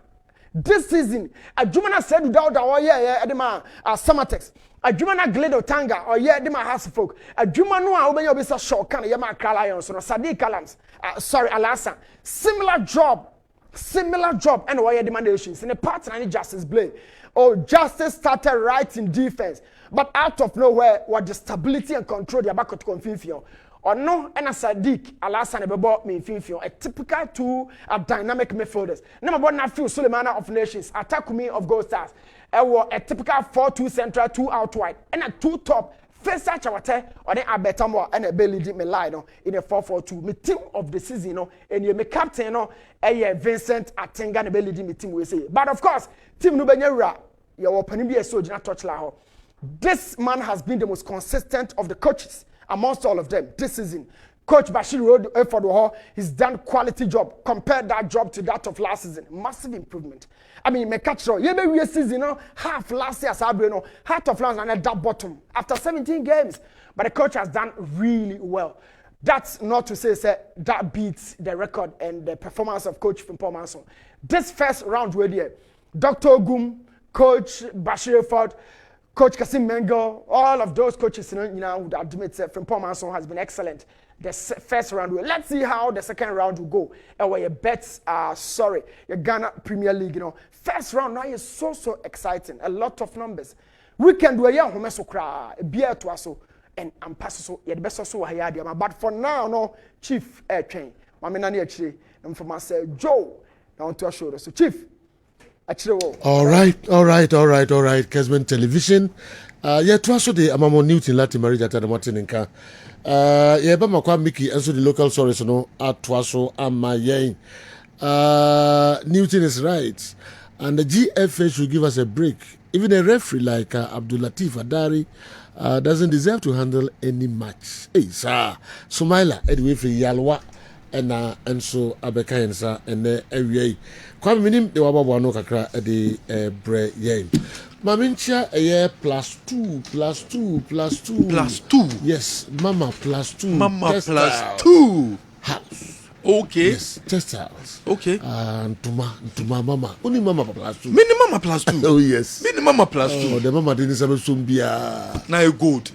This season Ajumana said without edema Samatex. Ajumana Gledo Tanga or edema Hasfolk. Ajumanu obenya obisa short kan yema Lions no Sadiq Alams. Sorry Alasan. Similar job and why demandations in a partner and Justice Blade. Justice started right in defense, but out of nowhere, what the stability and control the back to confusion. Or no, and a Sadiq Alasan Ebebo me infinfion, a typical 2 dynamic midfielders. Number 1 na feel Sulemana of Nations, Atakumi of Gold Stars. A typical 4-2 central, 2 out wide, and a 2 top. First Chawate or the Abetamwa and a belly did me lie no in a 4-4-2. Me team of the season no and you me captain no Vincent Atenga and belly did me team we say. But of course, team Nubenyera your opening be a soldier touch la. This man has been the most consistent of the coaches amongst all of them this season. Coach Bashir Road Effordo, he's done quality job. Compare that job to that of last season. Massive improvement. I mean, me catch you maybe season, you know, half last year, Sabrino, half of last and that bottom after 17 games. But the coach has done really well. That's not to say that beats the record and the performance of Coach Frimpong Manson. This first round, we're there. Dr. Ogum, Coach Bashir Ford, Coach Kasim Mengo, all of those coaches, you know, would admit Frimpong Manson has been excellent. The first round. Let's see how the second round will go. And where your bets are your Ghana Premier League, you know. First round now is so exciting. A lot of numbers. Weekend where young home so cry, beer to us and pass so the best so hayadi. But for now, no Chief Air Train. Mama nani actually and for myself Joe down to our shoulder. So Chief. All right. Kessben Television. To also the Amamo Newton Latin Marriage at the Martin and Car. Makwa Mickey and so the local source no at Twaso and my Newton is right. And the GFA should give us a break. Even a referee like Abdul Latif Adari doesn't deserve to handle any match. Hey, sir. Sumaila, anyway, for Yalwa, and so Abeka, sir, and every Kwame minim the wababo no kakra the bre yen. Mamincha a year +2. Yes, Mama +2. Mama Textile. +2. House. Okay. Yes, textiles. Okay. Ntuma mama. Only mama +2. Mini mama +2. Oh yes. Mini mama +2. Oh, the mama didn't say sombia. Na e good.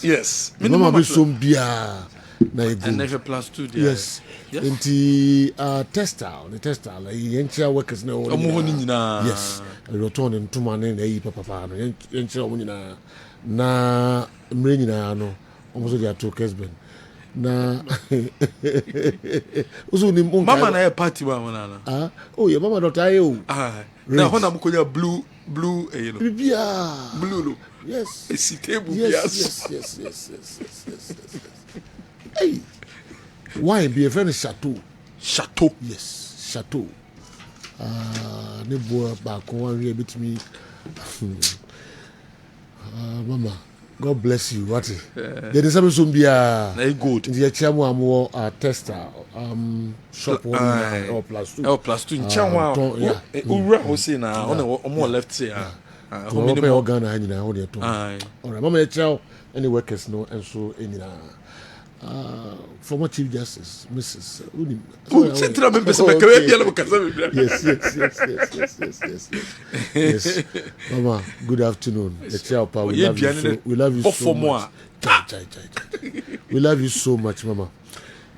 Yes. Mini mama be sombia. Na e good. And never +2 there. Yes. Nti textile, the textile, yencha workers na omo honi nyina. Yes. Return ntuma na e papa no yencha omo nyina. Na mre nyina no omo so dia to Kessben. Na uzuni mama na e party wa na. Oh yeah, mama don't I o. Na hona mkonya blue you know. Bibia. Blue. Yes. Esi table yes. Hey. Why be a friend chateau? Yes, chateau. Ne boy back one real bit me. Mama, God bless you. What? There is some beer. Very good. The chairman am tester. Shop one or +2. Oh, +2 in Chanwa. Ura Hosea na on left say. How many organ I need all right, Mama chow any workers no and so any former Chief Justice, Mrs. Yes. Mama, good afternoon. The chair, we love you so much. We love you so much, Mama.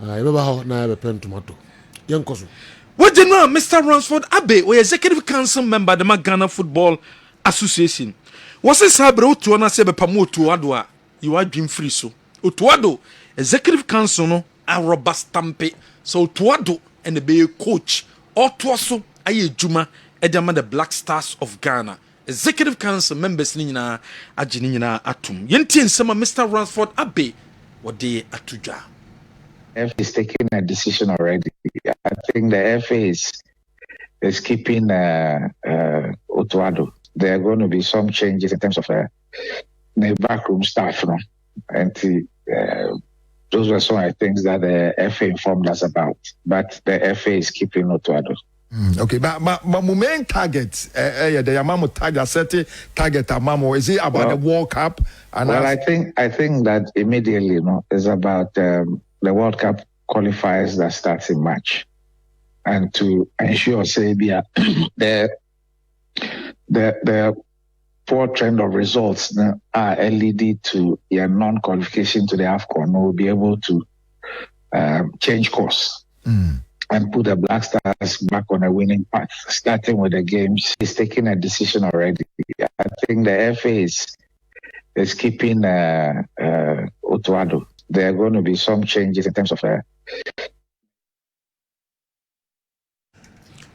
I remember how now I have a pen tomato. Young Kosu. What General Mr. Ransford Abbey, we executive council member the Ghana Football Association. Was a sabre to an asebe pamoto adwa. You are dream free so. Utuado. Executive Council no a robust stampe so Tuado and the be coach or Tuaso aye juma edama the Black Stars of Ghana. Executive Council members nina ajinina atum. Yentin sama Mr. Ransford Abbey what they atuja. FA is taking a decision already. I think the FA is keeping Otuado. There are going to be some changes in terms of the backroom staff, no? And those were some of the things that the FA informed us about. But the FA is keeping Otuado. Okay, but my main target, the Yamamo target, certain target, Amamo, is it about the World Cup? And I think that immediately, is about the World Cup qualifiers that starts in March, and to ensure, say, the poor trend of results are leading to your non-qualification to the AFCON. We'll be able to change course and put the Black Stars back on a winning path, starting with the games. He's taking a decision already. I think the FA is keeping Otuado. There are going to be some changes in terms of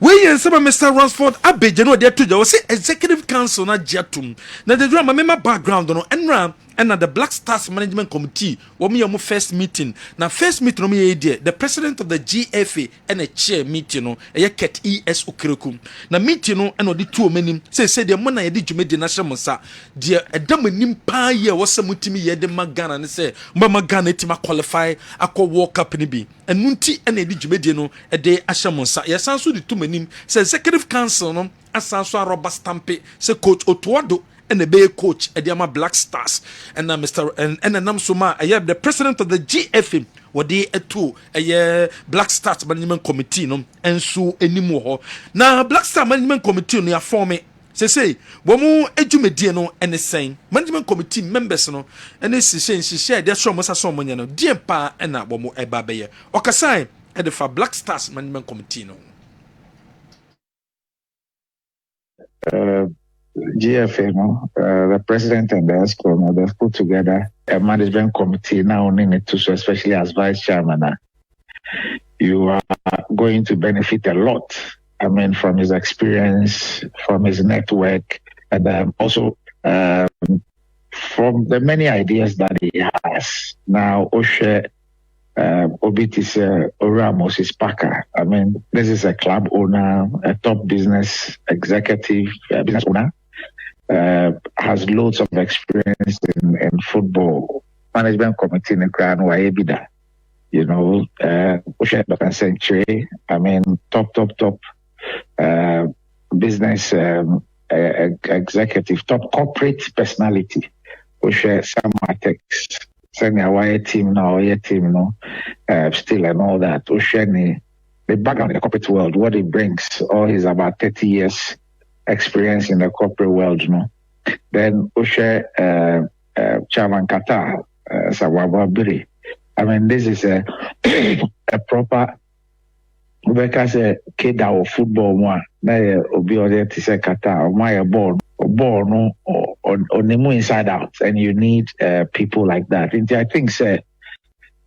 we and some Mr. Ransford Abbey, you know, they to say executive council na jatum. Na the drama member background no enra and the Black Stars Management Committee, we first meeting. Now first meeting the president of the GFA and a chair meeting no a ket ES Ukrekum. Na meeting no and the two menim say the money I did you made the national sa dear a damanim pa year was some mutimi ye de magana and say Mama Ghana tima qualify akwa walk up ni bi. And nunti and a did you made no a day ashamonsa. Yes, answer the two menim say executive council no asanso roba stampe say coach Otuado and the bay coach Ediama Black Stars and Mr. and Namsuma the president of the GFM what they to a Black Stars Management Committee no and so anymore. Now Black Star Management Committee no form say womu ejumedie no and the same management committee members no and this she share their show must so money no dear pa and na womu eba beye okasai and the for Black Stars Management Committee no GFA, the president and the ESCO, they've put together a management committee now in it too, so especially as vice chairman. You are going to benefit a lot. I mean, from his experience, from his network, and also from the many ideas that he has. Now, Oshe, Obitis Ora Moses Parker. I mean, this is a club owner, a top business executive, business owner, has loads of experience in football. Management committee in the Grand Waibida. You know, Dr. Century, I mean, top business executive, top corporate personality. We share some text. Send our team now, your team, still and all that. We share the background in the corporate world, what it brings. All his about 30 years experience in the corporate world, Then we share Chairman Qatar, Sawaba Biri. I mean, this is a proper because a kid or football one. Now, obi ode to say Qatar, my ball no on the inside out, and you need people like that. And I think,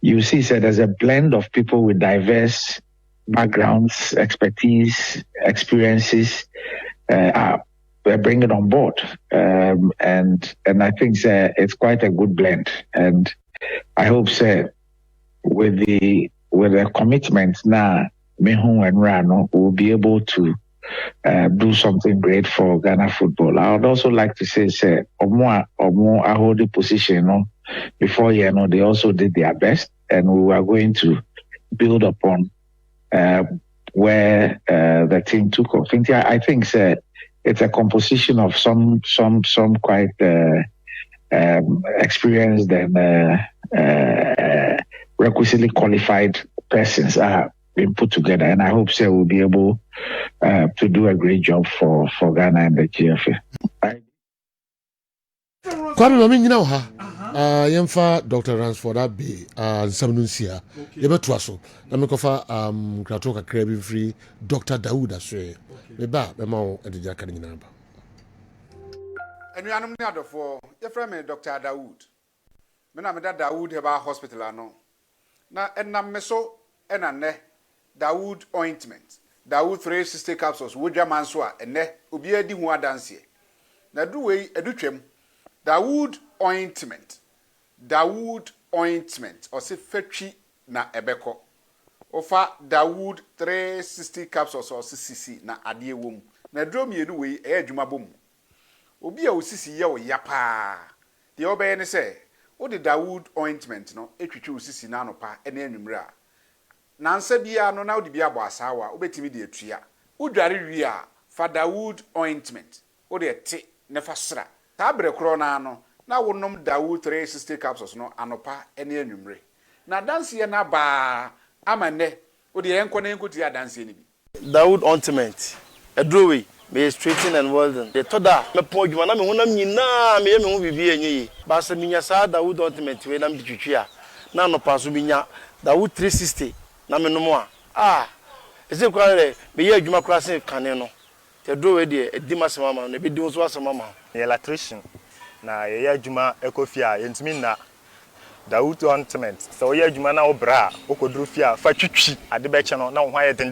you see, there's a blend of people with diverse backgrounds, expertise, experiences. We're bringing on board, and I think it's quite a good blend, and I hope with the commitment now, Mehu and Rano will be able to do something great for Ghana football. I would also like to say, Omo I hold the position, before they also did their best, and we were going to build upon where the team took off. I think it's a composition of some quite experienced and requisitely qualified persons are being put together, and I hope we'll be able to do a great job for Ghana and the GFA. Kwame mami nyina wo ha. Yemfa Dr. Ransford Abbey Nsamnunsia. Yebeto aso. Na mekofa krato kakra bi free Dr. Dawood aswe. Meba be ma wo edija ka nyina ba. Enuanum ni adofo, ye frame me Dr. Dawood. Me na me da Dawood heba hospital ano. Na enam me so enane Dawood ointment. Dawood 360 capsules wodwa manso a ene obi adi hu adanse. Na du wei edutwem. Dawood ointment. Dawood ointment. Ose fetwi na ebeko. Ofa Dawood 360 capsules ose sisi na ade wom. Na dro mienu wei adwuma bom. Obi a osisi ye wo yapa. De obeye ne se, wo de Dawood ointment no etwitwe osisi na anopa ene anwumre a. Nansa bia no na wo de bia bo asawa, wo betimi de atua. Wo dware wi a fa Dawood ointment. Wo de te ne fa sra. Ta bre kro na no na wonom Dawood 360 capsules no anopa ene anwumre. Na danse ye na ba amane wo de enko na enko ti adanse ni bi. Dawood ointment. Edrowe me straighten and welding. The toda me po djuma na me honam nyina me hu bibi enyi. Ba se minya sa Dawood ointment we na me twitwia. Na no pa so minya Dawood 360 na me no a. Eze kware me ye adwuma kura se kane no. The Edrowe de edi masema ma no be di so asema ma. Electrician na ye adwuma ekofia yentimi na Dawood ointment. So ye adwuma na obra okodru fia fa twitwi ade be che no na wo haye den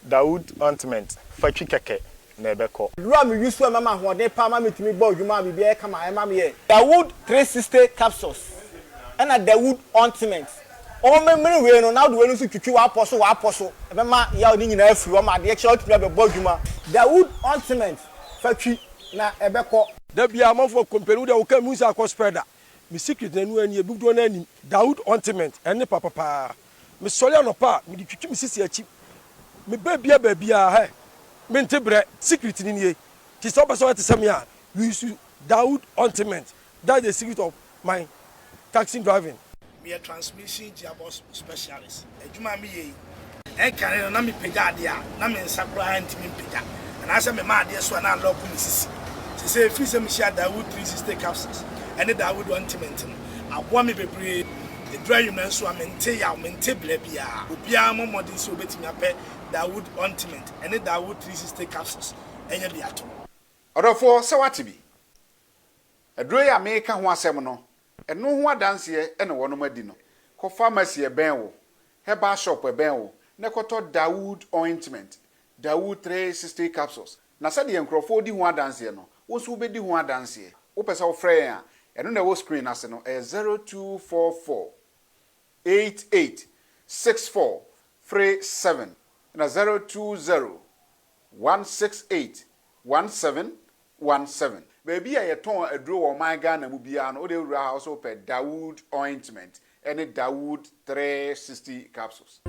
Dawood ointment fa twi keke na ebeko. Lua me use mama hode pa ma metimi bo adwuma bibi e kama e ma me ye. Dawood 360 capsules and a Dawood ointment. O memre we no na do we no so twitwi wa aposo e be ma ya oni nyina afiri o ma de e che o tumi be bo adwuma. Dawood ointment fa twi na ebeko. Da bia amafo company da wo ka musa akọ spreader. Me secret na nu ani ebudo na ani Dawood ointment ene papa. Me sole anopa me di twitwi me sisi achi. Me babia he. Me ntebre secret ni nie. Ti so person at some ya. We use Dawood ointment. That's the secret of my taxi driving. Me a transmission gearbox specialist. Ejuma me ye. E kan na me pega ade a na me nsakura antimi pega. Na asa me ma ade so na lock me sisi. Se say free se me share Dawood 360 capsules. And the Dawood ointment. I want me bebre the dry man so I maintain ya maintain blebia. Obia mo modern so betimi ape Dawood ointment and the Dawood 360 capsules. Enya biato. Odofo se wati bi. Edro ya me ka ho asem no. Eno ho adanse e na wono madi no. Ko pharmacy e ben wo. Herbal shop e ben wo. Ne koto Dawood ointment. Dawood 360 capsules. Na se de enkrofo di ho adanse no. Wo so be di ho adanse. Wo pesa wo frɛ ya. Eno na wo screen ase no 0244 886437 na 020-168-1717. Baby, I ton a draw on my gun and will be an audio house open Dawood ointment and a Dawood 360 capsules.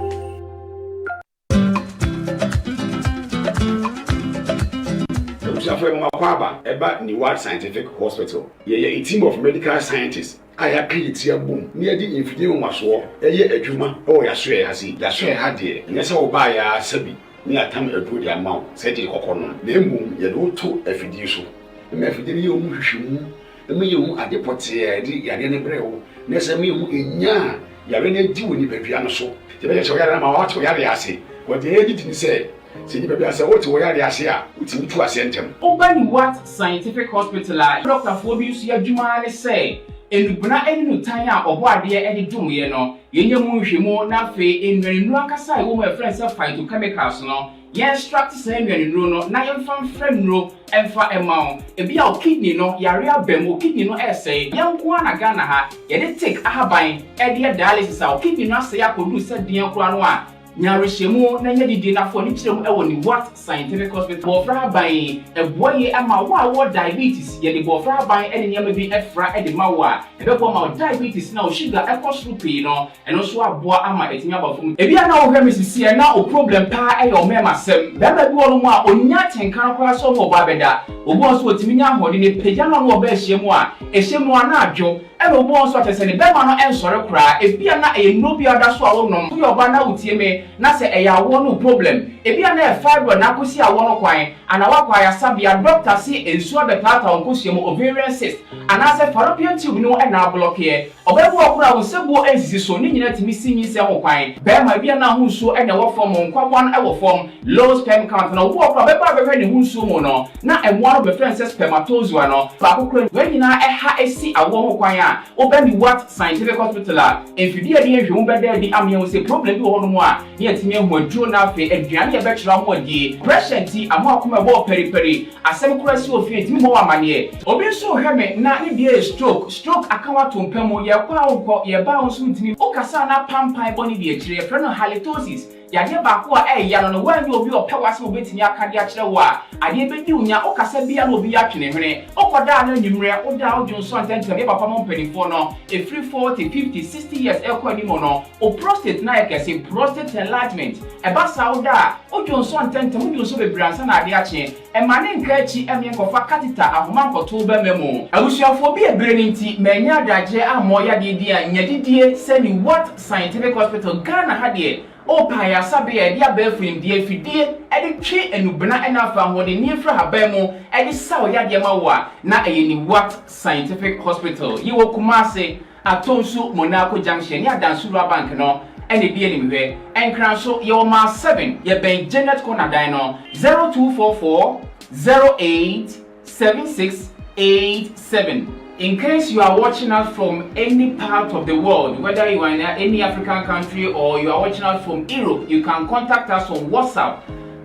From Makwaba, about Niwad Scientific Hospital. A team of medical scientists. I have created a boom near the infidel was war. A year a juma, or Yasue has it. Yasue had dear. Yes, I'll buy a Sabi. Near time a good amount, said the coconon. Then boom, you do two a fiducial. The Mephidium Mushimu, the Mium at the Potier, the Yadene Breo, Nesamium in Ya, Yarene Juni Pepiano so. The Venezuela Mawat Yariasi, what the editing said. See, you better say what we are here. It's me to ascend him. Open what scientific hospital? Dr. Phobius Yajumani say. And Buna any tanya or what dear Eddie Dumiano, Yenyamu, Nafe, in Renakasa, whom my friends have fight to chemicals no. Yes, struck the same in Runo, Nayan from Fremro, and for a mount. If you are kidney no, Yaria Bemo kidney no essay, young Kwana Ganaha, yet take a habine, Eddie dialysis, our kidney not say I could do said Dian Kwanwa. Nyarishemo na yedi dina for nichirem ewo ni what scientific hospital bofra ban eboye ama wa diabetes yedi bofra ban ene nyama bi efra ede mawa ebebo ma diabetes na o sugar ekosrupi no eno so aboa ama etinya bafum ebia na o hwe misisi na o problem pa e o mema sem baba bi wonu mu a onya tenkan kwa so mo ba beda obo so otimi nya hode ne pagya na no oba ehyemu a ehyemu na adwo eno obo so atese ne bema no ensore kra ebia na e no bi ada so a wonom so yoba na utie me na se eya wo problem ebia na e fiber na kosi a wo no kwan ana wakwa ya sabia doctor si ensuo betata onkosuemu ovarian cyst ana se fallopian tube no e na block ye obebu okura wo sebo ensisi so ni nyina timi sinyi se ho kwan bema bia na ho nsuo e na wo form nkwabon e wo form low sperm count na wo okura beba beba ne ho nsuo mo no na emo no be friend say spermatozoa no ba kokura we nyina e ha esi awo ho kwan a obani what scientific hospital a enfidie de ehwe mo beda di amye wo se problem bi wo no mo a ne atimi ho aduro na afi aduane ye betchera mo adi pressure ti amo akoma bo periperi asem kura si ofie timi ho amane obi so hweme na ne bia stroke akawa tompamo ye kwa wo ye ba wo so ntimi o kasa na pampai boni bi akire ye freno halitosis yade ba ko e ya no wan obi opewase obetimi akade akire wo a ade bedi unya o kasa bia no obi atwene hwene okoda na nyimre oda odwonso antentam ye papa mo mpanifo no e free 40 50 60 years e ko animo no o prostate na ye kase prostate enlargement e ba sauda odwonso antentam odwonso bebransa na ade ache e mane nka achi emye nkofa catheter ahoma nkoto ba memo agusuafo bi ebere nti manya adaje amoya de a nyadidie semi what scientific hospital Ghana hade o pa ya sabe ya dia ba frim die fidie e de twe enubena ena afa ho de niefra haban mu e de saw ya de mawa na eyeni what scientific hospital yiwo Kumase atonsu Monaco junction ya Dansura bank no ene bi eni hwe enkran so ye o ma 7 ye ben Janet Corner dan no 0244 087687. In case you are watching us from any part of the world, whether you are in any African country or you are watching us from Europe, you can contact us on WhatsApp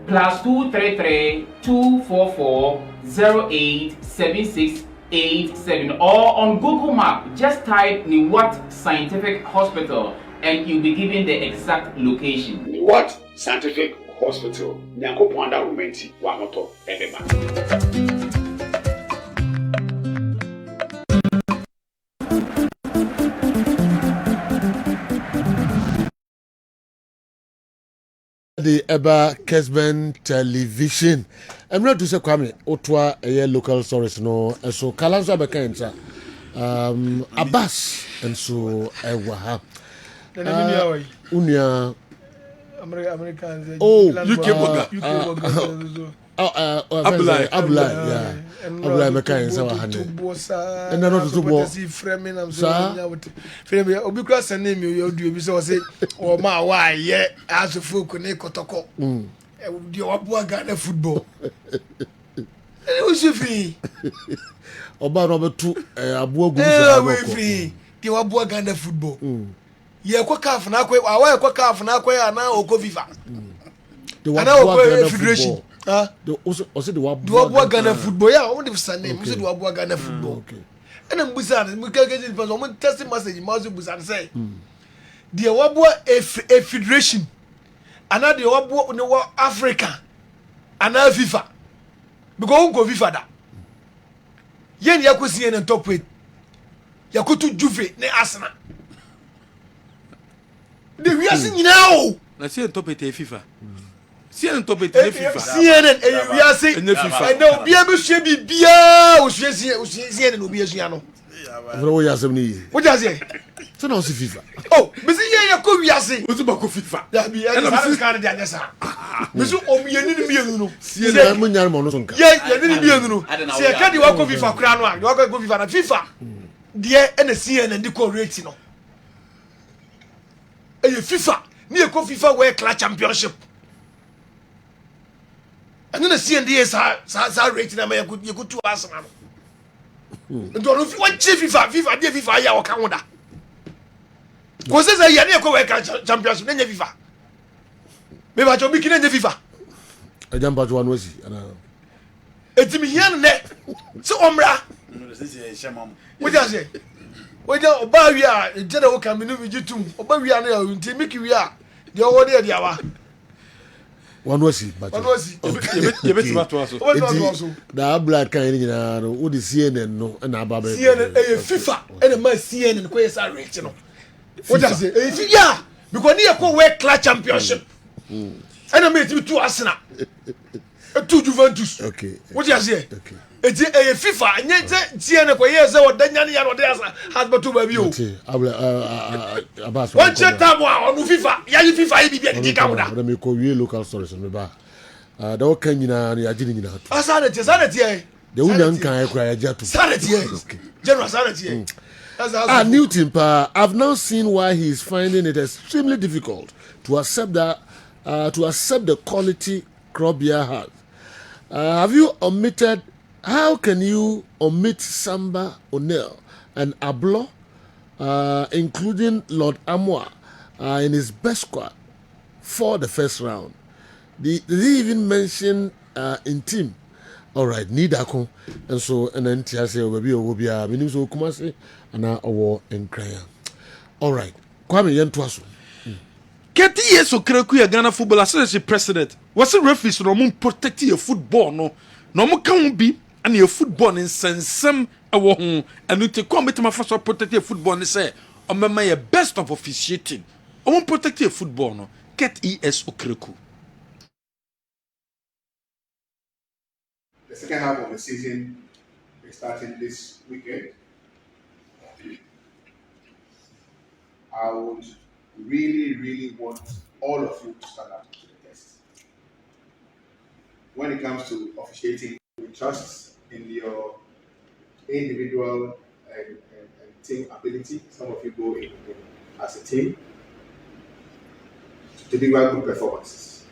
+233 244 087687 or on Google Map. Just type Niwat Scientific Hospital and you'll be given the exact location. Niwat Scientific Hospital. Nyanko Pwanda Rumenti Wamoto Ebeba. The Eba Kessben television. I'm not to say Kwame Otwa a local stories no and so Kalanza Bekensa Abbas and so Ewaha Unia Americans UK Abulai, yeah. Abulai Mekan Sawa Hane. And then not to go. Framing, I'm so Frame Obicross and name you do so say, or my why, yeah, as a folk on Ekotoko. Do you Ghana football? It was a fee. Oba number 2, Abu fee. You are Ghana football. Yeah, quack half and I quack half and I quack now, Okoviva. The Federation. Also the Wabua Ghana football, yeah, only Sunday, we said Wabua Ghana football. And then Busan, we can get it, but I'm testing message, Mazu Busan say. the wabo a federation ana the wabo no Africa ana FIFA because go FIFA da yen yakosi yen top weight yakoto Juve ne Arsenal the we are seeing now na see top weight FIFA CNN top weight FIFA CNN we are seeing FIFA no bia be hwe bibia o hwe CNN obi asua no What you say? What you say? So now see FIFA. Oh, me see ye ko wiase. What about FIFA? Ya bi e na kan dey anyesa. Me so omienu ni mienu no. CNN mo nyar mo no so nka. Ye ni mienu no. Se e ka di wa ko FIFA kura no a, wa ko FIFA na FIFA. De e na CNN di ko rate no. E FIFA, ni e ko FIFA World Class Championship. And then the CNN sa rate na me ye ko tu Arsenal. Ndo no what FIFA dey FIFA ya o ka woda. Ko se say ya ne ko World Class Championship na FIFA. Me ba jo bi kine FIFA. Ejamba to one wasi ana. Etimi hian ne. Se omra. What you say? What you oba wi a je na wo ka me no bi jitum. Oba wi a na ya nti miki wi a de o de dia wa. One wasi but. One wasi. You bet ma to aso. Da black kan ni na no wo di CNN no na aba ba. CNN FIFA and ma CNN ko yes are rich no. What you say? Yeah, because ni ko World Class Championship. And I made two Arsenal. Two Juventus. Okay. What you say? Okay. It's a FIFA. Nye CNN ko yes o danyani ya no dey has but two baby o. Okay. Abas. One check time on FIFA. Ya FIFA e bibia di ka woda. Me ko wie local stories me ba. Da o kan nyina na ya gini nyina to. Sanity eh. The woman kan e kura ya jato. Sanity eh. General sanity eh. Newton pa, I've now seen why he is finding it extremely difficult to accept the quality Krobia has. Have you omitted? How can you omit Samba O'Neill and Ablo, including Lord Amwa, in his best squad for the first round? Did he even mention in team? All right, Nidako, and so and then Tiase will be a minimum Kumasi and now war and Kraya. All right, Kwame Yentwaso. 30 years of Krakuya Ghana Football Association president was a referee no mun protect your football no mo can be and your football in sensem ewo ho and to come to my first protect your football and say o mema your best of officiating o mun protect your football no get ES Okreku. The second half of the season is starting this weekend. I would really want all of you to stand up to the test. When it comes to officiating, we trust in your individual and team ability. Some of you go in as a team to deliver good performances.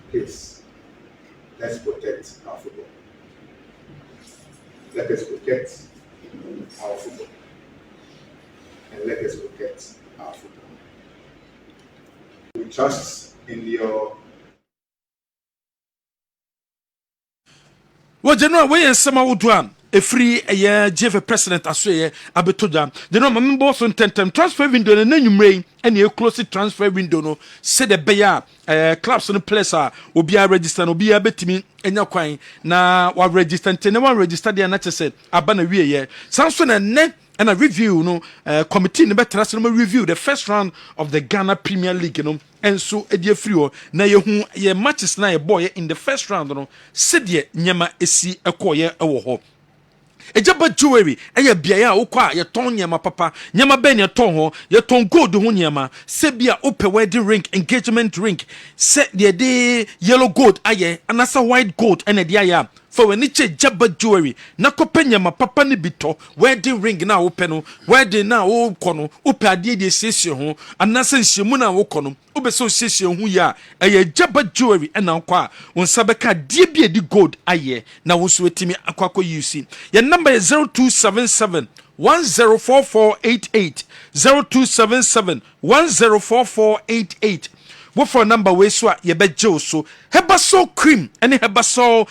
Please, let's protect our football. Let us protect our football. And let us protect our football. We trust in your. Well, General, we are some old one. A free GF president aswe abetoja. General, my boss on 10 transfer window and then you may and you close the transfer window no. Said the bear clubs on the place will be a register no be a betimi and your coin. Now what register and 10 register the nature said abana we ye. Samson and net. And a review, committee in the better review the first round of the Ghana Premier League, and so a dear free na ye matches na ye boy in the first round, said ye nyama esi a koye a woho. A jabba jewelry, a ye bia okwa ye ton yama papa, nyama ben ye ton ho, ye ton gold hunyama, sebia ope wedding ring, engagement ring, set the day yellow gold aye, and as a white gold and a dia. For when it's jabba jewelry, na kopenya ma papa ni bito, wedding ring na open, wedding na o kono, upe adie session ho, and nasa shimuna o kono, ube so session hu ya, a jabba jewelry and now kwa, when sabeka diebie di gold aye, na wuswetimi akwako yusi. Your number is 0277 104488 0277 104488. What for a number we so ye be so herbasol cream any herbasol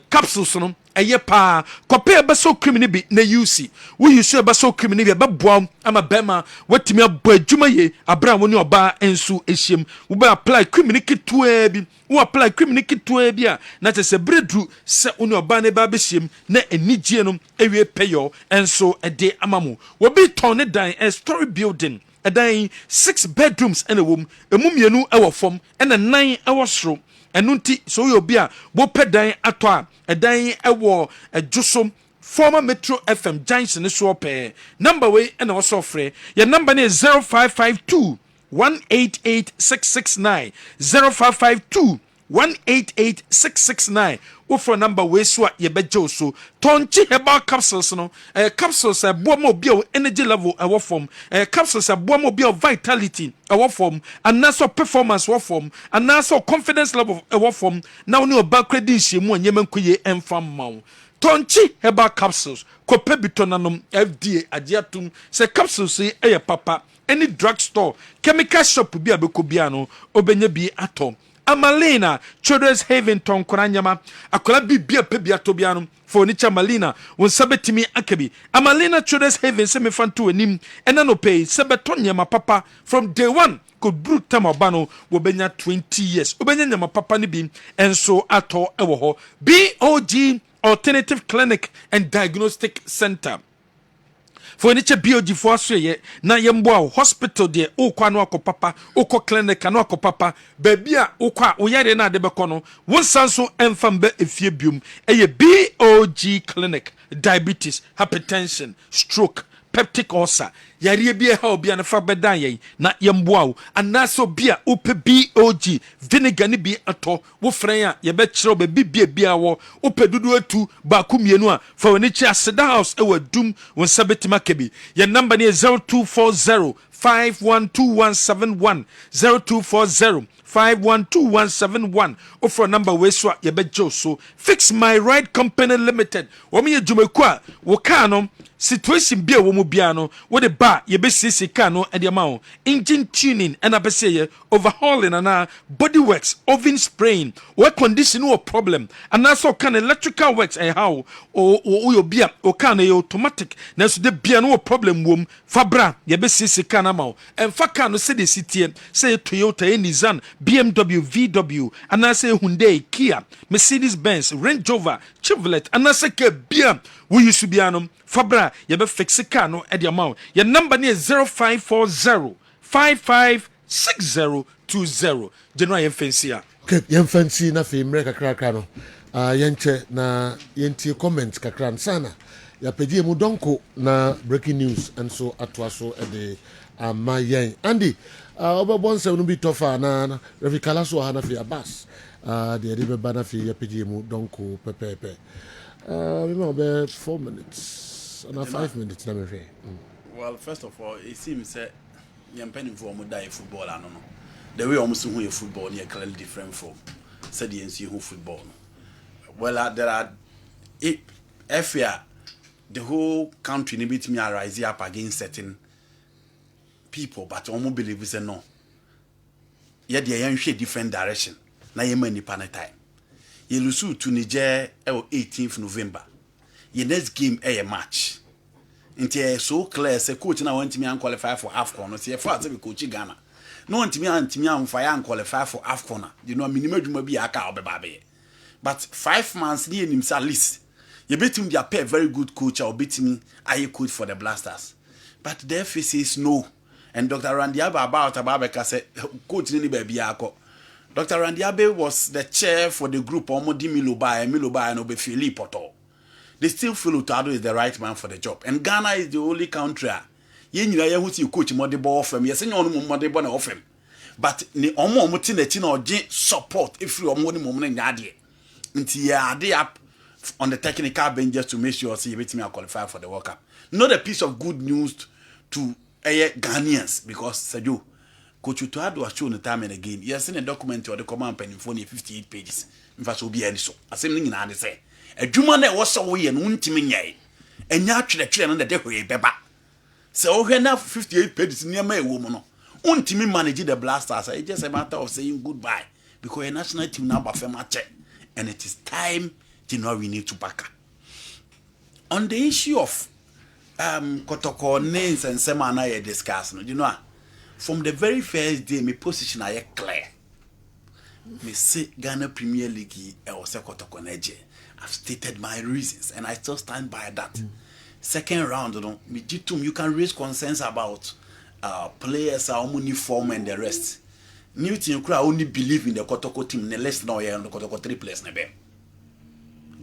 capsules no ɛyɛ paa kɔpɛ ɛbɛsɔ criminal bi na UC wo use ɛbɛsɔ criminal bi ɛbɛboa ama bɛma watumi abɔ adwuma ye abra wo ne ɔbaa enso ehiem wo bɛ apply criminal kitwa bi wo apply criminal kitwa bi a na kyerɛ sɛ bredu sɛ wo ne ɔbaa ne ba bɛhiem na enigye no ewie pɛyɔ enso ɛde ama mo wo bi tɔn ne dan a story building ɛdan 6 bedrooms ɛna wom emu mmienu ɛwɔ fam ɛna 9 ɛwɔ soro ɛno nti so yɛ obi a wopɛ dan atɔ a ɛdan ɛwɔ ɛdwoso former Metro FM junction so pɛ number way ɛna wɔsɔ frɛ yɛ number ne 0552 188669 0552 188669 wofro number we so yebegye so tonchi herbal capsules no capsules boa ma obi energy level e wo form capsules boa ma obi vitality e wo form anaso performance wo form anaso confidence level e wo form na woni oba credit shemu anyema nkoye enfam mawo tonchi herbal capsules kope bitonanom FDA agiatum se capsules e papa any drugstore chemical shop bi abeko bia no obenya bi atom Amalina Children's Haven ton koranyama akola bibia pebia tobiano for nicha Malina won sabetimi akabi Amalina Children's Haven se me fanto anim ena no pay sebeton nyama papa from day one could brute tamabano wo benya 20 years obenya nyama papa ni bi enso ato ewo ho BOG Alternative Clinic and Diagnostic Center for niche BOG for asye na yemboa hospital de okwa no akopapa okọ clinic no akopapa baby a okwa oyare na de bekono wonsanso emfamba efie biom eye BOG clinic diabetes hypertension stroke peptic ulcer yare bia ha obi na fa bedan yen na yemboa wo anaso bia ope BOG vinegar ni bi ato wo fran a ye be kire be bia wo ope dudu atu ba kumienu a fa woni chi aseda house e wadum won sabetima kebi ye number ni 0240 512171 0240 512171 offer number we so ye be so Fix My Ride Company Limited wo me dwumaku a wo ka no situation bia wo mu bia no wo de ba ye be sisi ka no e de ma wo engine tuning and abese ye overhauling and body works oven spraying wo condition wo problem and also can electrical works and how o yo bia o can e automatic na so de bia no problem wom fabra ye be sisi ka na ma wo emfa ka no se de sitie say Toyota Nissan BMW VW and I say Hyundai Kia Mercedes Benz Range Rover Chevrolet and I say ke bia we used to be anom fabra ye be fix car no e de amount your number ne 0540 556020 general yemfensia yemfensi na fe mre kakra no yenche na yenti comment kakra sana ya pedi mu donko na breaking news and so atwaso e de amayen Andy obabon se no bi tofa na refikala so ha na fe abas de de be bana fe ya pedi mu donko pepepe we mo be 4 minutes and 5 minutes na me fe. Well, first of all, it seems that young penny for mo die football no. The way almost who football near clearly different from said the NC who football. Well, there are the whole country need me rise up against certain people, but almost believe say no. Yet they are different direction. Na ye many pan time. You lose to Niger 18th November. Your next game a match. Inti so clear say coach na want me qualify for AFCON. No say for say coach Ghana. No want me am fire and qualify for AFCON. You know minimum dwuma bi aka obeba. But 5 months near him at least. You bet him they pay very good coach or beat me I coach for the Blasters. But their face says no. And Dr. Randiaba about Ababeka said coach ni baby ako. Dr. Randiabe was the chair for the group Omodi Miloba and Obe Philippe Poto. They still feel Utado is the right man for the job. And Ghana is the only country. You who see coach more the ball from yes, and more the bonnet of him. But ni omo mutin or support if you are more moment in Yadi. Until they up on the technical bench just to make sure see me qualify for the World Cup. Not a piece of good news to Ghanaians because Sadio. Coach Utado was shown the time and again. He has seen a document or the command pen in 58 pages. In fact, will be any so. As same thing in Andy say. A Jumane was so we and untiminy. And naturally, and the decoy beba. So, we have 58 pages near my woman. Untimi manage the Blasters. It's just a matter of saying goodbye because a national team now by match. And it is time to know we need to back up. on the issue of Kotoko names and Semana you discuss, you know, from the very first day, my position I clear. Me say Ghana Premier League was a Kotoko Neje. I've stated my reasons and I still stand by that. Second round, you can raise concerns about players are only form and the rest. New team only believe in the Kotoko team, the less now on the Kotoko 3 players.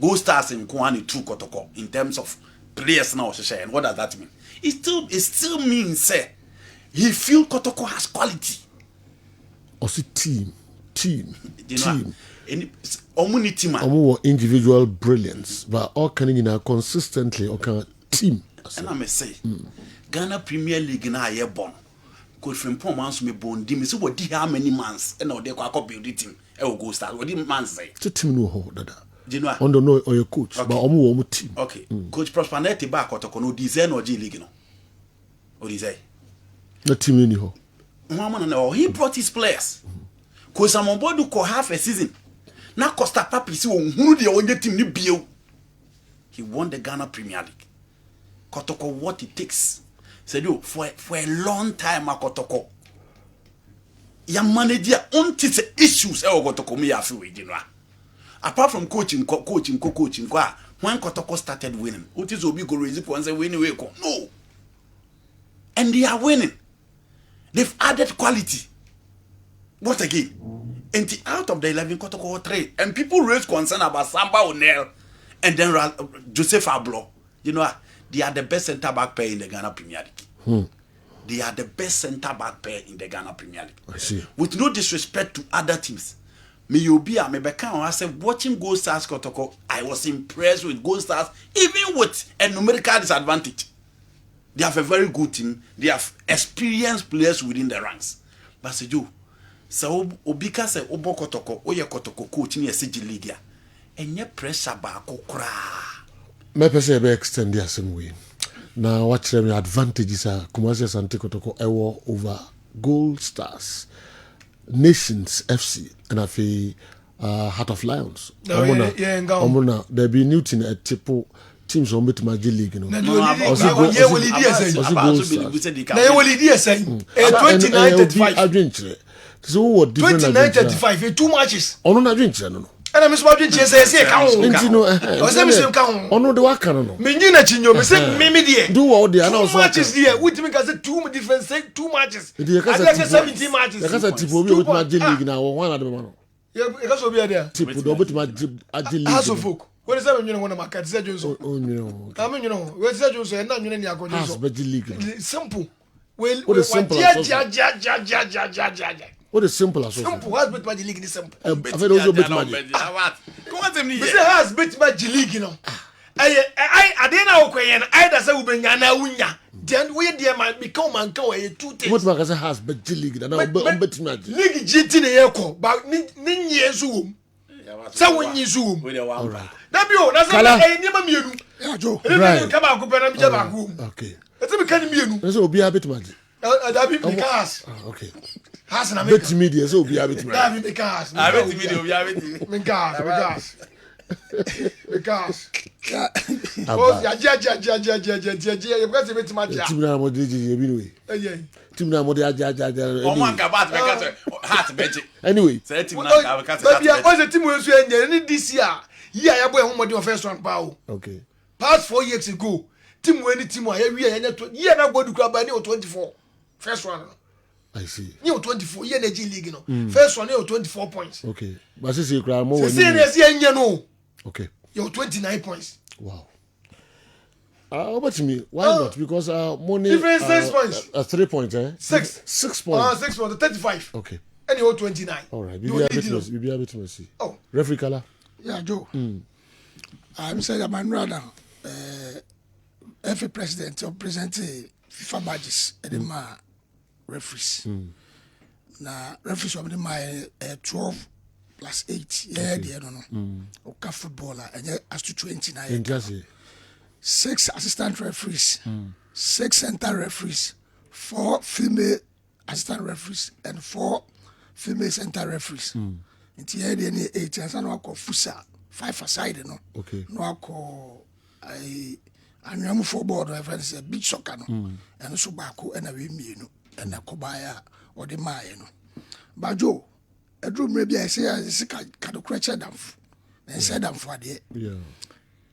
Go Stars in Kwani 2 Kotoko in terms of players now. And what does that mean? It still means say he feel Kotoko has quality. Also team. Individual brilliance, but all can consistently or can team. And I may say, Ghana Premier League na ye born. Could from poor months me born dim. So what how many months? And now they can build the team. Go start. What did man say? It's a team no hold that. You know, on don't know or your coach, but omu team. Okay, Coach Prosperity back or no design or G League no. Or design. The team anyhow. He brought his players. Cause I'm on board to half a season. Now Costa Papi see who the only team ni bio. He won the Ghana Premier League. Kotoko what it takes. Said you for a long time Kotoko. Ya manage your own issues Kotoko me afi we dinwa. Apart from coaching, when Kotoko started winning, what is Obi go raise it once winning way go? No. And they are winning. They've added quality. What again? And out of the 11 Kotoko 3, and people raise concern about Samba O'Neill and then Joseph Ablo. You know, they are the best centre back pair in the Ghana Premier League. They are the best centre back pair in the Ghana Premier League. I see. With no disrespect to other teams. I said, watching Gold Stars Kotoko, I was impressed with Gold Stars, even with a numerical disadvantage. They have a very good team. They have experienced players within the ranks. But say you, so Obika say Obo Kotoko, Oye Kotoko coach in the CG League, and your pressure back okra. My person be extend the same way. Now, what the advantages are Kumasi Asante Kotoko Ewo over Gold Stars, Nations FC, and I feel Heart of Lions. Omona, there be new team at Tipo. Teams on bet Magic League, you know. Now you will lead so what different 29-35 2 matches. On not drink no. And I'm supposed to say ono de waka no. Me nyina chinyo me say me die. Do all the announce matches there. We me can say 2 different 2 matches. I say 17 matches. Because Tipo be with Magic League now one at the man. Yeah, because we be there. Tipo do bet Magic League. As of folk. What is that you know when I'm at Zed Johnson? Oh, no. I mean, you know, where's Zed Johnson and not you know Magic League. Simple. Well, what is simple? What is simple as simple? Has bet Magic League is simple. I've also bet Magic. Come on to me. Say has bet Magic League, you know. I didn't know when I that's how we na unya. Then we there might become and go a 2 things. What Magaza has bet League and I'll bet Magic. League GT ne yeko, but nin yesu. So when you zoom, all right. That's not a yeah, Joe. Right. Come out, go okay. Let's be kind of you. Let's be a bit magic. Because okay. Has an bit media, so be a bit magic. Because I bet the video, we have it. Because. Anyway, this year, yeah, boy, home of first one power. Okay. Past 4 years ago, team winning team, yeah, now go to club by 24. First one. I see. You 24 year G League, you know. First one, you 24 points. Okay. But since you cry more, okay. You're 29 points. Wow. Over to me. Why not? Because money. Different 6 points. 3 points, eh? 6 points. 6 points. 35. Okay. And you're 29. All right. Be a bit mercy. Oh. Referee color. Yeah, Joe. I'm saying I'm rather every president or present FIFA badges and my referees. Now referees of my 12 plus 8. Yeah, they don't know. Okay, footballer and as to 29. 6 assistant referees, 6 center referees, 4 female assistant referees, and 4 female center referees. In the end, 8 years, I know I call Fusa 5 aside, no. Okay. No, I call anwam football no friends say beach soccer no and so baako na we mienu na kobaya or the maye no bajo edru mre bia say ka do kreche damfo na say damfo ade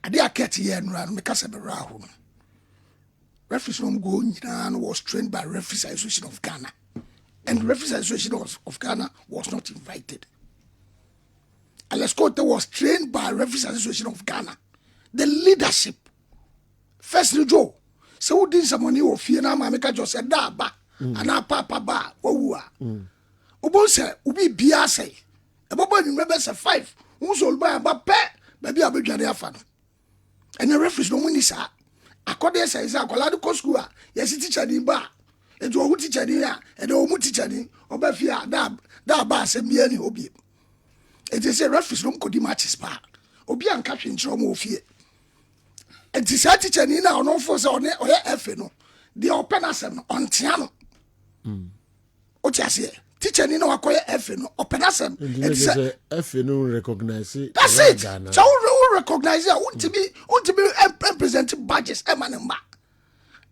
ade akete ye no me ka se be raho no referees no go nyina no was trained by Referees Association of Ghana, and Referees Association of Ghana was not invited. Alescote was trained by Referees Association of Ghana, the leadership. First Joe, so who did some money of fear now? My maker just said da ba, and now papa ba, oh, Obo say, ubi biase, a baba remember say 5, who's all by a pet, maybe I'll be Jania fan. And the referees no money, sir. According to say, Colado Coscua, yes, teacher in bar, and to a teacher in here, and a teacher in Obafia, da bass and me any obi. It is a reference room could matches bar, Obi and catching trauma of fear. And this teacher in our no force on it or FNO, the open us on Tiano. What you say? Teacher in our acquire FNO, open us and FNO recognize it. That's it. So recognize it. Want to be representing badges emanema.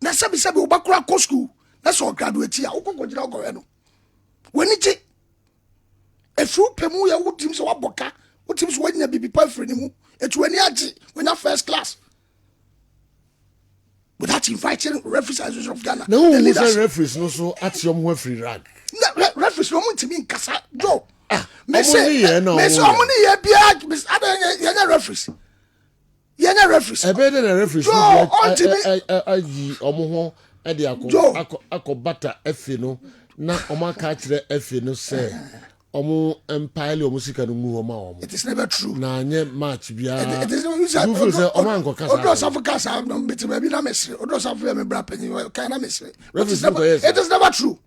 Na sabi obakura ko school. That's all graduate here. Okoko jira go eno. Weniti. Efru pemu ya wutim so waboka. Wutim so wanya bibi boyfriend mu. Etu weni agi when first class. Without inviting Referees Association of Ghana. No, who say referees no so at your free rag. Referees no want to be in kasa. Joe. Me say omuni ye bia mis ada ye referees. Ye referees. E be the referees no ayi omo ho e de akobata efe no na omo aka kire efe no say omo empire omo sika no mu omo omo. It is never true. Na nye match bia. It is never true. You say omo anko kasa. Odo safu kasa no beti be na mesre. Odo safu me bra penyi kan na mesre. It is never true.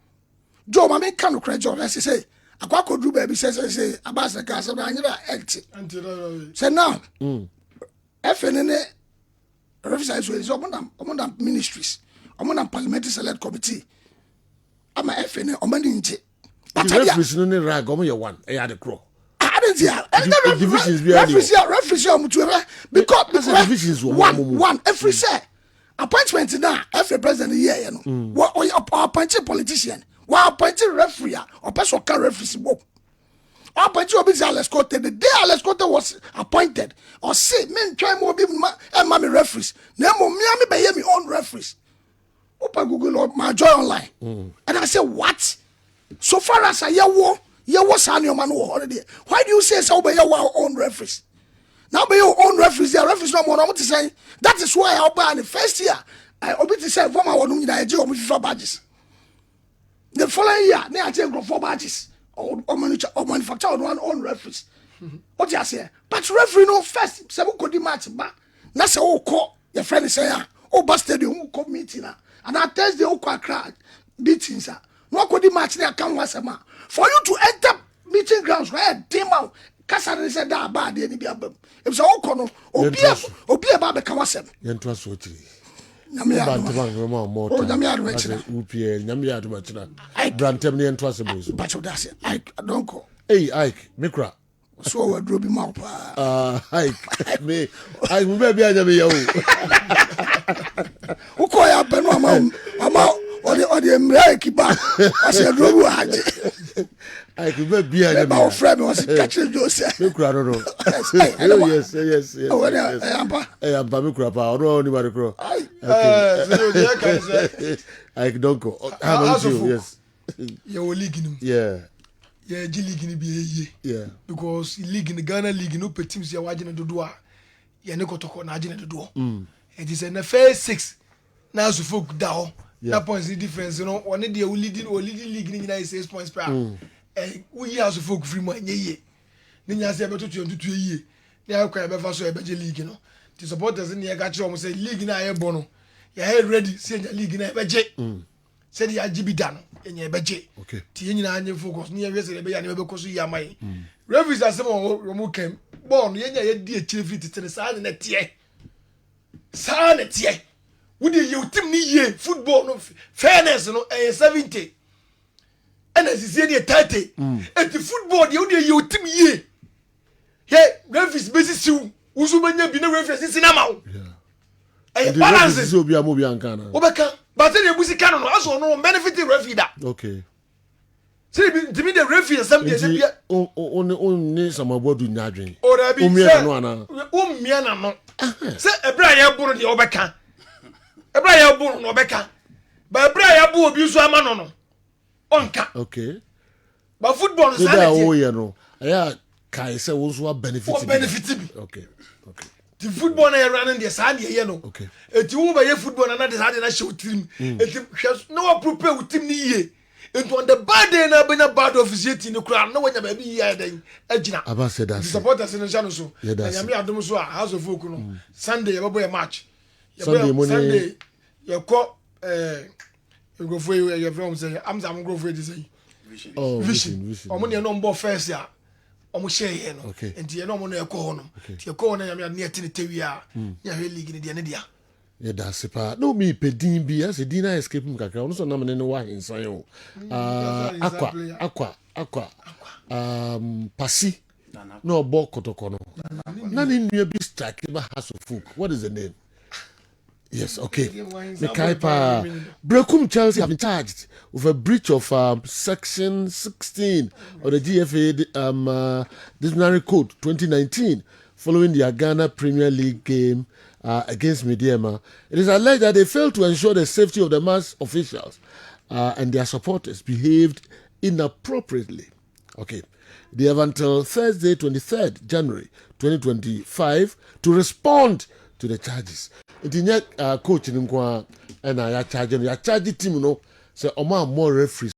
Joe mama kan no credit let's say akwa kodru baby say abasa ka say na anyira empty. Say now. FNN Referees Association omonam ministries. Omonam parliamentary select committee. Ama FNN omani nje. The referees no need rag omo ye one. E ya the crow. I didn't see divisions be referees omutu because divisions one every say appointment now every president here no. What appointed politician. What appointed referee or person can referees bo. Appointed Obi Alescote the day Alescote was appointed or say men try more be mommy referees. Nemo me be hear me own referees. Open Google or my joy online. And I say what? So far as I hear was on your man already. Why do you say so by your own referees? Now by your own referees, the referees no more what to say. That is why I'll buy in the first year. I obi to say for my one FIFA badges. The following year, they are taking 4 badges or manufacture on one own referees. What you say? But referee no first. Say who could match back. Na say who call your friend say oh bus stadium who come meeting and I Thursday who call crowd meetings. No could match there can once a month. For you to enter meeting grounds where team out Kasa said that bad any be abem. If so kono obi aba be kawasem. Yentra so tiri. Nyame Brantem ne yentra se bozo. But that's it. Ike don't go. Hey Ike, Mikra. So we drop him out. Ike me. Ike we be anya me yawo. Who call ya ben mama or the American back. I said drop you aje. I could be anya me. Our friend was catching Joseph. Mikra no. Yes. Oh, hey, I'm Mikra pa. No anybody crow. Ike don't go. How about you? Yes. Your league in Yeah. Yeah, G League in be yeah. Because league in the Ghana League no pet teams ya wajina do doa. Ya ne kotoko na ajina do doa. It is in the first 6. Now so folk down. That points the difference, you know. One day we leading league in the 6 points per. Eh, we have so folk free money ye. Ninya say beto 22 ye. Na kwa be fa so e beje league no. The supporters in here got you almost say league na e bono. Ya head ready say league na e beje. Say the agibi dan enye beje. Okay. Ti nyina anye focus ni e say be ya na be koso ya mai. Referees asem o mo kem. Bon yenya ye di e chire fit tene sa na tie. Sa na tie. Would you team ni ye football no fairness no 70. And as is the 30. And the football you team ye. Hey, referees basis you. Usumanya bi na referees sinama. The balance referee will be a movie and can. Obeka, but then you busi canon, also no benefiting referee that. Okay. See, to me the referee is something. Only some about do nyadwin. Or there be no. Say ebra ya buru the obeka. Ebra ya buru no obeka. But ebra ya bu obi so ama no. Onka. Okay. But football is that. Oh yeah no. Yeah, kai say also benefit. Okay. Okay. The football na running the sand here no. Okay. Eti wo ba ye football na the sand na show team. Eti no prepare with team ni ye. Enti on the bad day na benya bad officiating no kra na wanya ba bi ya den agina. Aba said that. The supporters in the channel so. Na yami adom so house of folk no. Sunday ye boy match. Sunday ye call go for you from say am go for this say. Vision. Omo ne no mbo first ya. Omo share here no. Enti ye no mo no e call no. Ti e call na yami na eti ne tewi a. Ya he league ne dia. Yeah, that's it. No, me pedin be as a dinner escape him. Kaka, also, no man no in Sayo. Aqua. Pasi. No, Bok Kotokono. None in your big strike, house of folk. What is the name? Yes, okay. Mikaipa. Brekum Chelsea have been charged with a breach of section 16 of the GFA disciplinary code 2019 following the Ghana Premier League game against Midiema. It is alleged that they failed to ensure the safety of the match officials and their supporters behaved inappropriately. Okay. They have until Thursday, 23rd January 2025 to respond to the charges. It is not coach in Nkwa and I charge team, say, more referees.